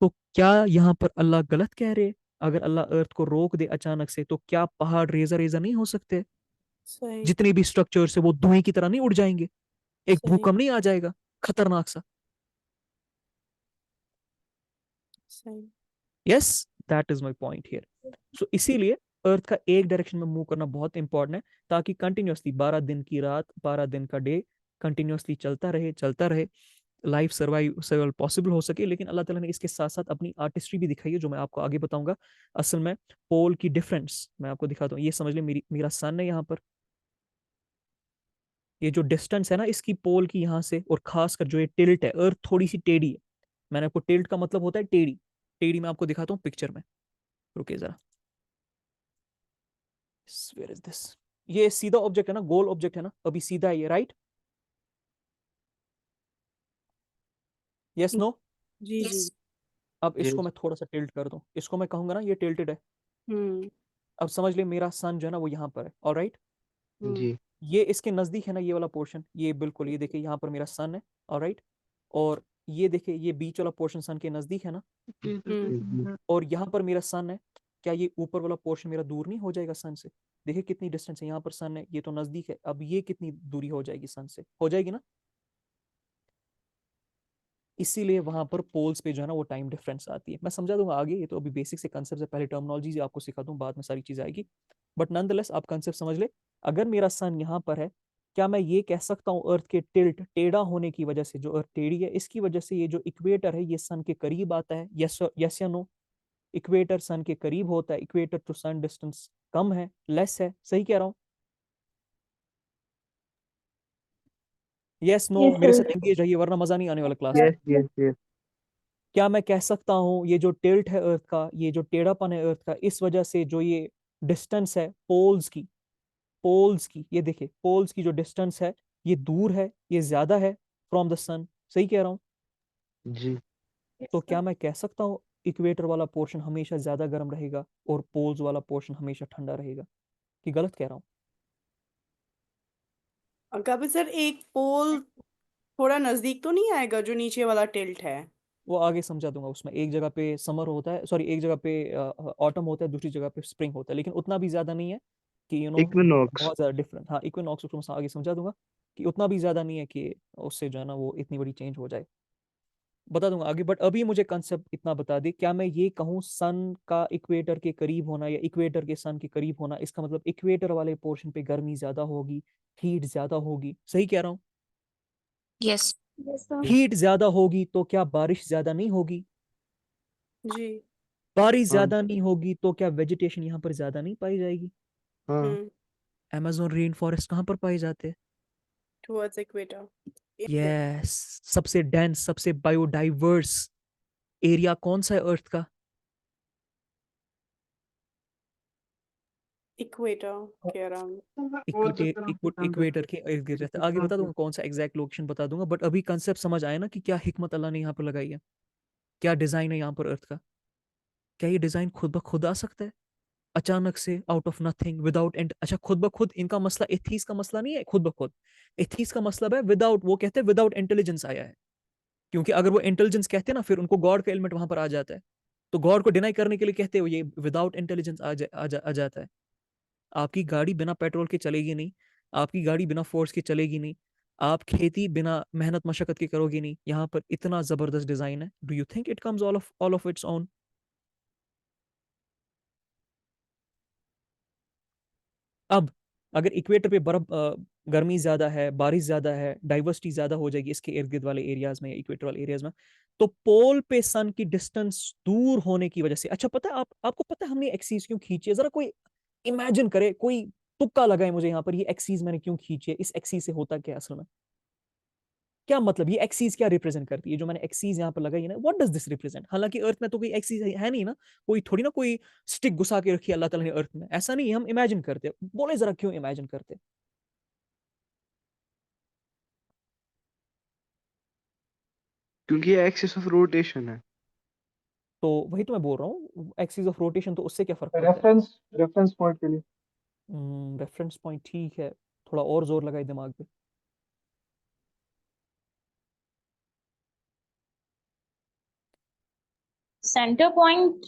तो क्या यहाँ पर अल्लाह गलत कह रहे हैं? अगर अल्लाह अर्थ को रोक दे अचानक से तो क्या पहाड़ रेजा रेजा नहीं हो सकते? सही जितने भी स्ट्रक्चर से वो धुएं की तरह नहीं उड़ जाएंगे? एक सही भूकंप नहीं आ जाएगा खतरनाक सा? सही। Yes, that is my point here. So इसीलिए अर्थ का एक डायरेक्शन में मूव करना बहुत इंपॉर्टेंट है, ताकि कंटिन्यूअसली 12 दिन की रात 12 दिन का डे कंटिन्यूअसली चलता रहे, लाइफ सर्वाइवल पॉसिबल हो सके। लेकिन अल्लाह ताला ने इसके साथ साथ अपनी आर्टिस्ट्री भी दिखाई है जो मैं आपको आगे बताऊंगा। असल में पोल की डिफरेंस मैं आपको दिखाता हूँ, ये समझ ले मेरा सन है यहाँ पर, ये जो डिस्टेंस है ना इसकी पोल की यहाँ से, और खासकर जो ये टिल्ट है, अर्थ थोड़ी सी टेढ़ी है। मैंने आपको टिल्ट का मतलब होता है टेढ़ी, टेढ़ी मैं आपको दिखाता हूँ पिक्चर में, रुकिए जरा। वेयर इज दिस, ये सीधा ऑब्जेक्ट है ना, गोल ऑब्जेक्ट है ना, अभी सीधा है ये, राइट? Yes no? जी जी। अब इसको यस। मैं थोड़ा सा टिल्ट कर दूं, इसको मैं कहूंगा ना ये टिल्टेड है। हम्म अब समझ ले मेरा सन जो है ना वो यहाँ पर है, ऑलराइट? जी। ये इसके नजदीक है ना ये वाला पोर्शन, ये बिल्कुल, ये देखिए यहाँ पर मेरा सन है, ऑलराइट? और ये देखिए ये बीच वाला पोर्शन सन के नजदीक है ना, जी। और यहाँ पर मेरा सन है। क्या ये ऊपर वाला पोर्शन मेरा दूर नहीं हो जाएगा सन से? देखिए कितनी डिस्टेंस है, यहाँ पर सन है, ये तो नजदीक है, अब ये कितनी दूरी हो जाएगी सन से, हो जाएगी ना? इसीलिए वहां पर पोल्स पे जो है ना वो टाइम डिफरेंस आती है। मैं समझा दूंगा आगे, ये तो अभी बेसिक से कंसेप्ट है, पहले टर्मिनोलॉजी आपको सिखा दूं, बाद में सारी चीज आएगी। बट नॉनदलेस आप कंसेप्ट समझ ले। अगर मेरा सन यहाँ पर है, क्या मैं ये कह सकता हूँ अर्थ के टिल्ट टेढ़ा होने की वजह से, जो अर्थ टेढ़ी है इसकी वजह से ये जो इक्वेटर है ये सन के करीब आता है? यस यस या नो? इक्वेटर सन के करीब होता है, इक्वेटर टू सन डिस्टेंस कम है, लेस है, सही कह रहा हूँ? Yes no? यस मेरे सर। साथ एंगेज रहिए वरना मजा नहीं आने वाला क्लास में। Yes yes yes. क्या मैं कह सकता हूँ ये जो टिल्ट है अर्थ का, ये जो टेढ़ापन है अर्थ का, इस वजह से जो ये डिस्टेंस है पोल्स की, ये देखिए पोल्स की जो डिस्टेंस है ये दूर है, ये ज्यादा है फ्रॉम द सन, सही कह रहा हूँ? जी। तो क्या मैं कह सकता हूँ इक्वेटर वाला पोर्शन हमेशा ज्यादा गर्म रहेगा और पोल्स वाला पोर्शन हमेशा ठंडा रहेगा, कि गलत कह रहा हूँ? कभी सर एक पोल थोड़ा नजदीक तो नहीं आएगा जो नीचे वाला टिल्ट है? वो आगे समझा दूंगा, उसमें एक जगह पे समर होता है, सॉरी एक जगह पे ऑटम होता है, दूसरी जगह पे स्प्रिंग होता है, लेकिन उतना भी ज्यादा नहीं है कि इक्विनॉक्स। बहुत ज्यादा डिफरेंट। हाँ इक्विनॉक्स को मैं आगे समझा दूंगा कि उतना भी ज्यादा नहीं है कि उससे जो है ना वो इतनी बड़ी चेंज हो जाए, बता दूंगा आगे। बट अभी मुझे कंसेप्ट इतना बता दे, क्या मैं ये कहूँ सन का इक्वेटर के करीब होना या इक्वेटर के सन के करीब होना, इसका मतलब इक्वेटर वाले पोर्शन पे गर्मी ज्यादा होगी, हीट ज्यादा होगी, सही कह रहा हूँ? यस। Yes sir. हीट ज्यादा होगी तो क्या बारिश ज्यादा नहीं होगी? जी। बारिश हाँ ज्यादा नहीं होगी तो क्या वेजिटेशन यहाँ पर ज्यादा नहीं पाई जाएगी? हाँ। हम्म अमेजोन रेन फॉरेस्ट कहाँ पर पाए जाते हैं? Towards equator. यस, सबसे डेंस सबसे बायोडाइवर्स एरिया कौन सा है अर्थ का? इक्वेटर के अराउंड। इक्वेटर के इर्द गिर्द रहता है। आगे बता दूंगा कौन सा एग्जैक्ट लोकेशन बता दूंगा, बट अभी कंसेप्ट समझ आया ना कि क्या हिकमत अल्लाह ने यहाँ पर लगाई है, क्या डिजाइन है यहाँ पर अर्थ का। क्या ये डिजाइन खुद ब खुद आ सकता है अचानक से, out of nothing, without and? अच्छा, खुद ब खुद इनका मसला एथीस का मसला नहीं है, खुद ब खुद एथीस का मतलब है विदाउट, वो कहते हैं विदाउट इंटेलिजेंस आया है। क्योंकि अगर वो इंटेलिजेंस कहते हैं ना, फिर उनको गॉड का एलिमेंट वहां पर आ जाता है, तो गॉड को डिनाई करने के लिए कहते हैं ये विदाउट इंटेलिजेंस आ जाता है। आपकी गाड़ी बिना पेट्रोल के चलेगी नहीं, आपकी गाड़ी बिना फोर्स के चलेगी नहीं, आप खेती बिना मेहनत मशक्कत के करोगे नहीं। यहाँ पर इतना जबरदस्त डिजाइन है। Do you think it comes all of its own? अब अगर इक्वेटर पे बर्फ, गर्मी ज्यादा है, बारिश ज्यादा है, डाइवर्सिटी ज्यादा हो जाएगी इसके इर्द गिर्द वाले एरियाज में, इक्वेटर वाले एरियाज में, तो पोल पे सन की डिस्टेंस दूर होने की वजह से, अच्छा पता है आपको पता है हमने एक्सीस क्यों खींची है? जरा कोई इमेजिन करे, कोई तुक्का लगाए मुझे यहाँ पर, ये एक्सीस मैंने क्यों खींची है, इस एक्सीस से होता क्या असल में? क्या मतलब ये एक्सीस क्या रिप्रेजेंट करती है जो मैंने एक्सीस यहाँ पर लगाई है ना? What does this represent? हालांकि अर्थ में तो कोई एक्सीस है नहीं ना, कोई थोड़ी ना कोई स्टिक घुसा के रखी है अल्लाह ताला ने अर्थ में, ऐसा नहीं है। हम इमेजिन करते, बोले जरा क्यों इमेजिन करते? क्योंकि ये एक्सिस ऑफ रोटेशन है। तो वही तो मैं बोल रहा हूँ, एक्सिस ऑफ रोटेशन, तो उससे क्या फर्क पड़ता है? रेफरेंस पॉइंट के लिए। रेफरेंस पॉइंट ठीक है, थोड़ा और जोर लगाए दिमाग पे। Centre point.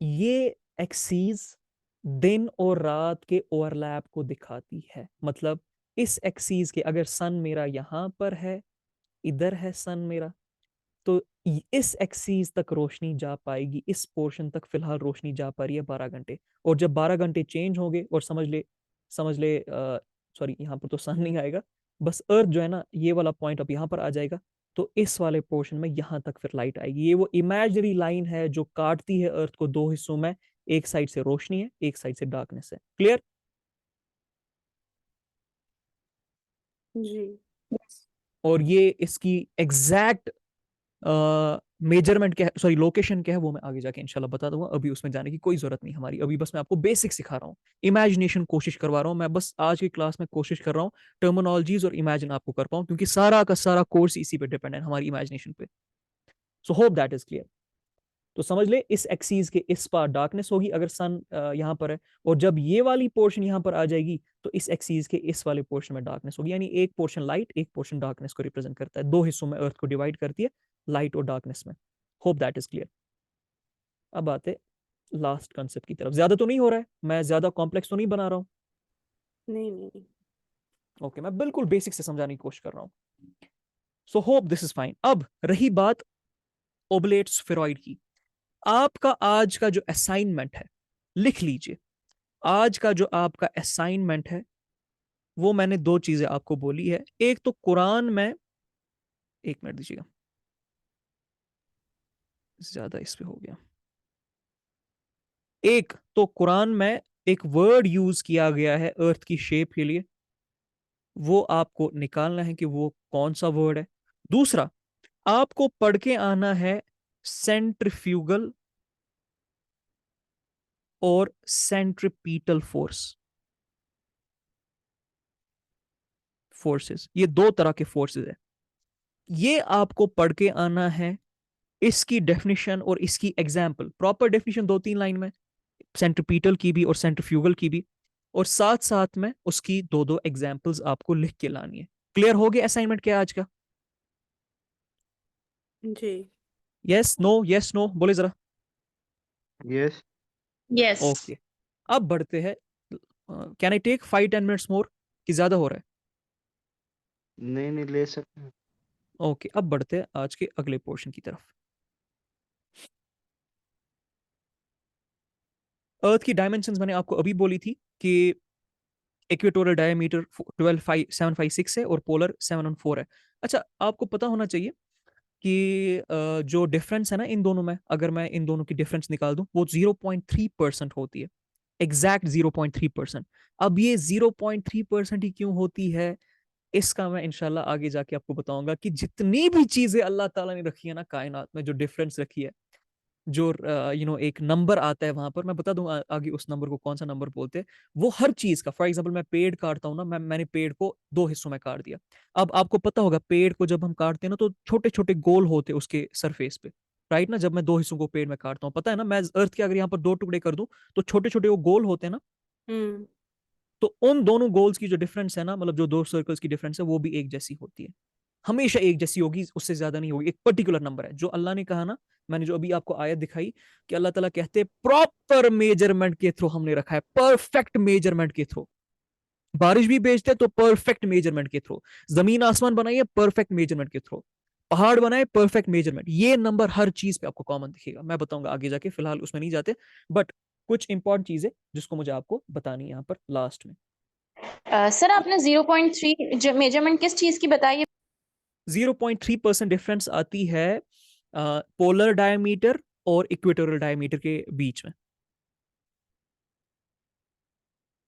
ये एक्सीस दिन और रात के ओवरलैप को दिखाती है। मतलब इस एक्सीस के, अगर सन मेरा यहाँ पर है, इधर है सन मेरा, तो इस एक्सीस तक रोशनी जा पाएगी, इस पोर्शन तक फिलहाल रोशनी जा पा रही है 12 घंटे। और जब 12 घंटे चेंज होंगे, और समझ ले सॉरी, यहाँ पर तो सन नहीं आएगा, बस अर्थ जो है ना, ये वाला पॉइंट अब यहाँ पर आ जाएगा, तो इस वाले पोर्शन में यहाँ तक फिर लाइट आएगी। ये वो इमेजिनरी लाइन है जो काटती है अर्थ को दो हिस्सों में, एक साइड से रोशनी है, एक साइड से डार्कनेस है। क्लियर? जी। और ये इसकी एग्जैक्ट मेजरमेंट क्या है, सॉरी लोकेशन क्या है, वो मैं आगे जाके इंशाल्लाह बता दूंगा। अभी उसमें जाने की कोई जरूरत नहीं हमारी, अभी बस मैं आपको बेसिक सिखा रहा हूँ, इमेजिनेशन कोशिश करवा रहा हूँ मैं। बस आज की क्लास में कोशिश कर रहा हूँ टर्मिनोलॉजीज और इमेजिन आपको कर पाऊँ, क्योंकि सारा का सारा कोर्स इसी पे डिपेंड है, हमारी इमेजिनेशन पे। सो होप दैट इज क्लियर। तो समझ ले, इस एक्सीस के इस पार डार्कनेस होगी अगर सन यहाँ पर है, और जब ये वाली पोर्शन यहाँ पर आ जाएगी, तो इस एक्सीस के इस वाले पोर्शन में डार्कनेस होगी। यानी एक पोर्शन लाइट, एक पोर्शन डार्कनेस को रिप्रेजेंट करता है, दो हिस्सों में अर्थ को डिवाइड करती है, लाइट और डार्कनेस में। Hope that is clear. अब आते लास्ट कंसेप्ट की तरफ। ज्यादा तो नहीं हो रहा है, मैं ज्यादा कॉम्प्लेक्स तो नहीं बना रहा हूँ? नहीं। ओके, मैं बिल्कुल बेसिक से समझाने की कोशिश कर रहा हूँ। So hope this is fine. अब रही बात ओबलेट स्फेरॉइड की। आपका आज का जो असाइनमेंट है, लिख लीजिए, आज का जो आपका असाइनमेंट है, वो मैंने दो चीजें आपको बोली है। एक तो कुरान में, एक मिनट दीजिएगा, ज्यादा इस पे हो गया। एक तो कुरान में एक वर्ड यूज किया गया है अर्थ की शेप के लिए, वो आपको निकालना है कि वो कौन सा वर्ड है। दूसरा, आपको पढ़ के आना है सेंट्रीफ्यूगल और सेंट्रीपीटल फोर्सेस, ये दो तरह के फोर्सेस है, ये आपको पढ़ के आना है। इसकी डेफिनेशन और इसकी एग्जाम्पल, प्रॉपर डेफिनेशन 2-3 लाइन में, सेंट्रीपीटल की भी और सेंट्रीफ्यूगल की भी, और साथ साथ में उसकी दो एग्जाम्पल्स आपको लिख के लानी है। क्लियर हो गया असाइनमेंट क्या आज का? जी। यस नो बोले जरा। यस। यस। ओके, अब बढ़ते हैं। Can I take 5-10 minutes more, कि ज्यादा हो रहा है? नहीं ले सकते हैं। ओके, अब बढ़ते हैं आज के अगले पोर्शन की तरफ। अर्थ की डायमेंशंस मैंने आपको अभी बोली थी कि इक्वेटोरियल डायमीटर 12,756 है और पोलर 714 है। अच्छा, आपको पता होना चाहिए कि जो डिफरेंस है ना इन दोनों में, अगर मैं इन दोनों की डिफरेंस निकाल दूं, वो 0.3% होती है, एग्जैक्ट 0.3%। अब ये 0.3% ही क्यों होती है, इसका मैं इंशाल्लाह आगे जाके आपको बताऊंगा कि जितनी भी चीजें अल्लाह ताला ने रखी है ना कायनात में, जो डिफरेंस रखी है, जो एक नंबर आता है वहां पर, मैं बता दूंगा आगे उस नंबर को कौन सा नंबर बोलते हैं, वो हर चीज का, फॉर एग्जांपल मैं पेड़ काटता हूँ ना, मैंने पेड़ को 2 हिस्सों में काट दिया। अब आपको पता होगा पेड़ को जब हम काटते हैं ना, तो छोटे छोटे गोल होते हैं उसके सरफेस पे, राइट ना? जब मैं 2 हिस्सों को पेड़ में काटता हूँ, पता है ना, मैं अर्थ के अगर यहाँ पर 2 टुकड़े कर दूं तो छोटे छोटे वो गोल होते हैं ना। हम्म। तो उन दोनों गोल्स की जो डिफरेंस है ना, मतलब जो 2 सर्कल्स की डिफरेंस है, वो भी एक जैसी होती है, हमेशा एक जैसी होगी, उससे ज्यादा नहीं होगी। एक पर्टिकुलर नंबर है जो अल्लाह ने कहा ना, मैंने जो अभी आपको आयत दिखाई कि अल्लाह ताला कहते हैं प्रॉपर मेजरमेंट के थ्रू हमने रखा है, परफेक्ट मेजरमेंट के थ्रू। बारिश भी भेजते हैं तो परफेक्ट मेजरमेंट के थ्रू, जमीन आसमान बनाइए परफेक्ट मेजरमेंट के थ्रू, पहाड़ बनाए परफेक्ट मेजरमेंट। ये नंबर हर चीज पे आपको कॉमन दिखेगा, मैं बताऊंगा आगे जाके, फिलहाल उसमें नहीं जाते। बट कुछ इंपॉर्टेंट चीजें जिसको मुझे आपको बतानी है यहाँ पर लास्ट में। सर आपने 0.3 मेजरमेंट किस चीज की बताई है? 0.3% डिफरेंस आती है पोलर डायमीटर और इक्वेटोरियल डायमीटर के बीच में।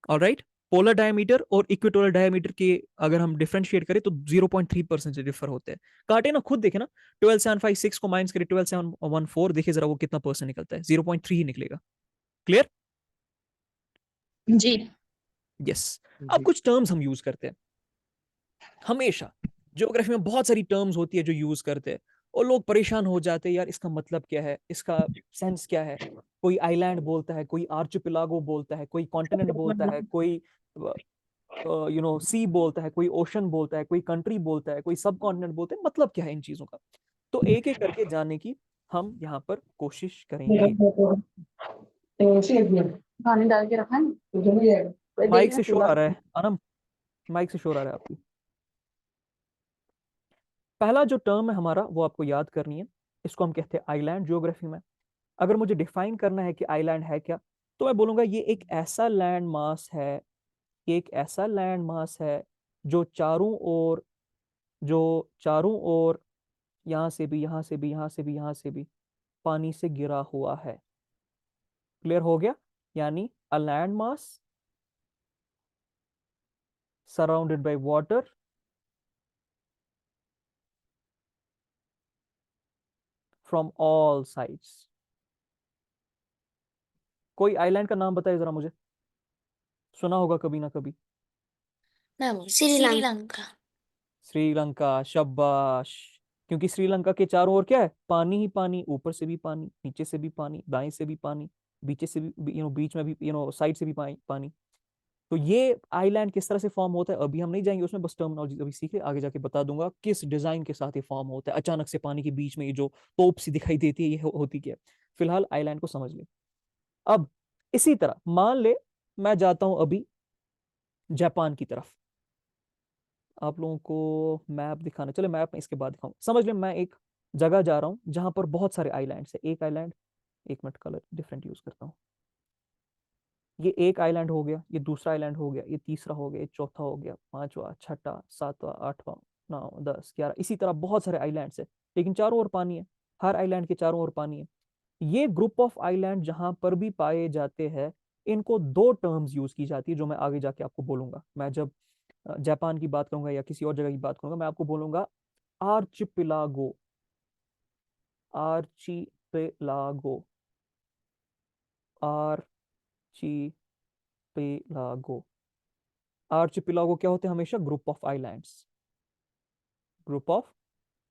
ऑलराइट, पोलर डायमीटर और इक्वेटोरियल डायमीटर के अगर हम डिफरेंशिएट करें तो 0.3% से डिफर होते हैं। काटे ना, खुद देखे ना, 12756 को माइनस करें 12714, देखिए जरा वो कितना परसेंट निकलता है, 0.3 ही निकलेगा। क्लियर? जी। यस। अब कुछ टर्म्स हम यूज करते हैं हमेशा, ज्योग्राफी में बहुत सारी टर्म्स होती है जो यूज करते हैं, और लोग परेशान हो जाते हैं, यार इसका मतलब क्या है, इसका सेंस क्या है। कोई आइलैंड बोलता है, कोई आर्चिपेलागो बोलता है, कोई कॉन्टिनेंट बोलता है, कोई सी बोलता है, कोई ओशन बोलता है, कोई कंट्री बोलता है, कोई सब कॉन्टिनेंट बोलते हैं, मतलब क्या है इन चीजों का। तो एक एक करके जानने की हम यहाँ पर कोशिश करेंगे। पानी डाल के रखा है माइक से शोर आ रहा है अनम, माइक से शोर आ रहा है आपकी। पहला जो टर्म है हमारा वो आपको याद करनी है, इसको हम कहते हैं आइलैंड ज्योग्राफी में। अगर मुझे डिफाइन करना है कि आइलैंड है क्या, तो मैं बोलूंगा ये एक ऐसा लैंड मास है, एक ऐसा लैंड मास है जो चारों ओर यहाँ से भी, यहाँ से भी, यहाँ से भी, यहाँ से भी पानी से घिरा हुआ है। क्लियर हो गया? यानी a land mass surrounded by water from all sides. कोई आइलैंड का नाम बताए जरा मुझे, सुना होगा कभी ना कभी। श्रीलंका। श्रीलंका, शाबाश। क्योंकि श्रीलंका के चारों ओर क्या है, पानी ही पानी, ऊपर से भी पानी, नीचे से भी पानी, दाएं से भी पानी, बीच से भी, बीच में भी, साइड से भी पानी। तो ये आइलैंड किस तरह से फॉर्म होता है अभी हम नहीं जाएंगे उसमें, बस टर्मिनोलॉजी अभी सीखे, आगे जाके बता दूंगा किस डिजाइन के साथ ये फॉर्म होता है। अचानक से पानी के बीच में ये जो तोप सी दिखाई देती है, ये होती क्या है। फिलहाल आइलैंड को समझ ले। अब इसी तरह मान ले मैं जाता हूं अभी जापान की तरफ, आप लोगों को मैप दिखाना, चले मैप में इसके बाद दिखाऊं। समझ ले मैं एक जगह जा रहा हूँ जहां पर बहुत सारे आइलैंड्स है। एक आइलैंड, एक मिनट कलर डिफरेंट यूज करता हूँ, ये एक आइलैंड हो गया, ये दूसरा आइलैंड हो गया, ये तीसरा हो गया, ये चौथा हो गया, पांचवा, छठा, सातवां, आठवां, 9, 10, 11, इसी तरह बहुत सारे आइलैंड्स है, लेकिन चारों ओर पानी है, हर आइलैंड के चारों ओर पानी है। ये ग्रुप ऑफ आइलैंड जहां पर भी पाए जाते हैं, इनको 2 टर्म्स यूज की जाती है जो मैं आगे जाके आपको बोलूंगा। मैं जब जापान की बात करूंगा या किसी और जगह की बात करूंगा, मैं आपको बोलूंगा आर्चिपिलागो, आर्चिपेलागो, आर्चिपेलागो। आर्चिपिलागो क्या होते हैं हमेशा, group of islands, group of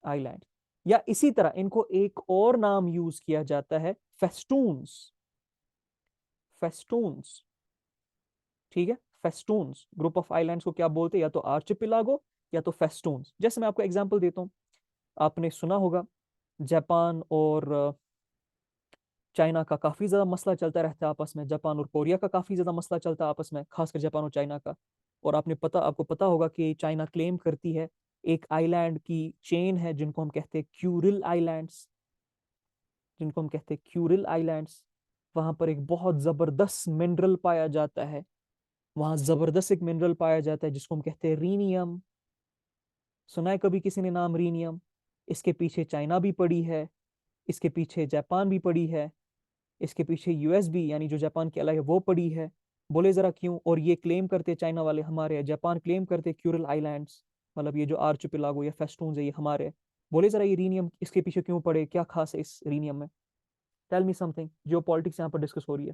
island. या इसी तरह इनको एक और नाम यूज किया जाता है, फेस्टून्स, फेस्टून्स। ठीक है, फेस्टून्स, ग्रुप ऑफ आइलैंड्स को क्या बोलते हैं, या तो आर्चिपिलागो या तो फेस्टून्स। जैसे मैं आपको एग्जांपल देता हूं, आपने सुना होगा जापान और चाइना का काफी ज्यादा मसला चलता रहता है आपस में, जापान और कोरिया का काफी ज्यादा मसला चलता है आपस में, खासकर जापान और चाइना का। और आपको पता होगा कि चाइना क्लेम करती है एक आइलैंड की चेन है जिनको हम कहते हैं क्यूरिल आइलैंड्स, जिनको हम कहते हैं क्यूरिल आइलैंड्स। वहां पर एक बहुत जबरदस्त मिनरल पाया जाता है, वहां जबरदस्त एक मिनरल पाया जाता है जिसको हम कहते हैं रीनियम। सुना है कभी किसी ने नाम रीनियम? इसके पीछे चाइना भी पड़ी है, इसके पीछे जापान भी पड़ी है, इसके पीछे यूएस भी, यानी जो जापान की अलग है वो पड़ी है। बोले जरा क्यों? और ये क्लेम करते चाइना वाले हमारे है, जापान क्लेम करते क्यूरल आइलैंड्स, मतलब ये जो आर्चिपेलागो या फेस्टून्स है ये हमारे है। बोले जरा ये रीनियम इसके पीछे क्यों पड़े, क्या खास है इस रीनियम में? टेल मी समथिंग, जियोपॉलिटिक्स यहाँ पर डिस्कस हो रही है।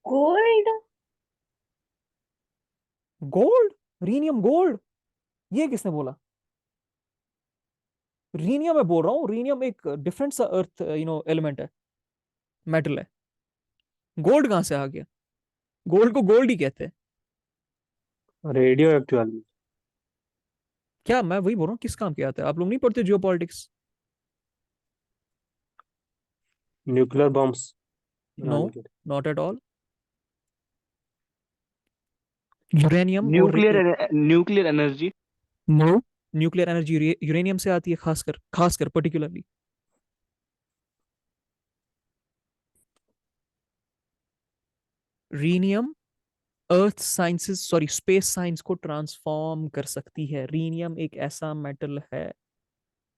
गोल्ड। गोल्ड, रीनियम गोल्ड, ये किसने बोला? रीनियम मैं बोल रहा हूँ, रीनियम एक डिफरेंट सा अर्थ एलिमेंट है, मेटल है। गोल्ड कहाँ से आ गया? गोल्ड को गोल्ड ही कहते हैं। Radio active element. क्या मैं वही बोल रहा हूँ, किस काम के आता है? आप लोग नहीं पढ़ते जियोपॉलिटिक्स? न्यूक्लियर बॉम्ब्स नो, बनाने के लिए। Not at all. यूरेनियम और nuclear energy. No, nuclear energy uranium से आती है, खासकर particularly. Rhenium earth sciences, sorry space science को ट्रांसफॉर्म कर सकती है। रीनियम एक ऐसा मेटल है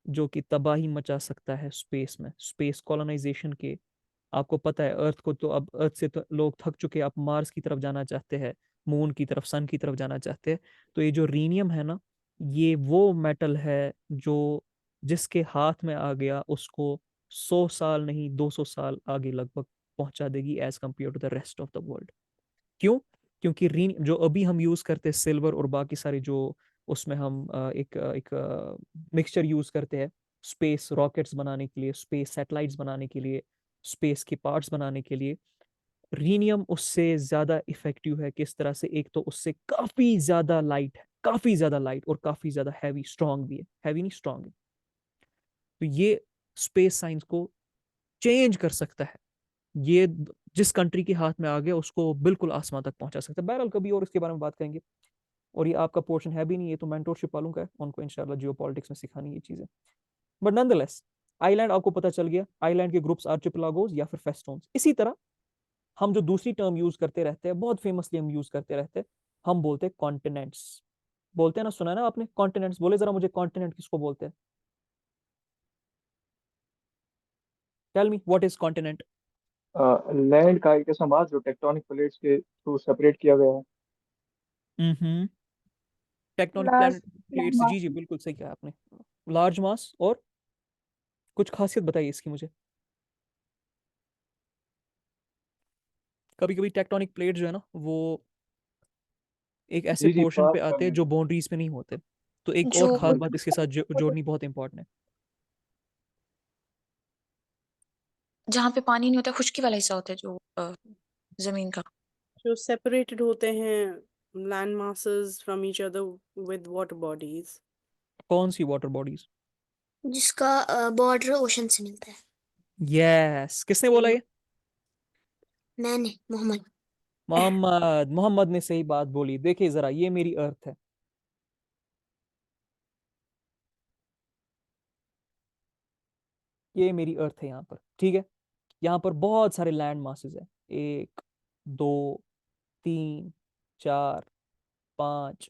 जो कि तबाही मचा सकता है स्पेस में, स्पेस कॉलोनाइजेशन के। आपको पता है अर्थ को तो, अब अर्थ से तो लोग थक चुके हैं, आप मार्स की तरफ जाना चाहते हैं, मून की तरफ, सन की तरफ जाना चाहते हैं। तो ये जो रीनियम है ना, ये वो मेटल है जो जिसके हाथ में आ गया उसको 100 साल नहीं 200 साल आगे लगभग पहुंचा देगी as compared to the rest of the world. क्यों? क्योंकि रीन जो अभी हम यूज करते हैं सिल्वर और बाकी सारे जो उसमें हम एक मिक्सचर यूज करते हैं स्पेस रॉकेट्स बनाने के लिए, स्पेस सैटेलाइट्स बनाने के लिए, स्पेस के पार्ट्स बनाने के लिए, रीनियम उससे ज्यादा इफेक्टिव है। किस तरह से? एक तो उससे काफी ज्यादा लाइट है, काफी ज्यादा लाइट, और काफी ज्यादा हैवी, स्ट्रांग भी है, हैवी नहीं स्ट्रांग है। तो ये स्पेस साइंस को चेंज कर सकता है। ये जिस कंट्री के हाथ में आ गया उसको बिल्कुल आसमान तक पहुंचा सकता है। बहरहाल कभी और इसके बारे में बात करेंगे। और ये आपका पोर्शन है भी नहीं, ये तो मेंटोरशिप वालों का है, उनको इंशाल्लाह जियोपॉलिटिक्स में सिखानी ये चीजें। बट नॉनदलेस, आइलैंड आपको पता चल गया, आइलैंड के ग्रुप्स आर्चिपेलागोस या फिर फेस्टोन्स। इसी तरह हम जो दूसरी टर्म यूज करते रहते हैं, बहुत फेमसली हम यूज करते रहते हैं, हम बोलते हैं कॉन्टिनेंट्स। बोलते हैं ना, सुना है ना आपने कॉन्टिनेंट्स? बोले जरा मुझे, कॉन्टिनेंट किसको बोलते हैं? Tell me what is continent? Land का एक ऐसा मास जो टेक्टोनिक प्लेट्स के थ्रू सेपरेट किया गया है। हम्म, टेक्टोनिक लार्ज प्लेट्स, जी जी बिल्कुल सही कहा आपने। लार्ज मास, और कुछ खासियत बताइए इसकी मुझे। कभी कभी टेक्टोनिक प्लेट जो है ना, वो एक ऐसे जी जी, पोर्शन पे पास आते हैं करने। जो बाउंड्रीज पे नहीं होते। तो एक और जो खास बात इसके साथ जोड़नी बहुत इंपॉर्टेंट है। जहाँ पे पानी नहीं होता, खुश्की वाला हिस्सा होता है जो जमीन का। जो सेपरेटेड होते हैं land masses from each other with water bodies। कौन सी वाटर बॉडीज? जिसका बॉर्डर ओशन से मिलता है। यस, किसने बोला ये? मैंने, मोहम्मद। मोहम्मद ने सही बात बोली। देखिए जरा, ये मेरी अर्थ है, ये मेरी अर्थ है यहाँ पर, ठीक है। यहाँ पर बहुत सारे लैंड मासेस है, 1 2 3 4 5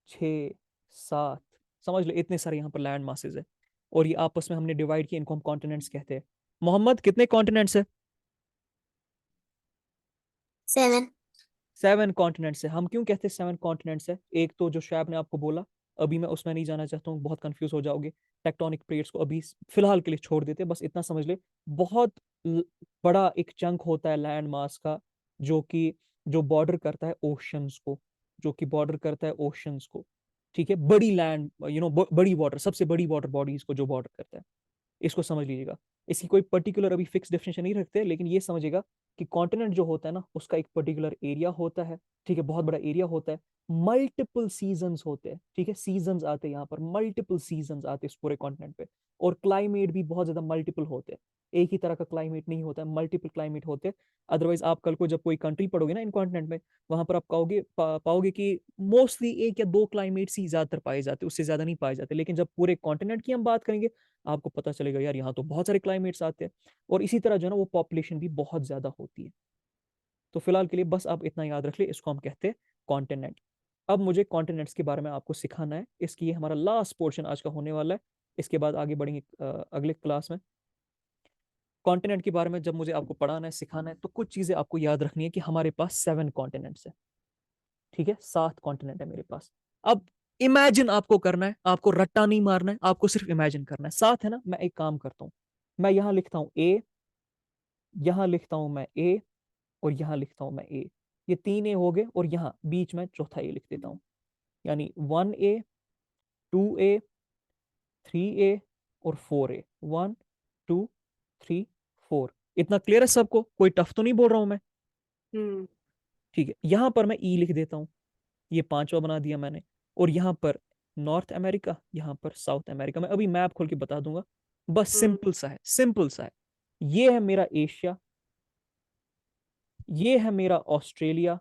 6 7, समझ लो इतने सारे यहाँ पर लैंड मासेस है। और ये आपस में हमने डिवाइड किया, इनको हम कॉन्टिनेंट्स कहते हैं। मोहम्मद, कितने कॉन्टिनेंट्स है? 7। 7 कॉन्टिनेंट्स है। हम क्यों कहते हैं 7 कॉन्टिनेंट्स है? एक तो जो शैब ने आपको बोला, अभी मैं उसमें नहीं जाना चाहता हूँ, बहुत कंफ्यूज हो जाओगे। टेक्टोनिक प्लेट्स को अभी फिलहाल के लिए छोड़ देते, बस इतना समझ ले। बहुत ल- बड़ा एक चंक होता है लैंड मास का, जो कि जो बॉर्डर करता है ओशंस को, जो कि बॉर्डर करता है ओशंस को, ठीक है। बड़ी लैंड बड़ी वाटर, सबसे बड़ी वाटर बॉडीज को जो बॉर्डर करता है, इसको समझ लीजिएगा। इसकी कोई पर्टिकुलर अभी फिक्स डेफिनेशन नहीं रखते, लेकिन ये समझेगा कि कॉन्टिनेंट जो होता है ना, उसका एक पर्टिकुलर एरिया होता है, ठीक है, बहुत बड़ा एरिया होता है। मल्टीपल सीजन्स होते हैं, ठीक है, सीजन्स आते हैं यहाँ पर, मल्टीपल सीजन्स आते हैं इस पूरे कॉन्टिनेंट पे। और क्लाइमेट भी बहुत ज्यादा मल्टीपल होते हैं, एक ही तरह का क्लाइमेट नहीं होता है, मल्टीपल क्लाइमेट होते हैं। अदरवाइज आप कल को जब कोई कंट्री पढ़ोगे ना इन कॉन्टिनेंट में, वहां पर आप पाओगे कि मोस्टली 1 या 2 क्लाइमेट्स ही ज्यादातर पाए जाते हैं, उससे ज्यादा नहीं पाए जाते। लेकिन जब पूरे कॉन्टिनेंट की हम बात करेंगे, आपको पता चलेगा यार यहाँ तो बहुत सारे क्लाइमेट्स आते हैं। और इसी तरह जो है ना, वो पॉपुलेशन भी बहुत ज्यादा होती है। तो फिलहाल के लिए बस आप इतना याद रख ले, इसको हम कहते हैं कॉन्टिनेंट। अब मुझे कॉन्टिनेंट्स के बारे में आपको सिखाना है, इसकी ये हमारा लास्ट पोर्शन आज का होने वाला है। इसके बाद आगे बढ़ेंगे अगले क्लास में। कॉन्टिनेंट के बारे में जब मुझे आपको पढ़ाना है, सिखाना है, तो कुछ चीजें आपको याद रखनी है कि हमारे पास 7 कॉन्टिनेंट्स है, ठीक है, 7 कॉन्टिनेंट है मेरे पास। अब इमेजिन आपको करना है, आपको रट्टा नहीं मारना है, आपको सिर्फ इमेजिन करना है। 7 है ना, मैं एक काम करता हूँ, मैं यहाँ लिखता हूँ ए, यहाँ लिखता हूँ मैं ए, और यहाँ लिखता हूँ मैं ए। ये 3 ए हो गए, और यहाँ बीच में चौथा ए लिख देता हूँ, यानी 1A, 2A, 3A और 4A। 1 2 3 4। इतना क्लियर है सबको? कोई टफ तो नहीं बोल रहा हूं मैं? हम्म ठीक है, यहां पर मैं ई लिख देता हूं, ये 5वां बना दिया मैंने। और यहाँ पर नॉर्थ अमेरिका, यहाँ पर साउथ अमेरिका। मैं अभी मैप खोल के बता दूंगा, बस हम्म सिंपल सा है, सिंपल सा है। ये है मेरा एशिया, ये है मेरा ऑस्ट्रेलिया,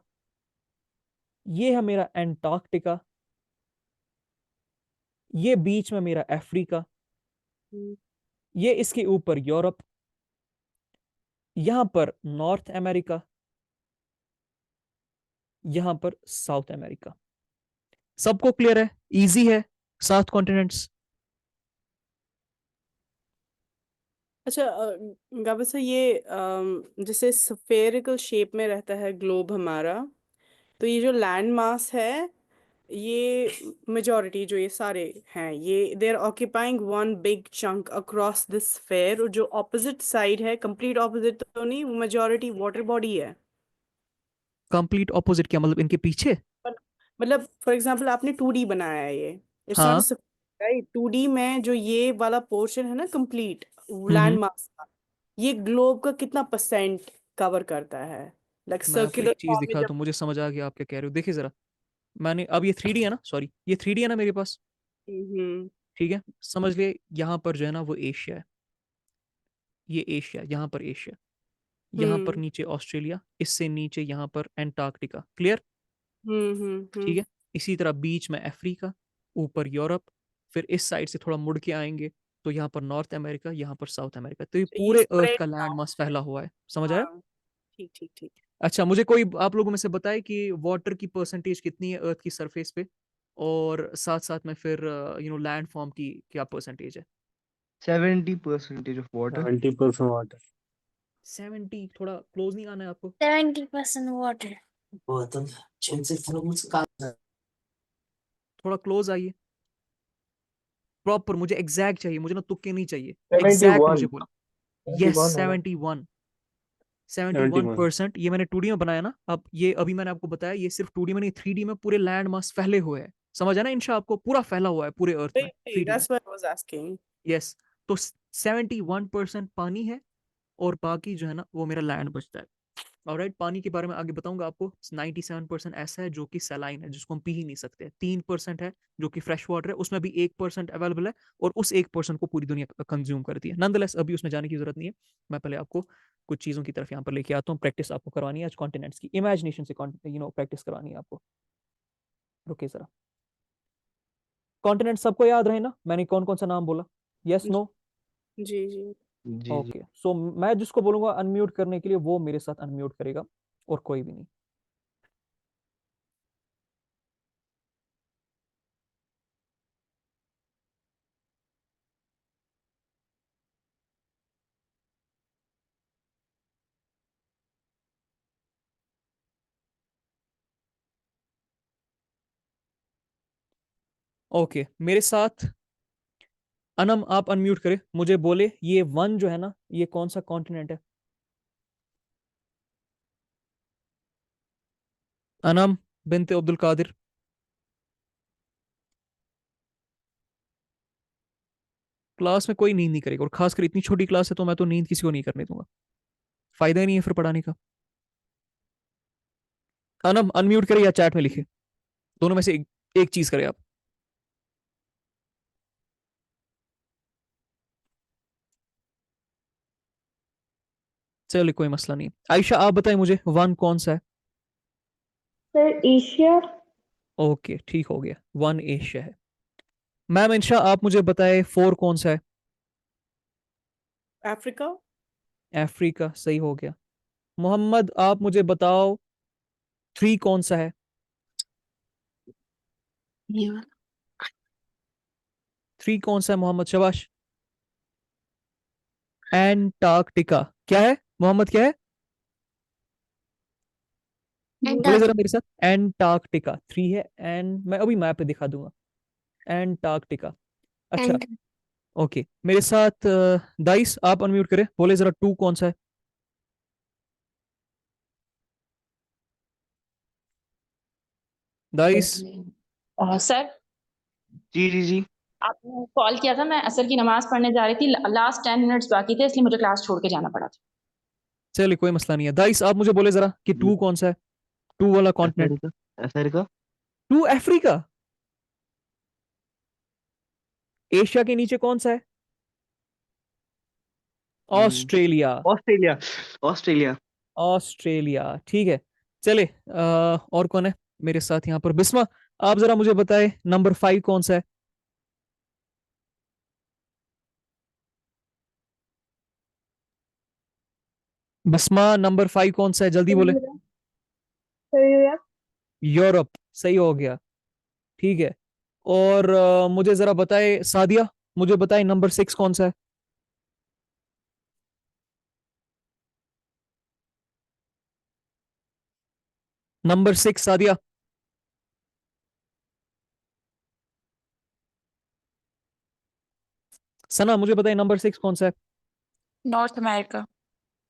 ये है मेरा एंटार्क्टिका, ये बीच में मेरा अफ्रीका, हम्म, ये इसके ऊपर यूरोप, यहां पर नॉर्थ अमेरिका, यहां पर साउथ अमेरिका। सबको क्लियर है? इजी है, 7 कॉन्टिनेंट्स। अच्छा गाबा सर, ये जैसे स्फेरिकल शेप में रहता है ग्लोब हमारा, तो ये जो लैंड मास है, ये मेजॉरिटी जो ये सारे हैं, ये they are occupying one big chunk across this sphere, और जो ऑपोजिट साइड है, कंप्लीट ऑपोजिट तो नहीं, वो मेजॉरिटी वाटर बॉडी है। कंप्लीट ऑपोजिट क्या मतलब? इनके पीछे? पर- मतलब फॉर एग्जांपल आपने 2D बनाया है, ये इट्स नॉट हाँ। राइट। 2D में जो ये वाला पोर्शन है ना, कंप्लीट हम्म। लैंड मास का, ये ग्लोब का कितना परसेंट कवर करता है, लाइक मैं आपको एक सर्कुलर चीज फॉर्म में दिखाता जब। हूँ, मुझे समझ आ गया आप क्या कह रहे हो। देखिए जरा, मैंने अब ये 3D है ना, सॉरी, ये 3D है ना मेरे पास। हम्म ठीक है, समझ लिए, यहाँ पर जो है ना वो एशिया है, ये एशिया, यहाँ पर एशिया, यहाँ पर हम्म नीचे ऑस्ट्रेलिया, इससे नीचे यहाँ पर एंटार्क्टिका। क्लियर? ठीक हम्म। है, इसी तरह बीच में अफ्रीका, ऊपर यूरोप, फिर इस साइड से थोड़ा मुड़ के आएंगे तो यहाँ पर नॉर्थ अमेरिका, यहाँ पर साउथ अमेरिका। तो ये ये पूरे अर्थ स्प्रेड का लैंड आउट मास है। फैला हुआ है। समझ आया? हाँ, ठीक ठीक ठीक। अच्छा, मुझे कोई आप लोगों में से बताए कि वाटर की परसेंटेज कितनी है अर्थ की सरफेस पे, और साथ साथ में फिर लैंड फॉर्म की क्या परसेंटेज है? 70% of water. 70% वाटर। 70? थोड़ा क्लोज नहीं आना है आपको? 70% water. थोड़ा क्लोज आइए, प्रॉपर मुझे एग्जैक्ट चाहिए, मुझे ना तुक्के नहीं चाहिए, एग्जैक्ट 71, मुझे बोला। यस, 71 होगा। 71। 71। 71%। ये मैंने 2D में बनाया ना, अब ये अभी मैंने आपको बताया, ये सिर्फ 2D में नहीं, 3D में पूरे लैंड मास फैले हुए हैं। समझ है ना इंशा आपको? पूरा फैला हुआ है पूरे अर्थ में 3D में। That's what I was asking. Yes, तो 71% पानी है, और बाकी जो है ना वो मेरा लैंड बचता है। ऑलराइट, पानी के बारे में आगे बताऊंगा आपको। 97% ऐसा है जो कि सलाइन है, जिसको हम पी ही नहीं सकते। 3% है जो कि फ्रेश वाटर है, उसमें भी 1% अवेलेबल है, और उस 1% को पूरी दुनिया कंज्यूम करती है। नंदलेस अभी उसमें जाने की जरूरत नहीं है, मैं पहले आपको कुछ चीजों की तरफ यहाँ पर लेके आता हूँ। प्रैक्टिस आपको करवानी है आज कॉन्टिनेंट्स की, इमेजिनेशन से प्रैक्टिस करवानी है आपको। रुकिए जरा, कॉन्टिनेंट सबको याद रहे ना? मैंने कौन कौन सा नाम बोला? Yes, no? जी जी। जी जी। ओके, सो मैं जिसको बोलूंगा अनम्यूट करने के लिए, वो मेरे साथ अनम्यूट करेगा, और कोई भी नहीं। ओके, मेरे साथ अनम आप अनम्यूट करें, मुझे बोले ये 1 जो है ना, ये कौन सा कॉन्टिनेंट है? अनम बिनते अब्दुल कादिर। क्लास में कोई नींद नहीं करेगा, और खासकर इतनी छोटी क्लास है तो मैं तो नींद किसी को नहीं करने दूंगा, फायदा ही नहीं है फिर पढ़ाने का। अनम अनम्यूट करे या चैट में लिखे, दोनों में से एक चीज करे आप। चलिए, कोई मसला नहीं। आयशा आप बताएं मुझे, 1 कौन सा है? Sir Asia. ओके, ठीक हो गया, 1 एशिया है। मैम इंशा आप मुझे बताए 4 कौन सा है? अफ्रीका। अफ्रीका, सही हो गया। मोहम्मद आप मुझे बताओ 3 कौन सा है? ये वाला 3 कौन सा है मोहम्मद? शाबाश। एंटार्क्टिका। क्या है मोहम्मद, क्या है? बोले जरा एंटार्क्टिका। मेरे साथ, एंटार्क्टिका 3 है। एंड मैं अभी मैप पे दिखा दूंगा, एंटार्क्टिका। अच्छा, एंट ओके, मेरे साथ दाइस, आप अनम्यूट करें, बोले जरा 2 कौन सा है? दाइस। सर, जी जी जी। आपने कॉल किया था, मैं असर की नमाज पढ़ने जा रही थी, लास्ट 10 मिनट्स बाकी थे, इसलिए मुझे क्लास छोड़ के जाना पड़ा था। चलिए कोई मसला नहीं है। दाइस, आप मुझे बोले जरा कि 2 कौन सा है, 2 वाला continent? Africa. Africa. 2 Africa. Asia के नीचे कौन सा है? ऑस्ट्रेलिया। ऑस्ट्रेलिया। ऑस्ट्रेलिया। ऑस्ट्रेलिया, ठीक है। चले, और कौन है मेरे साथ यहाँ पर? बिस्मा, आप जरा मुझे बताए नंबर 5 कौन सा है? बिस्मा, नंबर 5 कौन सा है, जल्दी बोले। यूरोप, सही हो गया, ठीक है। और मुझे जरा बताए सादिया, मुझे बताए नंबर 6 कौन सा है? नंबर 6 सादिया। सना, मुझे बताए नंबर 6 कौन सा है? North America.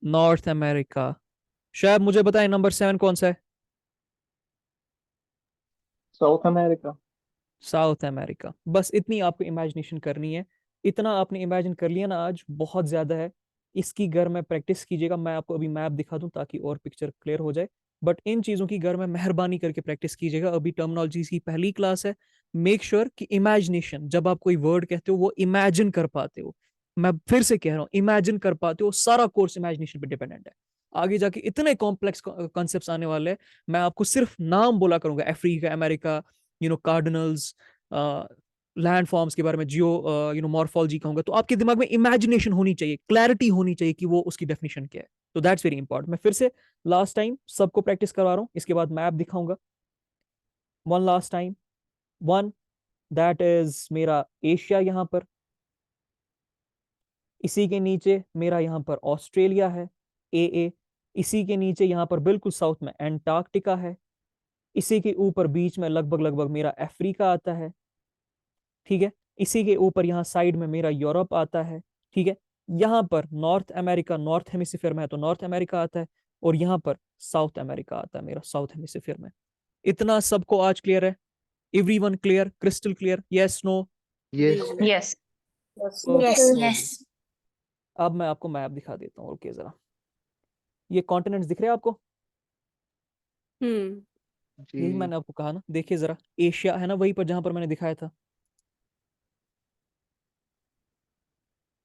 North America. शायद मुझे बताए नंबर 7 कौन सा है? South America. South America. बस इतनी आपको इमेजिनेशन करनी है। इतना आपने इमेजिन कर लिया ना, आज बहुत ज्यादा है। इसकी घर में प्रैक्टिस कीजिएगा, मैं आपको अभी मैप दिखा दूं ताकि और पिक्चर क्लियर हो जाए। बट इन चीजों की घर में मेहरबानी करके प्रैक्टिस कीजिएगा, अभी टर्मिनोलॉजी की पहली क्लास है। मेक श्योर कि इमेजिनेशन, जब आप कोई वर्ड कहते हो वो इमेजिन कर पाते हो। मैं फिर से कह रहा हूँ, इमेजिन कर पाते हो। सारा कोर्स इमेजिनेशन पे डिपेंडेंट है। आगे जाके इतने कॉम्प्लेक्स कॉन्सेप्ट्स आने वाले हैं। मैं आपको सिर्फ नाम बोला करूंगा, Africa, America, cardinals, land forms के बारे में, जियो मॉर्फोलॉजी कहूंगा, तो आपके दिमाग में इमेजिनेशन होनी चाहिए, क्लैरिटी होनी चाहिए कि वो उसकी डेफिनेशन क्या है। तो दैट्स वेरी इंपॉर्टेंट। मैं फिर से लास्ट टाइम सबको प्रैक्टिस करवा रहा हूँ, इसके बाद मैप दिखाऊंगा। One last time. One, that is मेरा एशिया यहां पर। इसी के नीचे मेरा यहां पर ऑस्ट्रेलिया है, ए। इसी के नीचे यहां पर बिल्कुल साउथ में एंटार्क्टिका है। इसी के ऊपर बीच में लगभग लगभग मेरा अफ्रीका आता है, ठीक है। इसी के ऊपर यहाँ साइड में मेरा यूरोप आता है, ठीक है। यहाँ पर नॉर्थ अमेरिका, नॉर्थ हेमिस्फीयर में है तो नॉर्थ अमेरिका आता है। और यहाँ पर साउथ अमेरिका आता है मेरा, साउथ हेमिस्फीयर में। इतना सबको आज क्लियर है? Everyone clear, crystal clear? Yes, no? Yes. Yes. Okay, yes okay. Yes. अब मैं आपको मैप दिखा देता हूँ, ओके जरा। ये कॉन्टिनेंट्स दिख रहे हैं आपको? यही जी। मैंने आपको कहा ना, देखिए जरा, एशिया है ना वहीं पर जहां पर मैंने दिखाया था।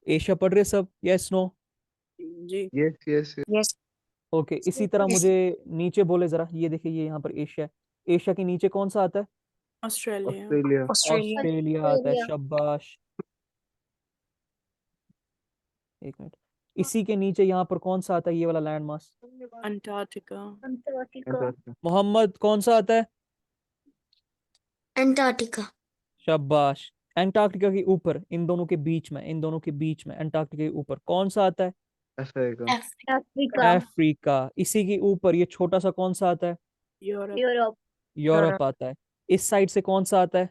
एशिया पढ़ रहे सब? Yes, no? जी। Yes yes. यस। ओके, इसी तरह यस। मुझे नीचे बोले जरा, ये देखिए, ये यहाँ पर एशिया है। एशिया के नीचे कौन सा आता है? ऑस्ट्रेलिया। ऑस्ट्रेलिया। ऑस्ट्रेलिया। ऑस्ट्रेलिया आता है, शाबाश। एक मिनट। इसी के नीचे यहाँ पर कौन सा आता है, ये वाला land mass? Antarctica. Antarctica. Mohammad, कौन सा आता है? अंटार्कटिका। शाबाश। एंटार्क्टिका के ऊपर, इन दोनों के बीच में, इन दोनों के बीच में एंटार्क्टिका के ऊपर कौन सा आता है? अफ्रीका। अफ्रीका। अफ्रीका। इसी के ऊपर ये छोटा सा कौन सा आता है? यूरोप। यूरोप। यूरोप आता है। इस साइड से कौन सा आता है?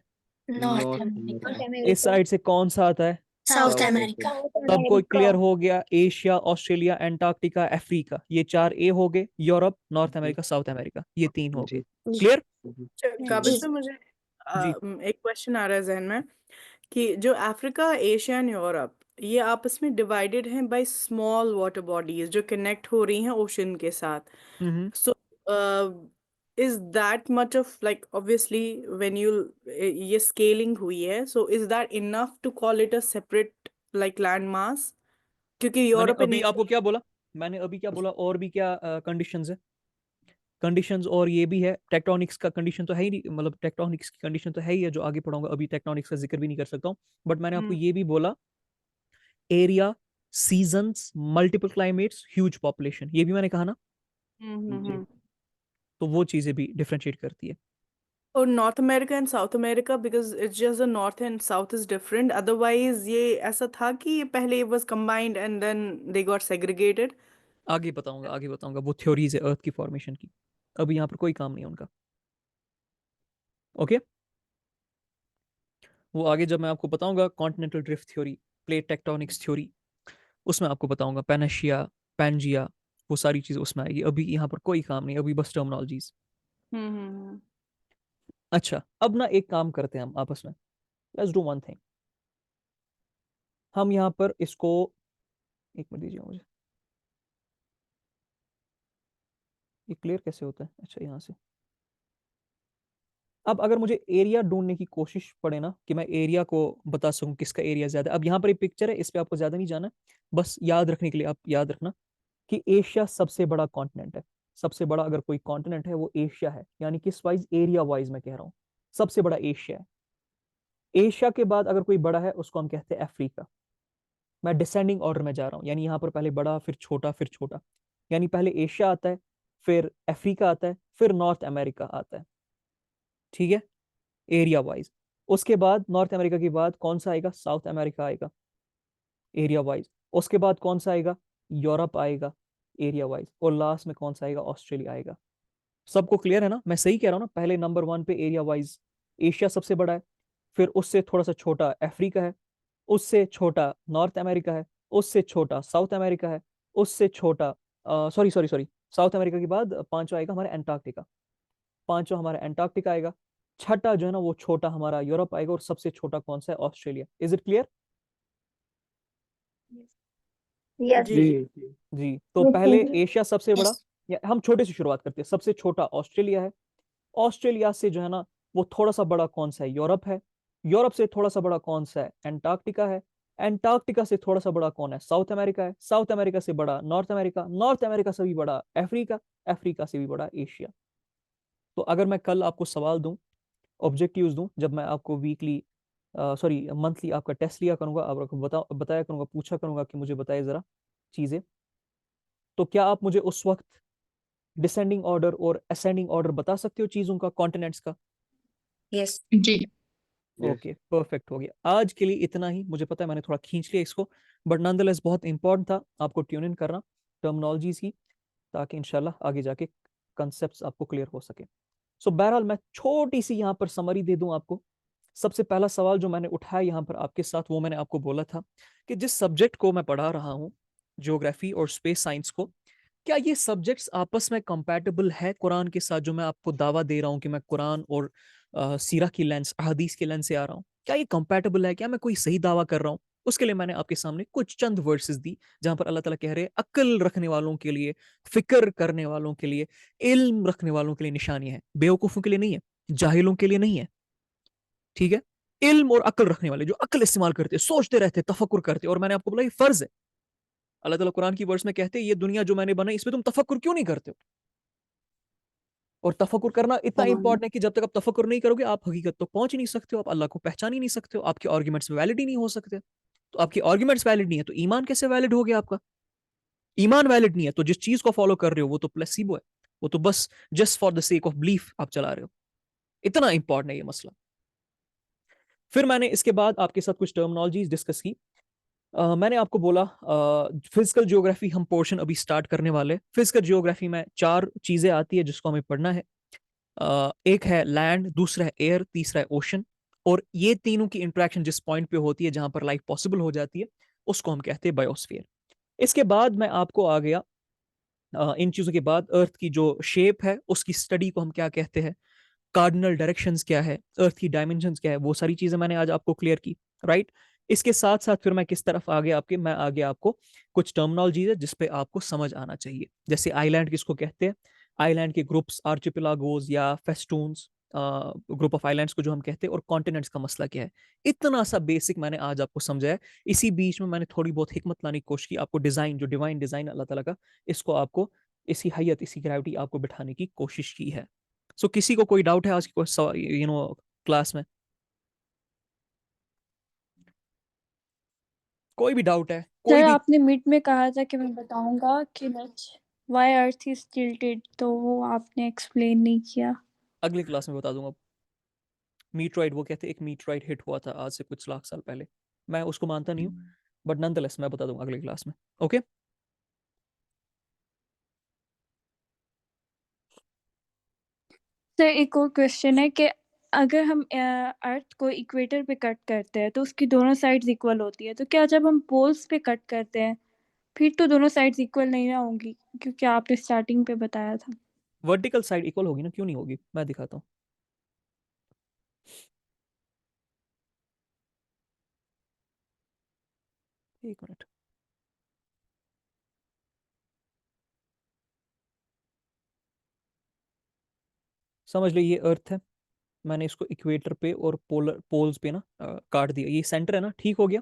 North north America. अमेरिका। इस साइड से कौन सा आता है? South south America. अमेरिका। सबको क्लियर हो गया? एशिया, ऑस्ट्रेलिया, एंटार्क्टिका, अफ्रीका, ये 4 ए हो गए। यूरोप, नॉर्थ जी अमेरिका, साउथ अमेरिका, ये 3 हो गए। जी जी क्लियर? जी काबिल जी। से मुझे जी। एक क्वेश्चन आ रहा है जहन में कि जो अफ्रीका, एशिया एंड यूरोप, ये आपस में डिवाइडेड हैं बाय स्मॉल वाटर बॉडीज जो कनेक्ट हो रही हैं ओशन के साथ। हम्म। So, is that much of, like, obviously when you ये scaling हुई है, so is that enough to call it a separate like land mass? क्योंकि मैंने यूरोप एंड अभी आपको क्या बोला? मैंने अभी क्या बोला? और भी क्या कंडीशंस है? कंडीशंस और ये भी है, टेक्टोनिक्स का कंडीशन तो है ही नहीं, मतलब टेक्टोनिक्स की कंडीशन तो है ही है, जो आगे पढ़ाऊंगा। अभी टेक्टोनिक्स का जिक्र भी नहीं कर सकता हूँ। बट मैंने आपको ये भी बोला, area, seasons, multiple climates, huge population, ये भी मैंने कहा ना। जी। तो वो चीजें भी डिफरेंशिएट करती है। और North America and South America, because it's just the north and south is different, otherwise ये ऐसा था कि ये पहले was combined and then they got segregated. आगे बताऊंगा, आगे बताऊंगा, वो थ्योरीज है अर्थ की फॉर्मेशन की। अभी यहाँ पर कोई काम नहीं है उनका। ओके, वो आगे जब मैं आपको बताऊंगा continental drift theory, plate tectonics theory, उसमें आपको बताऊंगा। पैनाशिया, पैंजिया, वो सारी चीज़ें उसमें आएगी। अभी यहाँ पर कोई काम नहीं, अभी बस टर्मिनोलॉजीज। हम्म। अच्छा, अब ना एक काम करते हैं हम आपस में। Let's do one thing. हम यहाँ पर इसको, एक मिनट दीजिए मुझे, ये क्लियर कैसे होता है? अच्छा, यहाँ से। अब अगर मुझे एरिया ढूंढने की कोशिश पड़े ना, कि मैं एरिया को बता सकूं किसका एरिया ज्यादा। अब यहाँ पर एक पिक्चर है, इस पे आपको ज्यादा नहीं जाना है, बस याद रखने के लिए आप याद रखना कि एशिया सबसे बड़ा कॉन्टिनेंट है। सबसे बड़ा अगर कोई कॉन्टिनेंट है वो एशिया है, यानी किस वाइज, एरिया वाइज मैं कह रहा हूँ, सबसे बड़ा एशिया है। एशिया के बाद अगर कोई बड़ा है उसको हम कहते हैं अफ्रीका। मैं डिसेंडिंग ऑर्डर में जा रहा हूँ, यानी यहाँ पर पहले बड़ा, फिर छोटा, फिर छोटा। यानी पहले एशिया आता है, फिर अफ्रीका आता है, फिर नॉर्थ अमेरिका आता है। ठीक है, एरिया वाइज। उसके बाद नॉर्थ अमेरिका के बाद कौन सा आएगा? साउथ अमेरिका आएगा एरिया वाइज। उसके बाद कौन सा आएगा? यूरोप आएगा एरिया वाइज। और लास्ट में कौन सा आएगा? ऑस्ट्रेलिया आएगा। सबको क्लियर है ना? मैं सही कह रहा हूँ ना? पहले नंबर 1 पे एरिया वाइज एशिया सबसे बड़ा है, फिर उससे थोड़ा सा छोटा अफ्रीका है, उससे छोटा नॉर्थ अमेरिका है, उससे छोटा साउथ अमेरिका है, उससे छोटा, sorry sorry sorry, south America के बाद पांचवा आएगा हमारा एंटार्क्टिका। पांचवा हमारा एंटार्क्टिका आएगा। छठा जो है ना वो छोटा हमारा यूरोप आएगा, और सबसे छोटा कौन सा है? Australia. Is it clear? Yes. जी। जी। जी। तो Yes, पहले sir. एशिया सबसे बड़ा, यस। या हम छोटे से शुरुआत करते हैं। सबसे छोटा ऑस्ट्रेलिया है। ऑस्ट्रेलिया से जो है ना वो थोड़ा सा बड़ा कौन सा है? यूरोप है। यूरोप से थोड़ा सा बड़ा कौन सा है? एंटार्क्टिका है। एंटार्क्टिका से थोड़ा सा बड़ा कौन है? साउथ अमेरिका है। साउथ अमेरिका से बड़ा नॉर्थ अमेरिका। नॉर्थ अमेरिका से भी बड़ा अफ्रीका। अफ्रीका से भी बड़ा एशिया। तो अगर मैं कल आपको सवाल दूं, ऑब्जेक्टिव्स दूं, जब मैं आपको वीकली, सॉरी मंथली आपका टेस्ट लिया करूंगा, आपको बताया करूंगा, पूछा करूंगा कि मुझे बताए जरा चीजें, तो क्या आप मुझे उस वक्त डिसेंडिंग ऑर्डर और असेंडिंग ऑर्डर बता सकते हो चीजों का, कॉन्टिनेंट्स का? यस। जी। यस। ओके, परफेक्ट, हो गया। आज के लिए इतना ही। मुझे पता है मैंने थोड़ा खींच लिया इसको, बट नॉनदलेस बहुत इंपॉर्टेंट था आपको ट्यून इन करना टर्मिनोलॉजीज की, ताकि इंशाल्लाह आगे जाके कंसेप्ट्स आपको क्लियर हो सके। सो बहरहाल मैं छोटी सी यहाँ पर समरी दे दूं आपको। सबसे पहला सवाल जो मैंने उठाया यहाँ पर आपके साथ, वो मैंने आपको बोला था कि जिस सब्जेक्ट को मैं पढ़ा रहा हूँ, ज्योग्राफी और स्पेस साइंस को, क्या ये सब्जेक्ट्स आपस में कंपैटिबल है कुरान के साथ? जो मैं आपको दावा दे रहा हूँ कि मैं कुरान और सीरा की लेंस, हदीस के लेंस से आ रहा हूँ, क्या ये कंपैटिबल है? क्या मैं कोई सही दावा कर रहा हूँ? उसके लिए मैंने आपके सामने कुछ चंद वर्सेस दी, जहां पर अल्लाह ताला कह रहे हैं अक्ल रखने वालों के लिए, फिक्र करने वालों के लिए, इल्म रखने वालों के लिए निशानी है, बेवकूफों के लिए नहीं है, जाहिलों के लिए नहीं है। ठीक है, इल्म और अक्ल रखने वाले, जो अक्ल इस्तेमाल करते, सोचते रहते, तफक्कुर करते। और मैंने आपको बोला ये फर्ज है। अल्लाह ताला कुरान की वर्स में कहते हैं ये दुनिया जो मैंने बनाई इसमें तुम तफक्कुर क्यों नहीं करते हो? और तफक्कुर करना इतना इंपॉर्टेंट है कि जब तक आप तफक्कुर नहीं करोगे आप हकीकत तो पहुंच ही नहीं सकते हो, आप अल्लाह को पहचान ही नहीं सकते हो, आपके आर्ग्यूमेंट्स वैलिड ही नहीं हो सकते। तो आपके आर्ग्यूमेंट्स वैलिड नहीं है तो ईमान कैसे वैलिड हो गया आपका? ईमान वैलिड नहीं है तो जिस चीज को फॉलो कर रहे हो वो तो प्लेसिबो है, वो तो बस just for the sake of belief आप चला रहे हो। इतना इंपॉर्टेंट है ये मसला। फिर मैंने इसके बाद आपके साथ कुछ टर्मिनोलॉजीज डिस्कस की। मैंने आपको बोला फिजिकल ज्योग्राफी हम पोर्शन अभी स्टार्ट करने वाले। फिजिकल ज्योग्राफी में 4 चीजें आती है जिसको हमें पढ़ना है। एक है लैंड, दूसरा है एयर, तीसरा है ओशन। और ये तीनों की इंटरेक्शन जिस पॉइंट पे होती है जहां पर लाइफ पॉसिबल हो जाती है उसको हम कहते हैं बायोस्फीयर। इसके बाद मैं आपको आ गया, इन चीजों के बाद अर्थ की जो शेप है उसकी स्टडी को हम क्या कहते हैं, कार्डिनल डायरेक्शंस क्या है, अर्थ की डायमेंशंस क्या है, वो सारी चीजें मैंने आज आपको क्लियर की। राइट। इसके साथ साथ फिर मैं किस तरफ आ गया आपके, मैं आ गया आपको कुछ टर्मिनोलॉजी है जिसपे आपको समझ आना चाहिए। जैसे आइलैंड किसको कहते हैं, आइलैंड के ग्रुप्स, आर्चिपेलागोज या फेस्टून्स, ग्रुप ऑफ आइलैंड्स को जो हम कहते हैं, और कॉन्टिनेंट्स का मसला क्या है। इतना सा बेसिक मैंने आज आपको समझाया। इसी बीच में मैंने थोड़ी बहुत हिकमत लाने की कोशिश की, आपको डिजाइन, जो डिवाइन डिजाइन अल्लाह ताला का, इसको आपको इसी हैयत, इसी ग्रेविटी आपको बिठाने की कोशिश की है। सो किसी को कोई डाउट है आज की क्लास में? कोई भी डाउट है, कोई सर भी? आपने मिड में कहा था कि मैं बताऊंगा कि व्हाई अर्थ इज टिल्टेड, तो वो आपने एक्सप्लेन नहीं किया। अगली क्लास में बता दूंगा। मीटरॉइड, वो कहते हैं एक मीटरॉइड हिट हुआ था आज से कुछ लाख साल पहले। मैं उसको मानता नहीं हूँ, बट नॉनदलेस मैं बता दूंगा अगली क्लास में। ओके। सर एक और क्वेश्चन है कि अगर हम अर्थ को इक्वेटर पे कट करते हैं तो उसकी दोनों साइड्स इक्वल होती है, तो क्या जब हम पोल्स पे कट करते हैं फिर तो दोनों साइड्स इक्वल नहीं ना होंगी, क्योंकि आपने स्टार्टिंग पे बताया था। वर्टिकल साइड इक्वल होगी ना, क्यों नहीं होगी? मैं दिखाता हूँ। एक मिनट। समझ लो ये अर्थ है, मैंने इसको इक्वेटर पे और पोल्स पे ना काट दिया। ये सेंटर है ना, ठीक हो गया?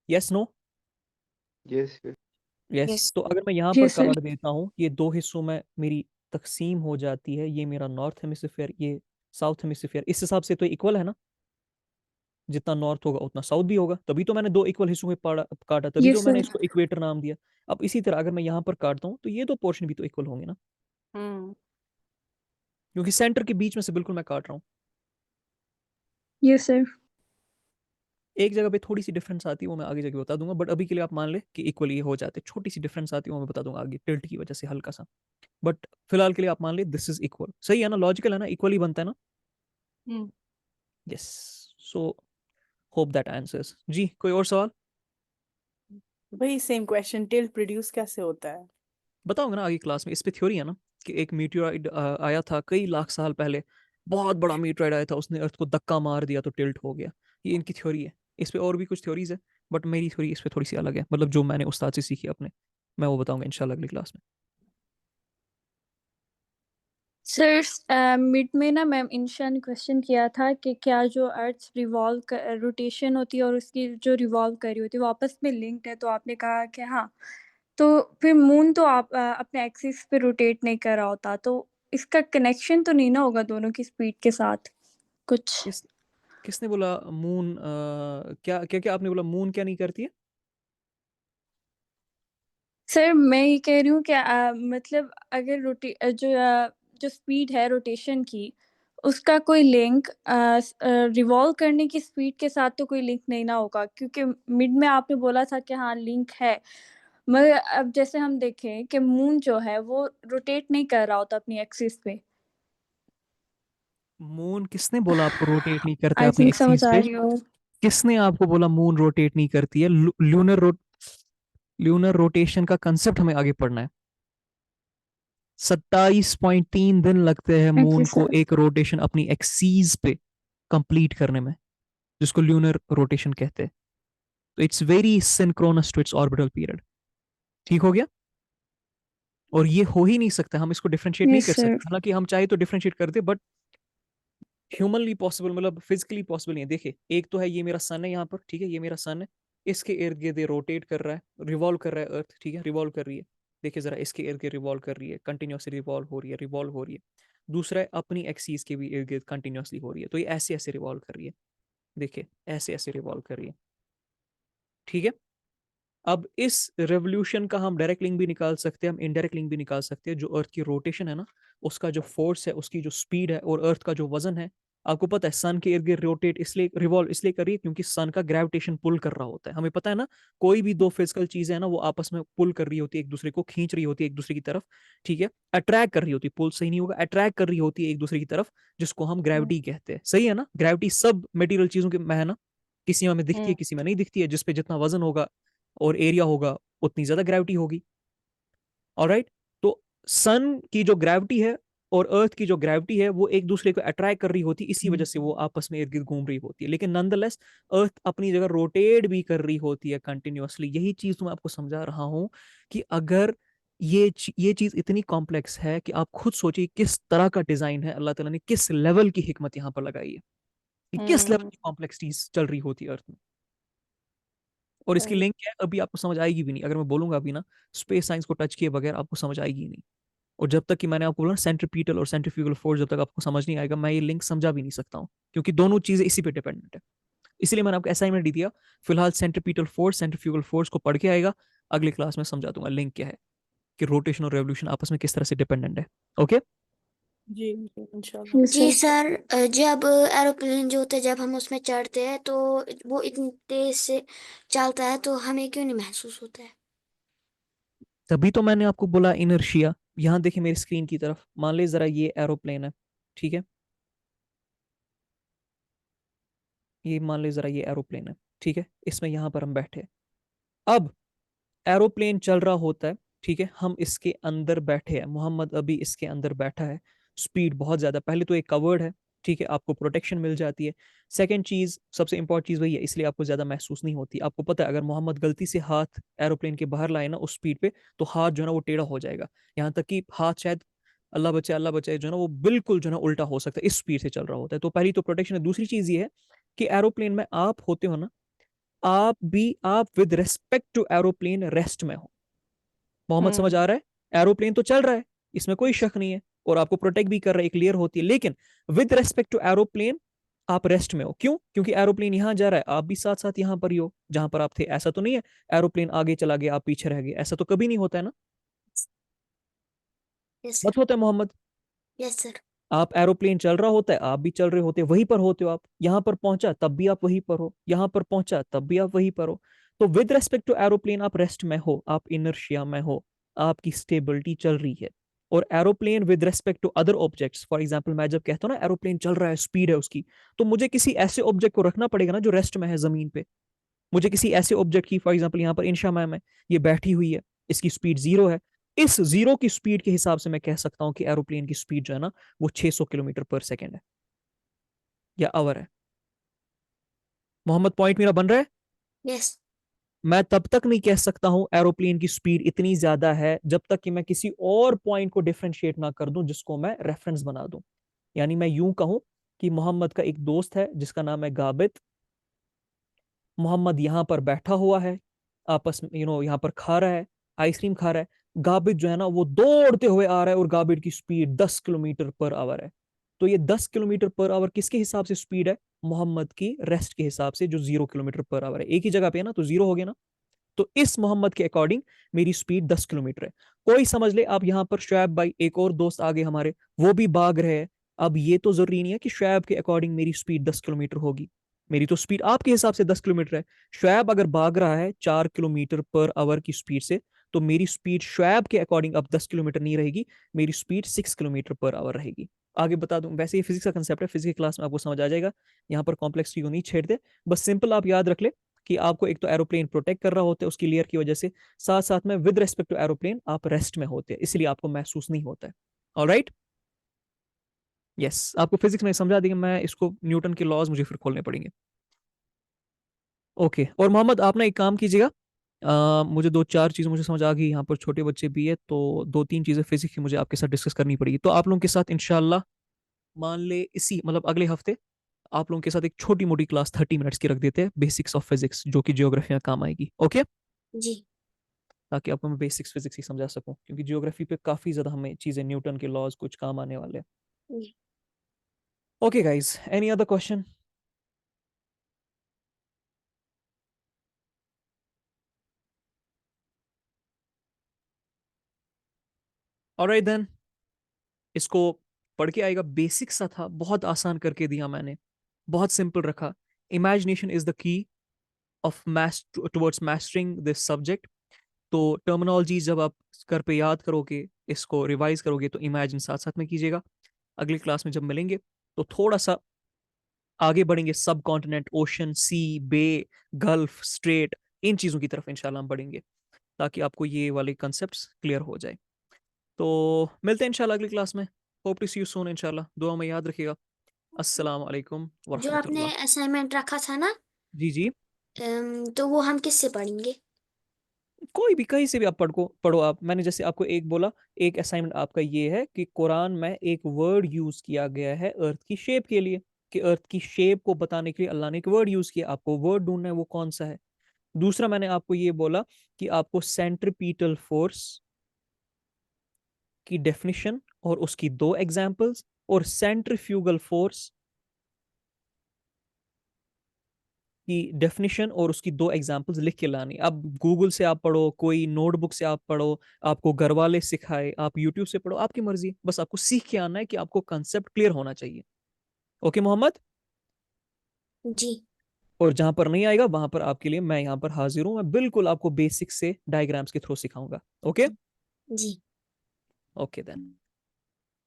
Yes no? Yes yes yes. Yes तो अगर मैं यहाँ पर यस सर। काट देता हूँ, ये दो हिस्सों में मेरी तकसीम हो जाती है। ये मेरा नॉर्थ हेमिस्फीयर, ये साउथ हेमिस्फीयर। इस हिसाब से तो इक्वल है ना, जितना नॉर्थ होगा उतना साउथ भी होगा। तभी तो मैंने दो इक्वल हिस्सों में काटा, तभी तो यस मैंने सर। इसको इक्वेटर नाम दिया। अब इसी तरह अगर मैं यहाँ पर काटता हूँ तो ये दो पोर्शन भी तो इक्वल होंगे ना, हम्म क्योंकि सेंटर के बीच में से बिल्कुल मैं काट रहा हूँ। Yes sir. एक जगह पे थोड़ी सी डिफरेंस आती है, वो मैं आगे जाके बता दूंगा, बट अभी के लिए आप मान ले कि इक्वली हो जाते। छोटी सी डिफरेंस आती है, वो मैं बता दूंगा आगे, टिल्ट की वजह से हल्का सा। बट फिलहाल के लिए आप मान ले दिस इज इक्वल। सही है ना, लॉजिकल है ना, इक्वली बनता है ना। Hmm yes. So hope that answers. जी कोई और सवाल? भाई सेम क्वेश्चन, टिल्ट प्रोड्यूस कैसे होता है? बताऊंगा ना आगे क्लास में। इस पे थ्योरी है ना कि एक मीटियोराइड आया था कई लाख साल पहले। बहुत बड़ा मीटियोराइड आया था, उसने अर्थ को धक्का मार दिया तो टिल्ट हो गया। ये इनकी थ्योरी है। इस पे और भी कुछ थ्योरीज है, बट मेरी थ्योरी इस पे थोड़ी सी अलग है, मतलब जो मैंने उस्ताद से सीखी अपने। मैं वो बताऊंगा इंशाल्लाह अगली क्लास में। सर मिड में ना मैम इंशा ने क्वेश्चन किया था कि क्या जो अर्थ रिवॉल्व रोटेशन होती है और उसकी जो रिवॉल्व कर रही होती है वो आपस में लिंक्ड है, तो आपने कहा कि हाँ। तो फिर मून तो आप अपने एक्सिस पे रोटेट नहीं कर रहा होता, तो इसका कनेक्शन तो नहीं ना होगा दोनों की स्पीड के साथ कुछ। किस किसने बोला मून क्या क्या क्या आपने बोला मून क्या नहीं करती है? सर मैं ये कह रही हूँ कि मतलब अगर जो स्पीड है रोटेशन की उसका कोई लिंक रिवॉल्व करने की स्पीड के साथ तो कोई लिंक नहीं ना होगा, क्योंकि मिड में आपने बोला था कि हाँ लिंक है। मगर अब जैसे हम देखें कि मून जो है वो रोटेट नहीं कर रहा होता अपनी एक्सिस पे। मून किसने बोला आपको रोटेट नहीं करता है आई अपनी थिंक समझ एक्सिस आ पे? रही हो। किसने आपको बोला मून रोटेट नहीं करती है? ल्यूनर रोटेशन का कंसेप्ट हमें आगे पढ़ना है। 27.3 दिन लगते हैं ओके मून को सर। एक रोटेशन अपनी एक्सीज पे कंप्लीट करने में, जिसको ल्यूनर रोटेशन कहते हैं। तो it's very synchronous to its orbital period. ठीक हो गया? और ये हो ही नहीं सकता, हम इसको डिफरेंशिएट नहीं यस कर सर। सकते। हालांकि हम चाहे तो डिफरेंशिएट कर दे, बट ह्यूमनली पॉसिबल, मतलब फिजिकली पॉसिबल नहीं है। देखिए एक तो है ये मेरा सन है यहाँ पर, ठीक है, ये मेरा सन है। इसके इर्द गिर्द ये रोटेट कर रहा है, रिवॉल्व कर रहा है अर्थ, ठीक है, रिवॉल्व कर रही है। देखिए जरा, इसके इर्द गिर्द रिवॉल्व कर रही है, कंटिन्यूसली रिवॉल्व हो रही है, रिवॉल्व हो रही है। दूसरा है अपनी एक्सीस के भी इर्द गिर्द कंटिन्यूसली हो रही है, तो ये ऐसे ऐसे रिवॉल्व कर रही है। देखिए ऐसे ऐसे रिवॉल्व कर रही है, ठीक है। अब इस रेवोल्यूशन का हम डायरेक्ट लिंक भी निकाल सकते हैं, हम इनडायरेक्ट लिंक भी निकाल सकते हैं। जो अर्थ की रोटेशन है ना, उसका जो फोर्स है, उसकी जो स्पीड है, और अर्थ का जो वजन है। आपको पता है सन के इर्द गिर्द रोटेट इसलिए, रिवॉल्व इसलिए कर रही है क्योंकि सन का ग्रेविटेशन पुल कर रहा होता है। हमें पता है ना, कोई भी दो फिजिकल चीजें है ना, वो आपस में पुल कर रही होती है, एक दूसरे को खींच रही होती है एक दूसरे की तरफ। ठीक है, अट्रैक्ट कर रही होती है, पुल सही नहीं होगा, अट्रैक्ट कर रही होती है एक दूसरे की तरफ, जिसको हम ग्रेविटी कहते हैं। सही है ना, ग्रेविटी सब मेटीरियल चीजों के में है ना, किसी में हमें दिखती है किसी में नहीं दिखती है। जिसपे जितना वजन होगा और एरिया होगा, उतनी ज्यादा ग्रेविटी होगी। ऑलराइट। तो सन की जो ग्रेविटी है और अर्थ की जो ग्रेविटी है, वो एक दूसरे को अट्रैक्ट कर रही होती है, इसी वजह से वो आपस में इर्द गिर्द घूम रही होती है। लेकिन नंदलेस अर्थ अपनी जगह रोटेट भी कर रही होती है कंटिन्यूअसली। यही चीज तो मैं आपको समझा रहा हूं कि अगर ये चीज इतनी कॉम्प्लेक्स है कि आप खुद सोचिए किस तरह का डिजाइन है, अल्लाह ताला ने किस लेवल की हिकमत यहां पर लगाई है, कि किस लेवल की कॉम्प्लेक्सिटीज चल रही होती है अर्थ में। और इसकी सही। लिंक क्या है अभी आपको समझ आएगी भी नहीं, अगर मैं बोलूंगा अभी ना, स्पेस साइंस को टच किए बगैर आपको समझ आएगी ही नहीं। और जब तक कि मैंने आपको बोला सेंट्रीपिटल और सेंट्रीफ्यूगल फोर्स, जब तक आपको समझ नहीं आएगा, मैं ये लिंक समझा भी नहीं सकता हूँ, क्योंकि दोनों चीजें इसी पे डिपेंडेंट है। इसलिए मैंने आपको असाइनमेंट दे दिया। फिलहाल सेंट्रीपिटल फोर्स सेंट्रीफ्यूगल फोर्स को पढ़ के आएगा, अगली क्लास में समझा दूंगा लिंक क्या है, कि रोटेशन और रेवोल्यूशन आपस में किस तरह से डिपेंडेंट है। ओके। जी इंशाल्लाह। यस जी सर। सर, जब एरोप्लेन जो होता है जब हम उसमें चढ़ते हैं तो वो इतनी तेज से चलता है तो हमें क्यों नहीं महसूस होता है? तभी तो मैंने आपको बोला इनर्शिया। यहाँ देखिए मेरी स्क्रीन की तरफ, मान लीजिए जरा ये एरोप्लेन है, ठीक है। ये मान ले जरा, ये एरोप्लेन है, ठीक है, इसमें यहाँ पर हम बैठे हैं। अब एरोप्लेन चल रहा होता है, ठीक है, हम इसके अंदर बैठे हैं, मोहम्मद अभी इसके अंदर बैठा है, स्पीड बहुत ज्यादा, पहले तो एक कवर्ड है, ठीक है, आपको प्रोटेक्शन मिल जाती है। सेकंड चीज, सबसे इंपॉर्टेंट चीज वही है, इसलिए आपको ज्यादा महसूस नहीं होती। आपको पता है अगर मोहम्मद गलती से हाथ एरोप्लेन के बाहर लाए ना उस स्पीड पे, तो हाथ जो है ना वो टेढ़ा हो जाएगा, यहाँ तक कि हाथ शायद, अल्लाह बचाए जो है ना, वो बिल्कुल जो है ना उल्टा हो सकता है, इस स्पीड से चल रहा होता है। तो पहली तो प्रोटेक्शन है। दूसरी चीज ये है कि एरोप्लेन में आप होते हो ना, आप with respect to aeroplane rest में हो। मोहम्मद समझ आ रहा है, एरोप्लेन तो चल रहा है, इसमें कोई शक नहीं है, और आपको प्रोटेक्ट भी कर रहा है, क्लियर होती है, लेकिन विद रेस्पेक्ट टू एरोप्लेन आप रेस्ट में हो। क्यों? क्योंकि एरोप्लेन यहां जा रहा है, आप भी साथ साथ यहां पर ही हो जहां पर आप थे। ऐसा तो नहीं है एरोप्लेन आगे चला गया आप पीछे रह गए, ऐसा तो कभी नहीं होता है ना। यस मत सर। होता है मोहम्मद? Yes sir. आप एरोप्लेन चल रहा होता है, आप भी चल रहे होते, वहीं पर होते हो आप, यहां पर पहुंचा तब भी आप वहीं पर हो, यहां पर पहुंचा तब भी आप वहीं पर हो। तो विद रेस्पेक्ट टू एरोप्लेन आप रेस्ट में हो, आप इनर्शिया में हो, आपकी स्टेबिलिटी चल रही है। और aeroplane with respect to other objects, for example मैं जब कहता हूँ ना एरोप्लेन चल रहा है, स्पीड है उसकी, तो मुझे किसी ऐसे ऑब्जेक्ट को रखना पड़ेगा ना जो रेस्ट में है जमीन पे। मुझे किसी ऐसे ऑब्जेक्ट की, फॉर एग्जांपल यहाँ पर इंशा मैम है, ये बैठी हुई है, इसकी स्पीड 0 है, इस 0 की स्पीड के हिसाब से मैं कह सकता हूँ कि एरोप्लेन की स्पीड जो है ना वो 600 किलोमीटर पर सेकेंड है या आवर है। मोहम्मद पॉइंट मेरा बन रहा है? यस। मैं तब तक नहीं कह सकता हूं एरोप्लेन की स्पीड इतनी ज्यादा है जब तक कि मैं किसी और पॉइंट को डिफरेंशिएट ना कर दूं जिसको मैं रेफरेंस बना दूं। यानी मैं यूं कहूं कि मोहम्मद का एक दोस्त है जिसका नाम है गाबित, मोहम्मद यहाँ पर बैठा हुआ है, आपस में यहाँ पर खा रहा है, आइसक्रीम खा रहा है, गाबित जो है ना वो दौड़ते हुए आ रहा है और गाबित की स्पीड 10 किलोमीटर पर आवर है। तो ये 10 किलोमीटर पर आवर किसके हिसाब से स्पीड है? मोहम्मद की रेस्ट के हिसाब से, जो 0 किलोमीटर पर आवर है, एक ही जगह पे है ना, तो 0 हो गया ना। तो इस मोहम्मद के अकॉर्डिंग मेरी स्पीड 10 किलोमीटर है। कोई समझ ले आप यहाँ पर शुएब भाई, एक और दोस्त आगे हमारे, वो भी भाग रहे हैं। अब ये तो जरूरी नहीं है कि शुएब के अकॉर्डिंग मेरी स्पीड 10 किलोमीटर होगी, मेरी तो स्पीड आपके हिसाब से 10 किलोमीटर है। शुएब अगर भाग रहा है 4 किलोमीटर पर आवर की स्पीड से, तो मेरी स्पीड शुएब के अकॉर्डिंग अब 10 किलोमीटर नहीं रहेगी, मेरी स्पीड 6 किलोमीटर पर आवर रहेगी। आगे बता दूं, वैसे ये फिजिक्स का कंसेप्ट है, फिजिक्स क्लास में आपको समझ आ जाएगा, यहाँ पर कॉम्प्लेक्सिटी को नहीं छेड़ते। बस सिंपल आप याद रख ले कि आपको एक तो एरोप्लेन प्रोटेक्ट कर रहा होता है उसकी लेयर की वजह से, साथ साथ में विद रेस्पेक्ट टू एरोप्लेन आप रेस्ट में होते हैं, इसलिए आपको महसूस नहीं होता है। ऑलराइट, यस, आपको फिजिक्स में समझा दिया, मैं इसको न्यूटन के लॉज मुझे फिर खोलने पड़ेंगे। ओके, और मोहम्मद आप ना एक काम कीजिएगा, मुझे 2-4 चीज़ें मुझे समझ आ गई, यहाँ पर छोटे बच्चे भी है, तो 2-3 चीज़ें फिजिक्स की मुझे आपके साथ डिस्कस करनी पड़ेगी। तो आप लोगों के साथ इंशाल्लाह मान ले इसी मतलब अगले हफ्ते आप लोगों के साथ एक छोटी मोटी क्लास 30 मिनट्स की रख देते हैं, बेसिक्स ऑफ फिजिक्स, जो कि जियोग्राफी में काम आएगी। ओके, जी। ताकि आपको मैं बेसिक्स फिजिक्स ही समझा सकूं, क्योंकि जियोग्राफी पे काफ़ी ज़्यादा हमें चीज़ें, न्यूटन के लॉज कुछ काम आने वाले हैं। जी। Okay guys, any other question? Alright then, इसको पढ़ के आएगा, बेसिक सा था, बहुत आसान करके दिया मैंने, बहुत सिंपल रखा। Imagination is the key of towards mastering this subject. तो टर्मिनोलॉजी जब आप घर पे याद करोगे, इसको रिवाइज करोगे, तो इमेजिन साथ साथ में कीजिएगा। अगली क्लास में जब मिलेंगे तो थोड़ा सा आगे बढ़ेंगे, सब कॉन्टिनेंट, ओशन, सी, बे, गल्फ, स्ट्रेट, इन चीज़ों की तरफ इंशाल्लाह हम बढ़ेंगे, ताकि आपको ये वाले कंसेप्ट्स क्लियर हो जाए। तो मिलते हैं इंशाल्लाह अगली क्लास में। Hope to see you soon इंशाल्लाह, दुआ में याद रखिएगा। अस्सलाम वालेकुम जो आपने वरहमतुल्लाह। असाइनमेंट रखा था ना, जी जी, तो वो हम किससे पढ़ेंगे? कोई भी कहीं से भी आप पढ़ो आप, मैंने जैसे आपको एक बोला, एक असाइनमेंट आपका ये है कि कुरान में एक वर्ड यूज किया गया है अर्थ की शेप के लिए, कि अर्थ की शेप को बताने के लिए अल्लाह ने एक वर्ड यूज किया, आपको वर्ड ढूंढना है वो कौन सा है। दूसरा मैंने आपको ये बोला कि आपको सेंट्रीपीटल फोर्स की डेफिनेशन और उसकी 2 एग्जांपल्स, और सेंट्रीफ्यूगल फोर्स की डेफिनेशन और उसकी 2 एग्जांपल्स लिख के लानी। अब गूगल से आप पढ़ो, कोई नोटबुक से आप पढ़ो, आपको घर वाले सिखाए, आप यूट्यूब से पढ़ो, आपकी मर्जी, बस आपको सीख के आना है कि आपको कंसेप्ट क्लियर होना चाहिए। ओके मोहम्मद, जी। और जहां पर नहीं आएगा वहां पर आपके लिए मैं यहाँ पर हाजिर हूँ, मैं बिल्कुल आपको बेसिक से डायग्राम्स के थ्रू सिखाऊंगा। ओके, जी। ओके देन,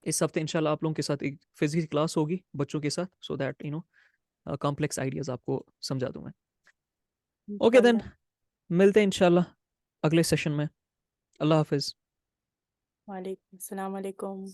इस हफ्ते इंशाल्लाह आप लोगों के साथ एक फिजिक्स क्लास होगी बच्चों के साथ, सो दैट कॉम्प्लेक्स आइडियाज आपको समझा दूं मैं। ओके देन, इंशाल्लाह। मिलते हैं इंशाल्लाह अगले सेशन में। अल्लाह हाफिज। वालेकुम अस्सलाम वालेकुम।